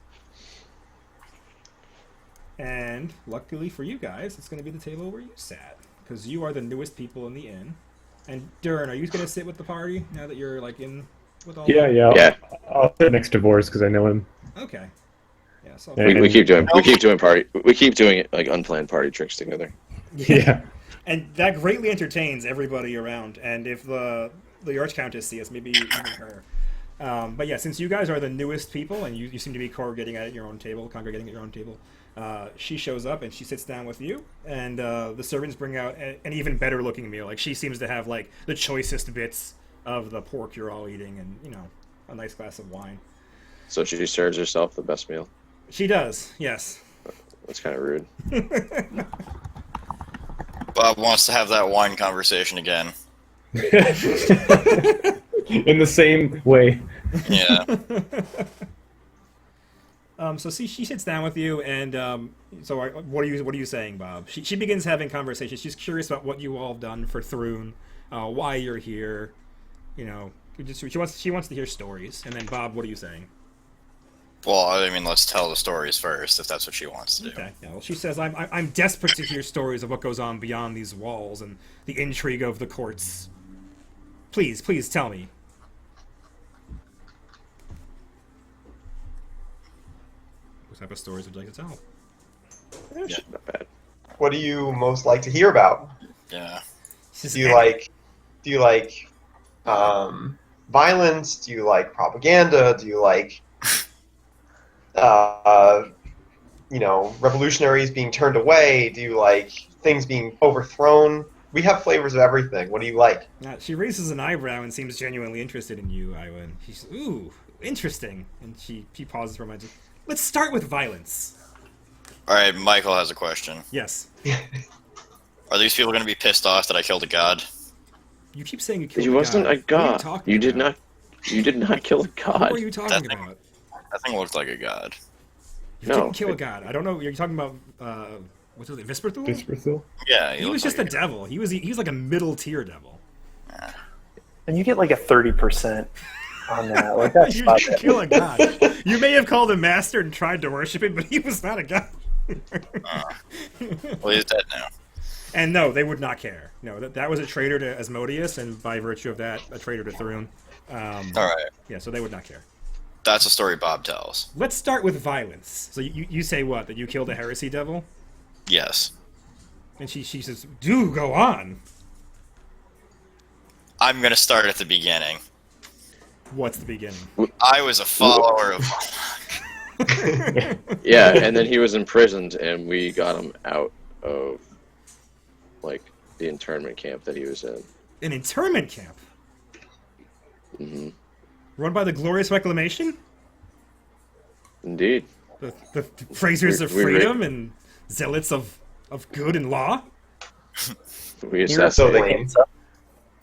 And luckily for you guys, it's going to be the table where you sat, because you are the newest people in the inn. And Durin, are you going to sit with the party now that you're like in with all? Yeah. Yeah. I'll sit next to Boris because I know him. Okay. Yeah. So Yeah. We keep doing it like unplanned party tricks together. Yeah. And that greatly entertains everybody around. And if the Archcountess sees us, maybe even her. But yeah, since you guys are the newest people, and you seem to be congregating at your own table, she shows up and she sits down with you, and the servants bring out an even better looking meal. Like she seems to have like the choicest bits of the pork you're all eating, and a nice glass of wine. So she serves herself the best meal. She does, yes. That's kind of rude. Bob wants to have that wine conversation again. In the same way. Yeah. So she sits down with you, and what are you saying, Bob? She begins having conversations. She's curious about what you all have done for Thrun, why you're here. You know, she wants to hear stories. And then Bob, what are you saying? Well, I mean, let's tell the stories first, if that's what she wants to do. Okay. Yeah, well, she says, I'm desperate to hear stories of what goes on beyond these walls and the intrigue of the courts. Please tell me. What type of stories would you like to tell? Yeah, not bad. What do you most like to hear about? Yeah. Do you like violence? Do you like propaganda? Do you like revolutionaries being turned away? Do you like things being overthrown? We have flavors of everything. What do you like? She raises an eyebrow and seems genuinely interested in you, Iwan. She says, ooh, interesting. And she pauses for a moment. Let's start with violence. All right, Michael has a question. Yes. Are these people going to be pissed off that I killed a god? You keep saying you killed He a wasn't god. a god. What are you You did talking about? not. You did not kill a god. What are you talking That thing- about? That thing looked like a god. You No. didn't kill a god. I don't know. You're talking about what's it? Visperthul? Dispersil? Yeah, He was looked just a like devil. He was like a middle tier devil. And you get like a 30% on that. Like that's You not didn't bad. kill a god. You may have called him master and tried to worship him, but he was not a god. Well, he's dead now. And no, they would not care. No, that was a traitor to Asmodeus, and by virtue of that, a traitor to Thrun. All right. Yeah, so they would not care. That's a story Bob tells. Let's start with violence. So you say what? That you killed a heresy devil? Yes. And she says, do go on. I'm going to start at the beginning. What's the beginning? I was a follower of... Yeah, and then he was imprisoned, and we got him out of like the internment camp that he was in. An internment camp? Hmm. Run by the Glorious Reclamation? Indeed. The praisers of We- we- freedom and zealots of good and law? We Nero assassinated. Assassinating. stands up.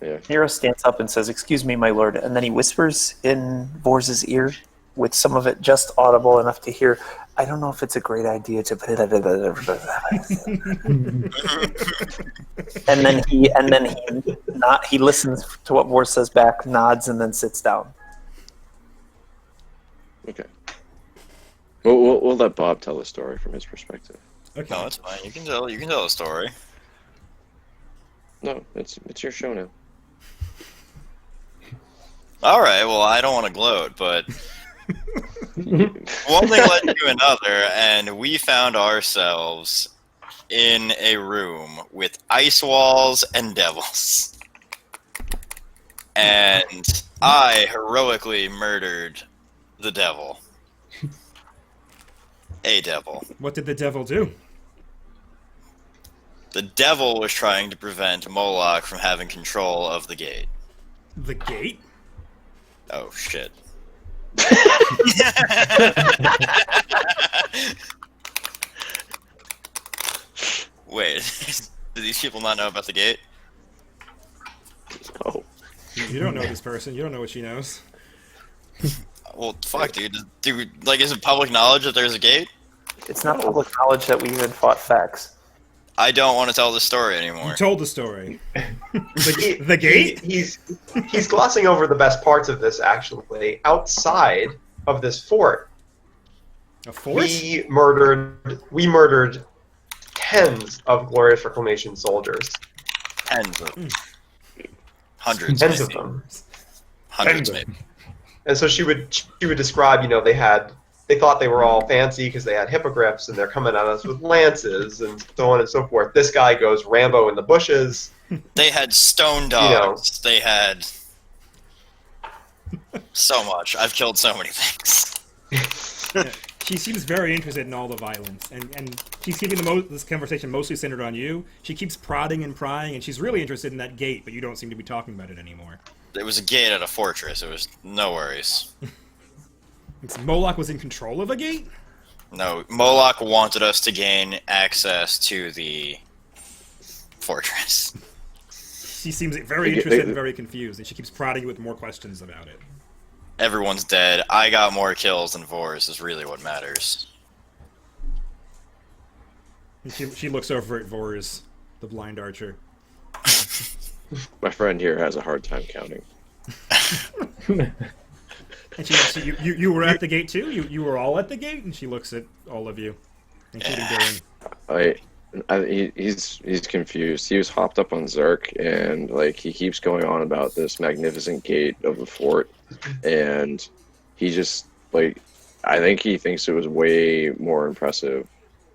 Yeah. Nero stands up and says, "Excuse me, my lord," and then he whispers in Vors's ear, with some of it just audible enough to hear. I don't know if it's a great idea to put it. And then he listens to what Vors says back, nods, and then sits down. Okay. We'll let Bob tell the story from his perspective. Okay. No, it's fine. You can tell a story. No, it's your show now. All right, well, I don't want to gloat, but one thing led to another, and we found ourselves in a room with ice walls and devils. And I heroically murdered the devil. A devil. What did the devil do? The devil was trying to prevent Moloch from having control of the gate. The gate? Oh, shit. Wait, do these people not know about the gate? Oh, You don't know this person. You don't know what she knows. Well, fuck, dude. Like, is it public knowledge that there's a gate? It's not public knowledge that we even fought facts. I don't want to tell this story anymore. You told the story. The gate? He's glossing over the best parts of this. Actually, outside of this fort, A fort? we murdered tens of Glorious Reclamation soldiers. Tens of them. Hundreds, Tens of maybe. them. Hundreds, maybe. And so she would describe, they thought they were all fancy because they had hippogriffs and they're coming at us with lances and so on and so forth. This guy goes Rambo in the bushes. They had stone dogs. They had so much. I've killed so many things. Yeah. She seems very interested in all the violence, and she's keeping this conversation mostly centered on you. She keeps prodding and prying, and she's really interested in that gate, but you don't seem to be talking about it anymore. It was a gate at a fortress. It was no worries. Moloch was in control of a gate? No, Moloch wanted us to gain access to the fortress. She seems very interested and very confused, and she keeps prodding you with more questions about it. Everyone's dead. I got more kills than Vors is really what matters. And she looks over at Vors, the blind archer. My friend here has a hard time counting. And you were at the gate too? You were all at the gate? And she looks at all of you, including Dylan. He's confused. He was hopped up on Zerk, and like he keeps going on about this magnificent gate of the fort, and he just like I think he thinks it was way more impressive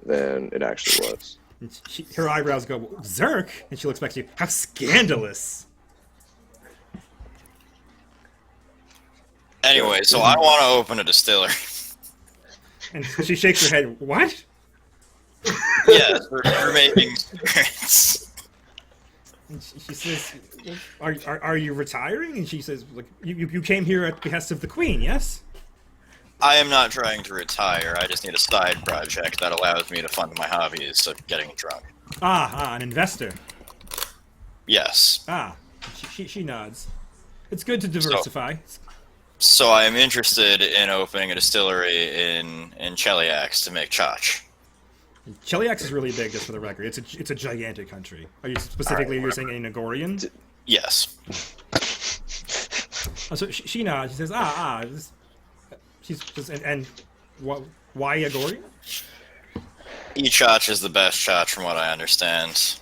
than it actually was. And her eyebrows go, Zerk? And she looks back to you, how scandalous! Anyway, so I want to open a distillery. And she shakes her head, what? Yes, we're making spirits. And she says, are you retiring? And she says, like, you came here at the behest of the Queen, yes? I am not trying to retire. I just need a side project that allows me to fund my hobbies of getting drunk. An investor. Yes. She nods. It's good to diversify. So I am interested in opening a distillery in Cheliax to make chach. Cheliax is really big, just for the record. It's a gigantic country. Are you specifically you're saying a Nagorian? Yes. So she nods. She says, she's just and what? Why Agorian? E-chach is the best chach from what I understand.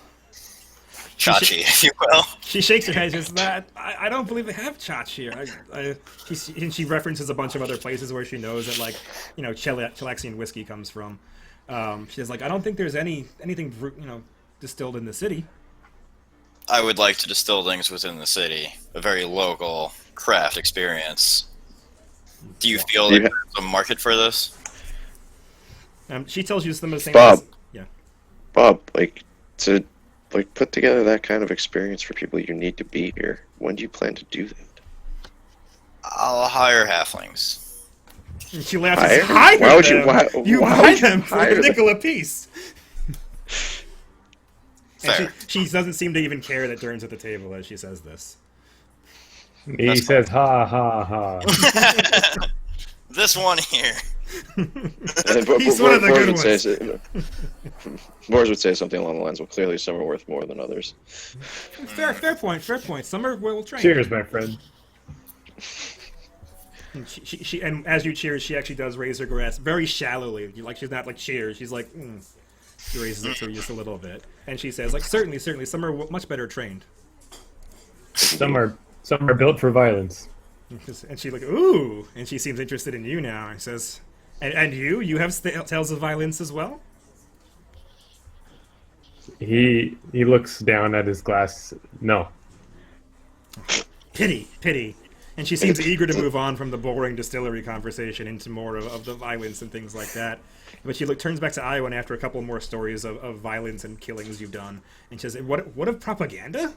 Chachi, if you will. She shakes her head. Just that I don't believe they have chach here. And she references a bunch of other places where she knows that Chelaxian whiskey comes from. She says I don't think there's anything distilled in the city. I would like to distill things within the city. A very local craft experience. Do you feel like there's a market for this? She tells you some of the same Bob. things. Yeah. Bob, to put together that kind of experience for people, you need to be here. When do you plan to do that? I'll hire halflings. And she laughs. And says, hire Why would them? you? Why buy would you them for hire a them? nickel apiece. Fair. And she doesn't seem to even care that Dern's at the table as she says this. He says, ha, ha, ha. This one here. He's one of the good ones. Boris would say something along the lines of, clearly some are worth more than others. Fair point. Some are well trained. Cheers, my friend. And she and as you cheers, she actually does raise her glass very shallowly. She's not cheers. She's like, She raises it to her just a little bit, and she says, certainly, some are much better trained. Some are built for violence. And she ooh, and she seems interested in you now. And says, and you have tales of violence as well. He looks down at his glass. No. Pity. And she seems eager to move on from the boring distillery conversation into more of the violence and things like that. But she turns back to Iowan after a couple more stories of violence and killings you've done, and she says, "What of propaganda?"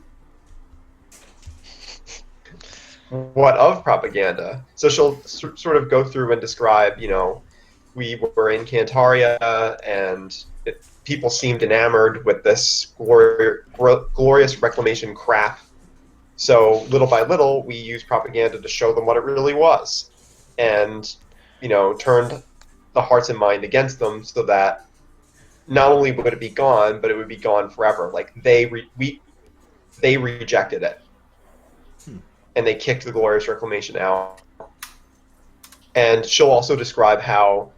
What of propaganda? So she'll sort of go through and describe, we were in Cantaria, and people seemed enamored with this glorious reclamation crap. So little by little, we used propaganda to show them what it really was, and turned the hearts and mind against them, so that not only would it be gone, but it would be gone forever. They rejected it, and they kicked the glorious reclamation out. And she'll also describe how,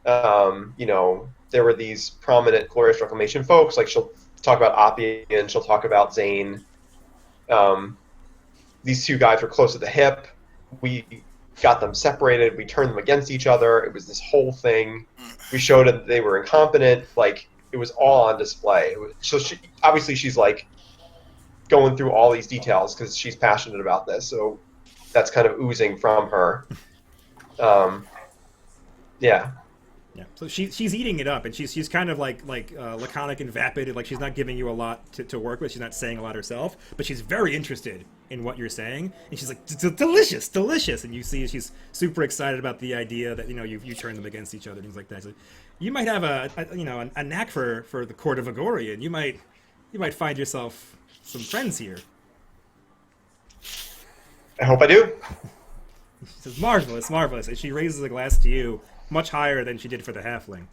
there were these prominent glorious reclamation folks. She'll talk about Appy, and she'll talk about Zane. These two guys were close at the hip. We got them separated. We turned them against each other. It was this whole thing. We showed them that they were incompetent. It was all on display. So obviously she's going through all these details because she's passionate about this. So that's kind of oozing from her. Yeah. Yeah. So she's eating it up, and she's kind of laconic and vapid. She's not giving you a lot to work with. She's not saying a lot herself, but she's very interested in what you're saying, and she's like, delicious. And you see she's super excited about the idea that you turn them against each other, things like that. So you might have a knack for the court of Agoria, and you might find yourself some friends here. I hope I do. She says, "Marvelous, marvelous," and she raises a glass to you, much higher than she did for the halfling.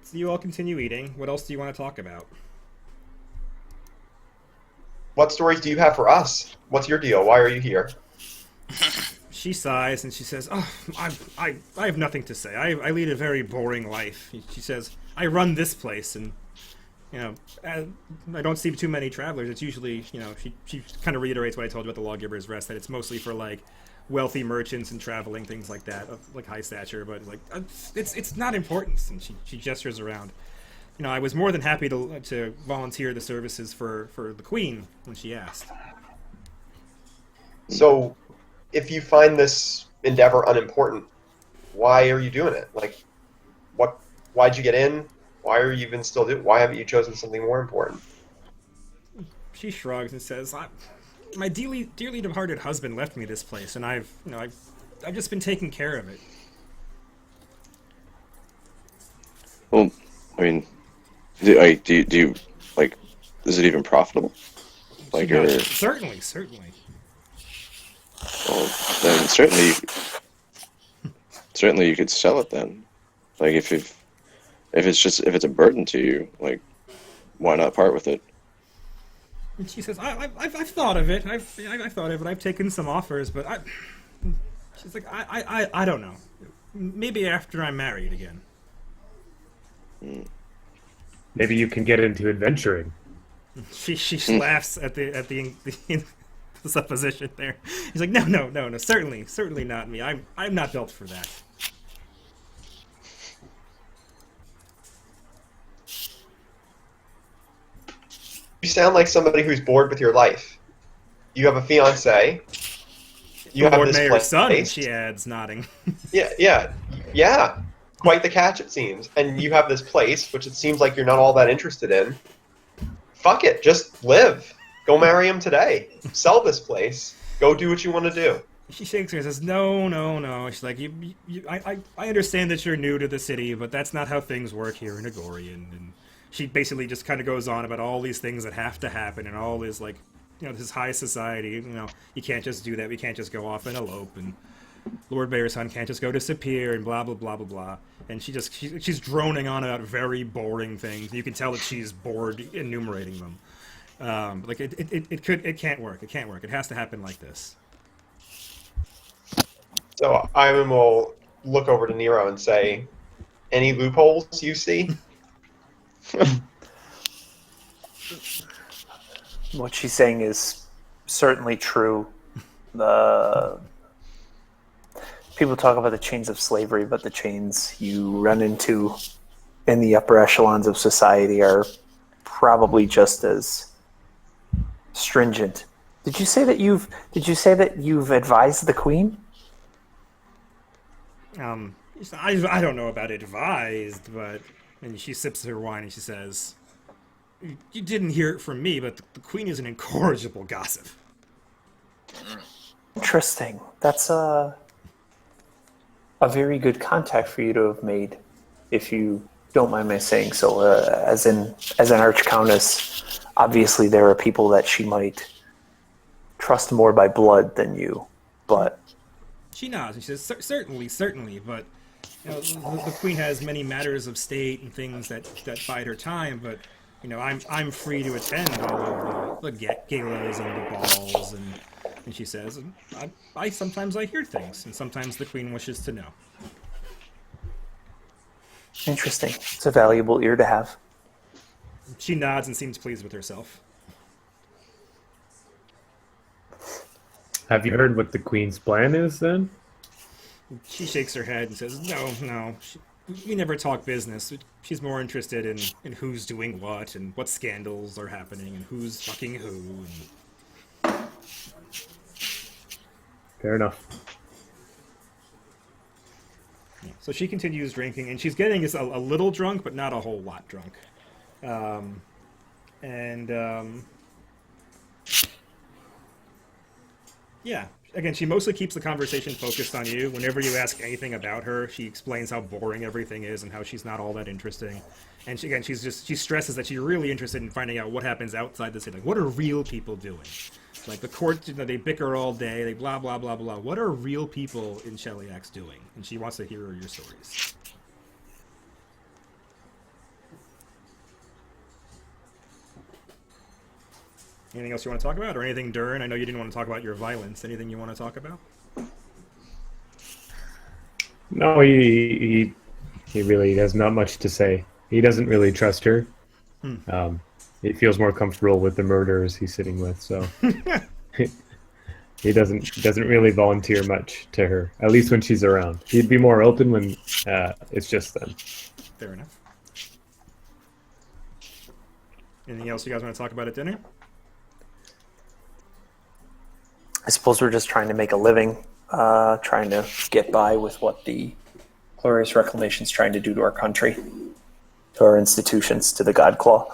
So you all continue eating. What else do you want to talk about? What stories do you have for us? What's your deal? Why are you here? She sighs and she says, "Oh, I have nothing to say. I lead a very boring life." She says, "I run this place, and I don't see too many travelers. It's usually, she kind of reiterates what I told you about the Lawgiver's Rest, that it's mostly for like wealthy merchants and traveling things like that, of like high stature. But like, it's not important." And she gestures around. I was more than happy to volunteer the services for the Queen when she asked. So, if you find this endeavor unimportant, why are you doing it? Like, why'd you get in? Why are you even still doing? Why haven't you chosen something more important? She shrugs and says, "My dearly departed husband left me this place, and I've just been taking care of it." Well, I mean, do you like? Is it even profitable? Like, No, or certainly. well, then certainly you could sell it then. Like, if it's a burden to you, like, why not part with it? And she says, I've thought of it. I've thought of it. I've taken some offers, but she's like, I don't know. Maybe after I'm married again. Maybe you can get into adventuring. She laughs at the supposition there. He's like, no, certainly not me. I'm not built for that. You sound like somebody who's bored with your life. You have a fiance. You have Lord this Mayor's place. son, she adds, nodding. Yeah. Quite the catch, it seems. And you have this place, which it seems like you're not all that interested in. Fuck it, just live. Go marry him today. Sell this place. Go do what you want to do. She shakes her and says, No. She's like, I understand that you're new to the city, but that's not how things work here in Agorian. And she basically just kind of goes on about all these things that have to happen and all this, like, this high society. You can't just do that. We can't just go off and elope. And Lord Mayor's son can't just go to Sapir and blah, blah, blah, blah, blah. And she's droning on about very boring things. You can tell that she's bored enumerating them. Like, it can't work. It can't work. It has to happen like this. So Ivan will look over to Nero and say, any loopholes you see? What she's saying is certainly true. The people talk about the chains of slavery, but the chains you run into in the upper echelons of society are probably just as stringent. Did you say that you've advised the Queen? I don't know about advised, but... And she sips her wine and she says, "You didn't hear it from me, but the Queen is an incorrigible gossip." Interesting. That's a very good contact for you to have made, if you don't mind my saying so. As an archcountess, obviously there are people that she might trust more by blood than you, but... She nods and she says, Certainly, but the Queen has many matters of state and things that bide her time, but I'm free to attend all of the galas and the balls, and she says, I sometimes I hear things, and sometimes the Queen wishes to know." Interesting. It's a valuable ear to have. She nods and seems pleased with herself. Have you heard what the Queen's plan is then? She shakes her head and says, No. We never talk business. She's more interested in who's doing what and what scandals are happening and who's fucking who. Fair enough. So she continues drinking, and she's getting a little drunk, but not a whole lot drunk. Yeah. Again, she mostly keeps the conversation focused on you. Whenever you ask anything about her, she explains how boring everything is and how she's not all that interesting. And she stresses that she's really interested in finding out what happens outside the city. Like, what are real people doing? Like the court, they bicker all day. They blah blah blah blah. What are real people in Shellyax doing? And she wants to hear your stories. Anything else you want to talk about, or anything, Dern? I know you didn't want to talk about your violence. Anything you want to talk about? No, he really has not much to say. He doesn't really trust her. He feels more comfortable with the murderers he's sitting with, so he doesn't really volunteer much to her. At least when she's around. He'd be more open when it's just them. Fair enough. Anything else you guys want to talk about at dinner? I suppose we're just trying to make a living, trying to get by with what the Glorious Reclamation's trying to do to our country, to our institutions, to the Godclaw.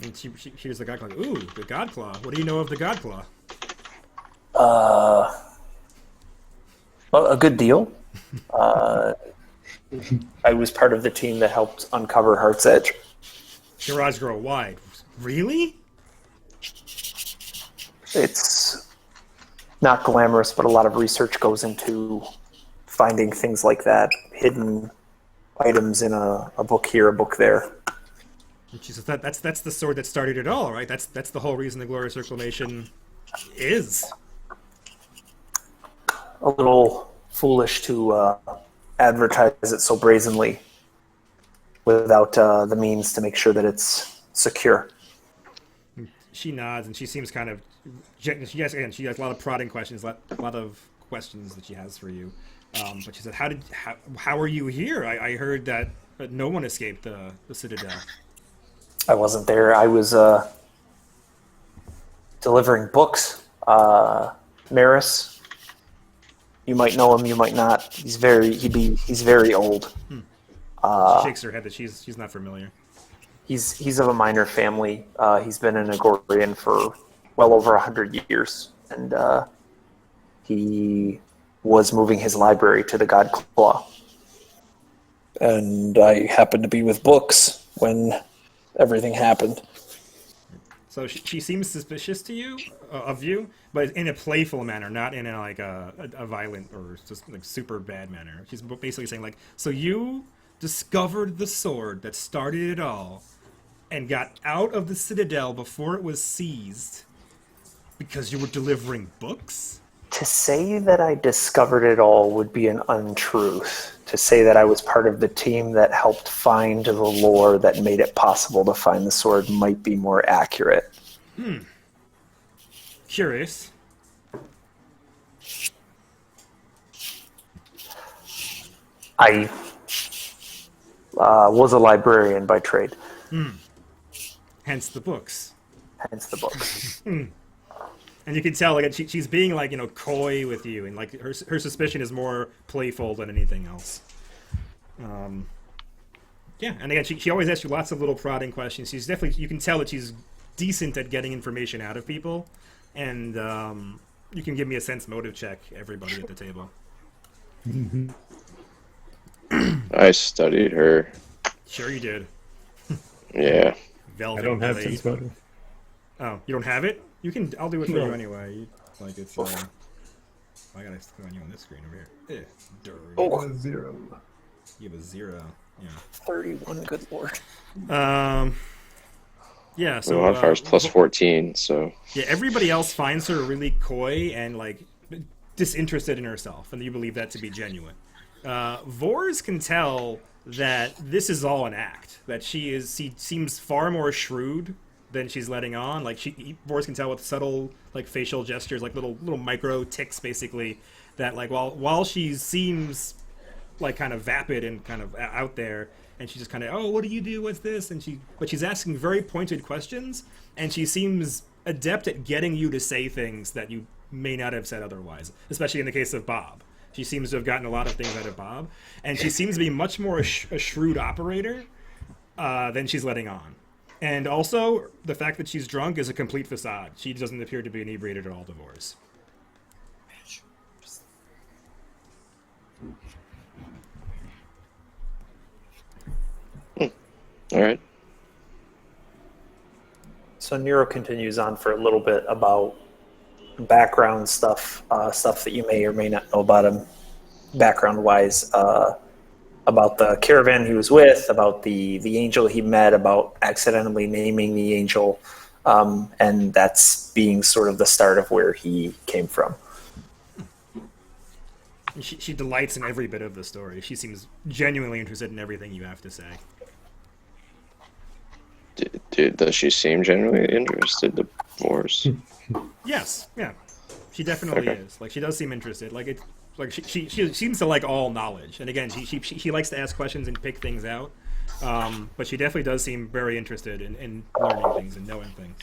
And she hears the Godclaw. Ooh, the Godclaw. What do you know of the Godclaw? Well, a good deal. I was part of the team that helped uncover Heart's Edge. Your eyes grow wide. Really? It's not glamorous, but a lot of research goes into finding things like that, hidden items in a book here, a book there. And she says that's the sword that started it all, right? That's the whole reason the Glorious Reclamation is. A little foolish to advertise it so brazenly without the means to make sure that it's secure. She nods and she seems kind of. She has a lot of prodding questions, a lot of questions that she has for you. But she said, "How are you here? I heard that no one escaped the Citadel." I wasn't there. I was delivering books. Maris, you might know him, you might not. He's very old. She shakes her head that she's not familiar. He's of a minor family. He's been an Agorian for well over 100 years, and he was moving his library to the Godclaw. And I happened to be with books when everything happened. So she seems suspicious to you, of you, but in a playful manner, not in a violent or just like super bad manner. She's basically saying like, so you discovered the sword that started it all, and got out of the Citadel before it was seized, because you were delivering books? To say that I discovered it all would be an untruth. To say that I was part of the team that helped find the lore that made it possible to find the sword might be more accurate. Curious. I was a librarian by trade. Hence the books. Hence the books. And you can tell, like, she's being, like, coy with you, and, like, her suspicion is more playful than anything else. Yeah, and again, she always asks you lots of little prodding questions. She's definitely, you can tell that she's decent at getting information out of people, and you can give me a sense motive check, everybody at the table. I studied her. Sure you did. Yeah. Velvet I don't have blade. sense motive. Oh, you don't have it? You can. I'll do it for you anyway. It's. I gotta click on you on this screen over here. Oh, 0. You have a 0. Yeah. 31, good lord. Yeah. So So modifier is plus 14, so yeah, everybody else finds her really coy and like disinterested in herself, and you believe that to be genuine. Vors can tell that this is all an act. That she seems far more shrewd than she's letting on. Like Vors can tell with subtle like facial gestures, like little micro ticks, basically. That like while she seems like kind of vapid and kind of out there, and she just kind of, oh, what do you do? What's this? But she's asking very pointed questions, and she seems adept at getting you to say things that you may not have said otherwise. Especially in the case of Bob, she seems to have gotten a lot of things out of Bob, and she seems to be much more a shrewd operator than she's letting on. And also, the fact that she's drunk is a complete facade. She doesn't appear to be inebriated at all, Divorce. All right. So Nero continues on for a little bit about background stuff, stuff that you may or may not know about him, background-wise, about the caravan he was with, about the angel he met, about accidentally naming the angel, and that's being sort of the start of where he came from. She delights in every bit of the story. She seems genuinely interested in everything you have to say. Does she seem genuinely interested, the Boars? Yes, yeah, she definitely Okay. is. Like, she does seem interested. Like, it's like she seems to like all knowledge. And again, she likes to ask questions and pick things out. But she definitely does seem very interested in learning things and knowing things.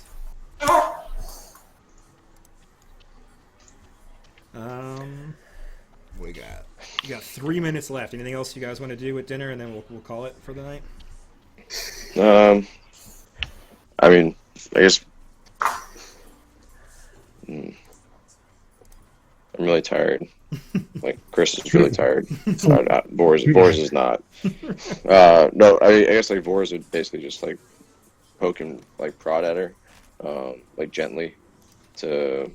We got 3 minutes left. Anything else you guys want to do with dinner, and then we'll call it for the night? I mean, I guess I'm really tired. Like Chris is really tired. Boars is not. No, I guess like Boars would basically just like poke and like prod at her, like gently, to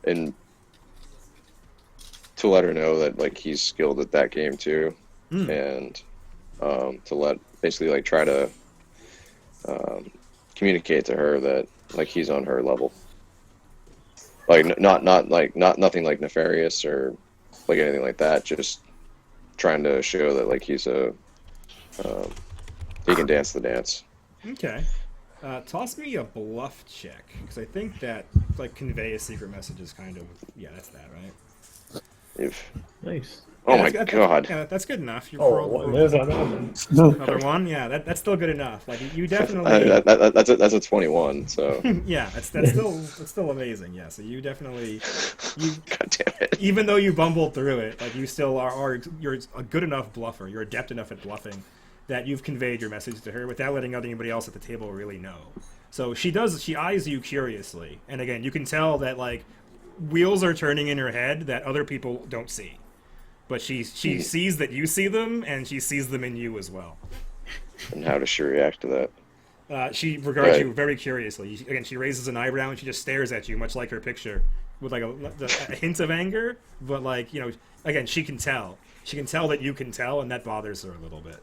and to let her know that like he's skilled at that game too, and to let basically like try to communicate to her that like he's on her level. Like not nothing like nefarious or like anything like that. Just trying to show that like he's he can dance the dance. Okay. Toss me a bluff check, because I think that like convey a secret message is kind of that's that, right? Nice. Oh Yeah, my god! Yeah, that's good enough. You There's another one. another one. Yeah, that's still good enough. Like you definitely. That's a 21. So Yeah, that's still amazing. Yeah, so you definitely god damn it! even though you bumbled through it, like you still you're a good enough bluffer. You're adept enough at bluffing that you've conveyed your message to her without letting anybody else at the table really know. So she eyes you curiously, and again, you can tell that like wheels are turning in her head that other people don't see. But she sees that you see them, and she sees them in you as well. And how does she react to that? She regards you very curiously. Again, she raises an eyebrow and she just stares at you, much like her picture, with like a hint of anger. But like again, she can tell. She can tell that you can tell, and that bothers her a little bit.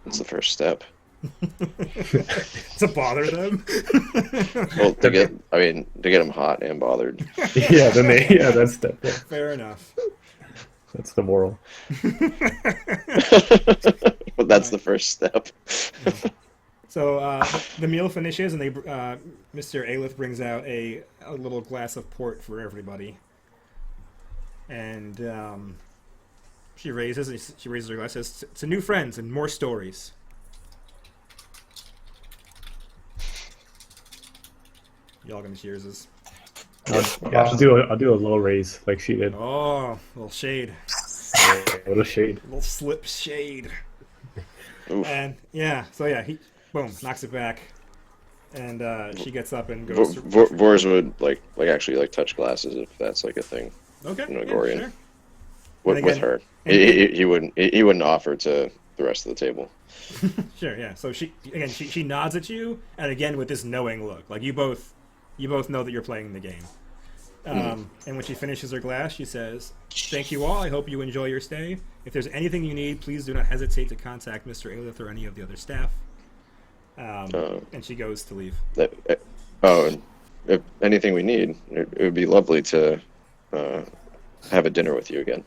That's the first step. To bother them. Well, to get them hot and bothered. That's Fair enough. that's the moral. But that's the first step. So the meal finishes, and Mr. Aelith brings out a little glass of port for everybody, and she raises her glass, says, "To new friends and more stories." Y'all gonna cheerses. I'll do a little raise like she did. Oh, little shade, A little shade. little slip shade. Oof. And he boom knocks it back, and she gets up and goes. Vors would like actually like touch glasses if that's like a thing. Okay, in yeah, Agorian. sure. With And again- her. and- He wouldn't offer to the rest of the table. Sure, yeah. So she nods at you, and again with this knowing look, like you both know that you're playing the game. And when she finishes her glass, she says, "Thank you all. I hope you enjoy your stay. If there's anything you need, please do not hesitate to contact Mr. Aelith or any of the other staff." And she goes to leave. And if anything we need, it would be lovely to have a dinner with you again.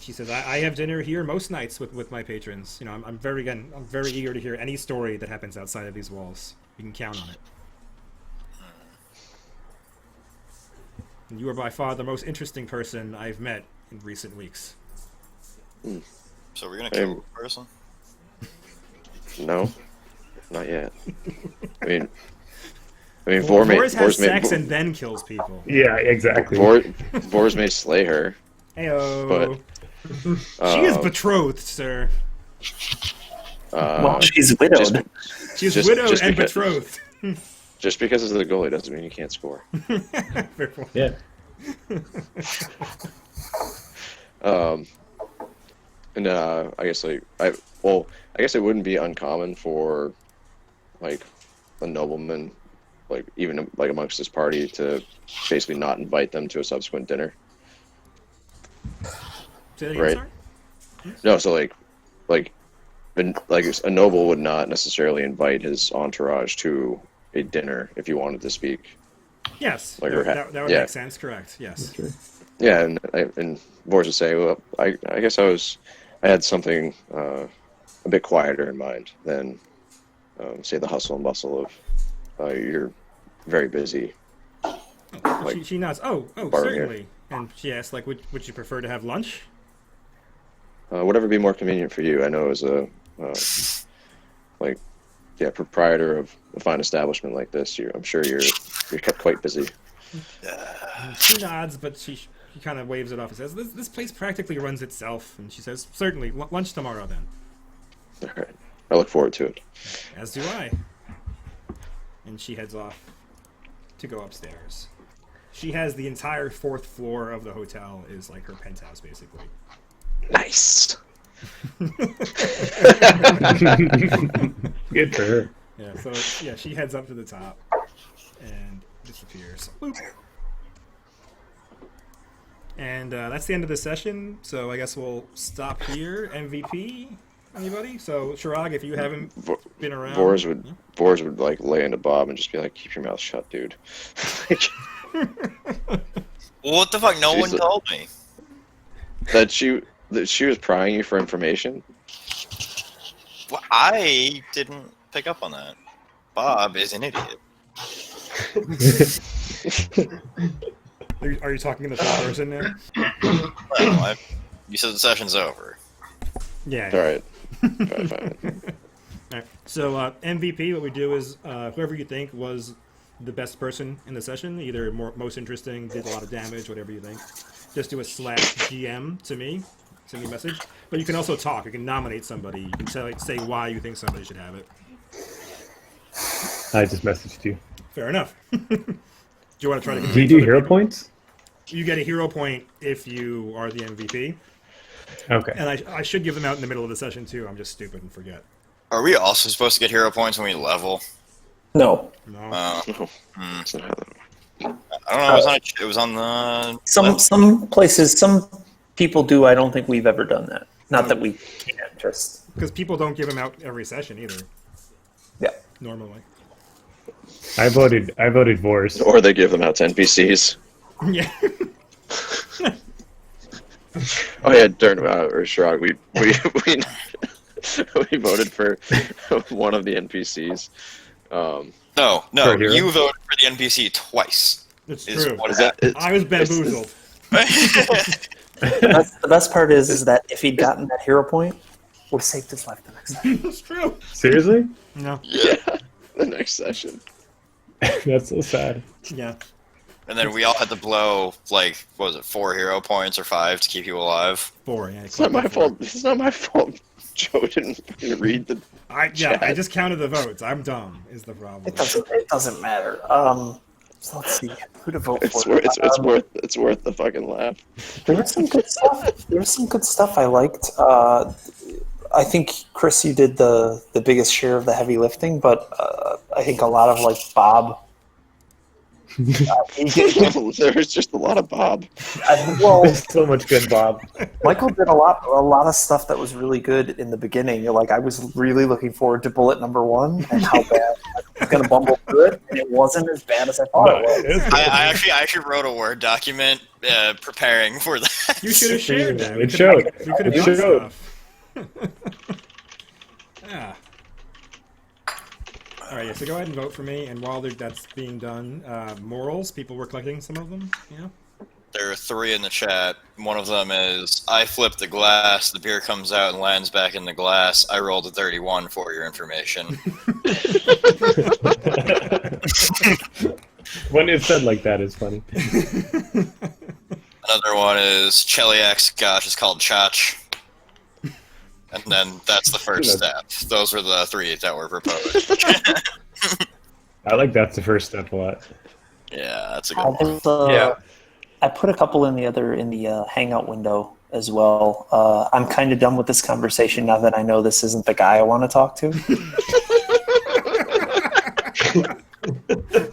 She says, "I have dinner here most nights with my patrons. I'm very eager to hear any story that happens outside of these walls. You can count on it. And you are by far the most interesting person I've met in recent weeks." So we're gonna kill the person? No, not yet. I mean, Vors has Vors sex may, and then kills people. Yeah, exactly. Vors may slay her, Heyo. but She is betrothed, sir. Well, she's widowed. She's just widowed and because- betrothed. just because it's the goalie doesn't mean you can't score. Fair point. Yeah. And I guess I guess it wouldn't be uncommon for like a nobleman, like even like amongst his party, to basically not invite them to a subsequent dinner. Say that again, Right. sorry? No, so like a noble would not necessarily invite his entourage to a dinner if you wanted to speak. Yes, Like, that would yeah. make sense. Correct. Yes. Yeah, and Boris would say, well, I guess I had something a bit quieter in mind than say the hustle and bustle of you're very busy. Like, She nods. Oh, bar certainly. And she asks, like, would you prefer to have lunch? Whatever be more convenient for you. I know as a proprietor of a fine establishment like this, I'm sure you're kept quite busy. She nods, but she kind of waves it off and says, this place practically runs itself. And she says, certainly, lunch tomorrow then. All right, I look forward to it. As do I. And she heads off to go upstairs. She has the entire 4th floor of the hotel is like her penthouse, basically. Nice. Good for her. Yeah, so yeah, she heads up to the top and disappears. Boop. And that's the end of the session. So I guess we'll stop here. MVP, anybody? So Shirag, if you haven't been around, Boris would like lay into Bob and just be like, "Keep your mouth shut, dude." What the fuck? No She's one told me. that she was prying you for information. Well, I didn't pick up on that. Bob is an idiot. are you talking in the third person now? Well, you said the session's over. Yeah. All right. Fine. All right. So MVP, what we do is whoever you think was the best person in the session, either most interesting, did a lot of damage, whatever you think, just do a /GM to me, send me a message. But you can also talk. You can nominate somebody. You can say why you think somebody should have it. I just messaged you. Fair enough. Do you want to try to? Do you do hero points? You get a hero point if you are the MVP. Okay. And I should give them out in the middle of the session too. I'm just stupid and forget. Are we also supposed to get hero points when we level? No. No. That's not how that works. I don't know. It was on the. Some places, some people do. I don't think we've ever done that. Not that we can't, just Because people don't give them out every session either. yeah. Normally. I voted Boris. Or they give them out to NPCs. Yeah. Oh yeah, during or Shirag, we we voted for one of the NPCs. No, For hero? you voted for the NPC twice. It's Is true. what is that? I was bamboozled. The best part is that if he'd gotten that hero point, would have saved his life the next time. It's true. Seriously? No. Yeah, the next session. That's so sad. Yeah. And then we all had to blow, like, what was it, 4 hero points or 5 to keep you alive? 4. Yeah. It's not my fault. It's not my fault. Joe didn't fucking read the. I Chat. just counted the votes. I'm dumb. Is the problem? It doesn't matter. So let's see who to vote It's for. worth it's worth the fucking laugh. There was some good stuff. There was some good stuff I liked. I think Chris, you did the biggest share of the heavy lifting, but I think a lot of like Bob. There was just a lot of Bob. Well, There's so much good Bob. Michael did a lot of stuff that was really good in the beginning. Like I was really looking forward to bullet number 1 and how bad I was going to bumble through it, and it wasn't as bad as I thought it was. I actually wrote a Word document preparing for that. You should have shared that. It showed. We could have It done showed. stuff. Yeah. All right, yeah, so go ahead and vote for me. And while that's being done, morals, people were collecting some of them. Yeah. There are 3 in the chat. One of them is, I flipped the glass, the beer comes out and lands back in the glass. I rolled a 31 for your information. When it's said like that, it's funny. Another one is, Cheliac scotch is called Chach. And then that's the first step. Those were the 3 that were proposed. I like that's the first step a lot. Yeah, that's a good one. I put a couple in the hangout window as well. I'm kind of done with this conversation now that I know this isn't the guy I want to talk to.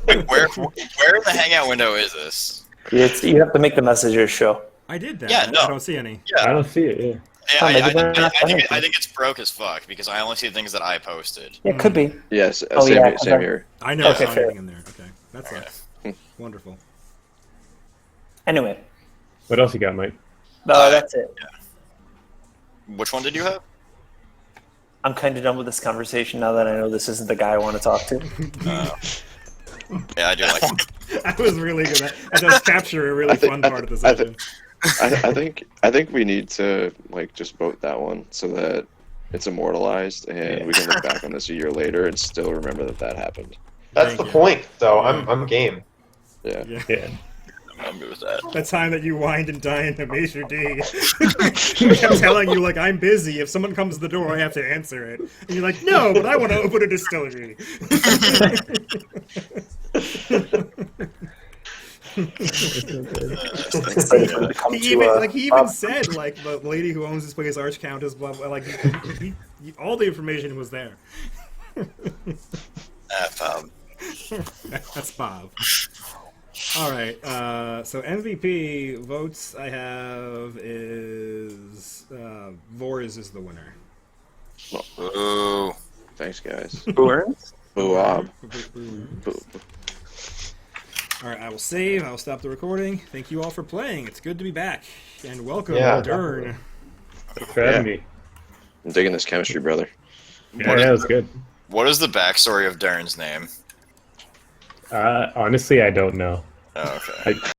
Wait, where in the hangout window is this? You have to make the messages show. I did that. Yeah, no. I don't see any. I don't see it. Yeah. Yeah, Oh, maybe they're not I think it's broke as fuck because I only see the things that I posted. Yeah, it could be. Yes, Oh, same, yeah, same here. I never Okay, saw fair. anything in there. Okay, that sucks. Wonderful. Anyway, What else you got, Mike? that's it. Which one did you have? I'm kind of done with this conversation now that I know this isn't the guy I want to talk to. Yeah, I do like it. I was really good at that. Does capture a really fun part of the session. I think we need to like just vote that one so that it's immortalized and we can look back on this a year later and still remember that happened. That's Thank the you. point, though. I'm game. Yeah. Yeah. I'm good with that. The time that you wined and dined to Major D. He kept telling you, like, I'm busy. If someone comes to the door, I have to answer it. And you're like, no, but I want to open a distillery. He even said, like, the lady who owns this place, Archcountess, blah, blah, like, all the information was there. That's Bob. All right. So MVP votes I have is Vors is the winner. Ooh. Thanks, guys. Burns? Boo, Bob. All right. I will save. I will stop the recording. Thank you all for playing. It's good to be back. And welcome, Yeah. Dern. Thanks for having me. I'm digging this chemistry, brother. Yeah, that was good. What is the backstory of Darren's name? Honestly, I don't know. Oh, okay.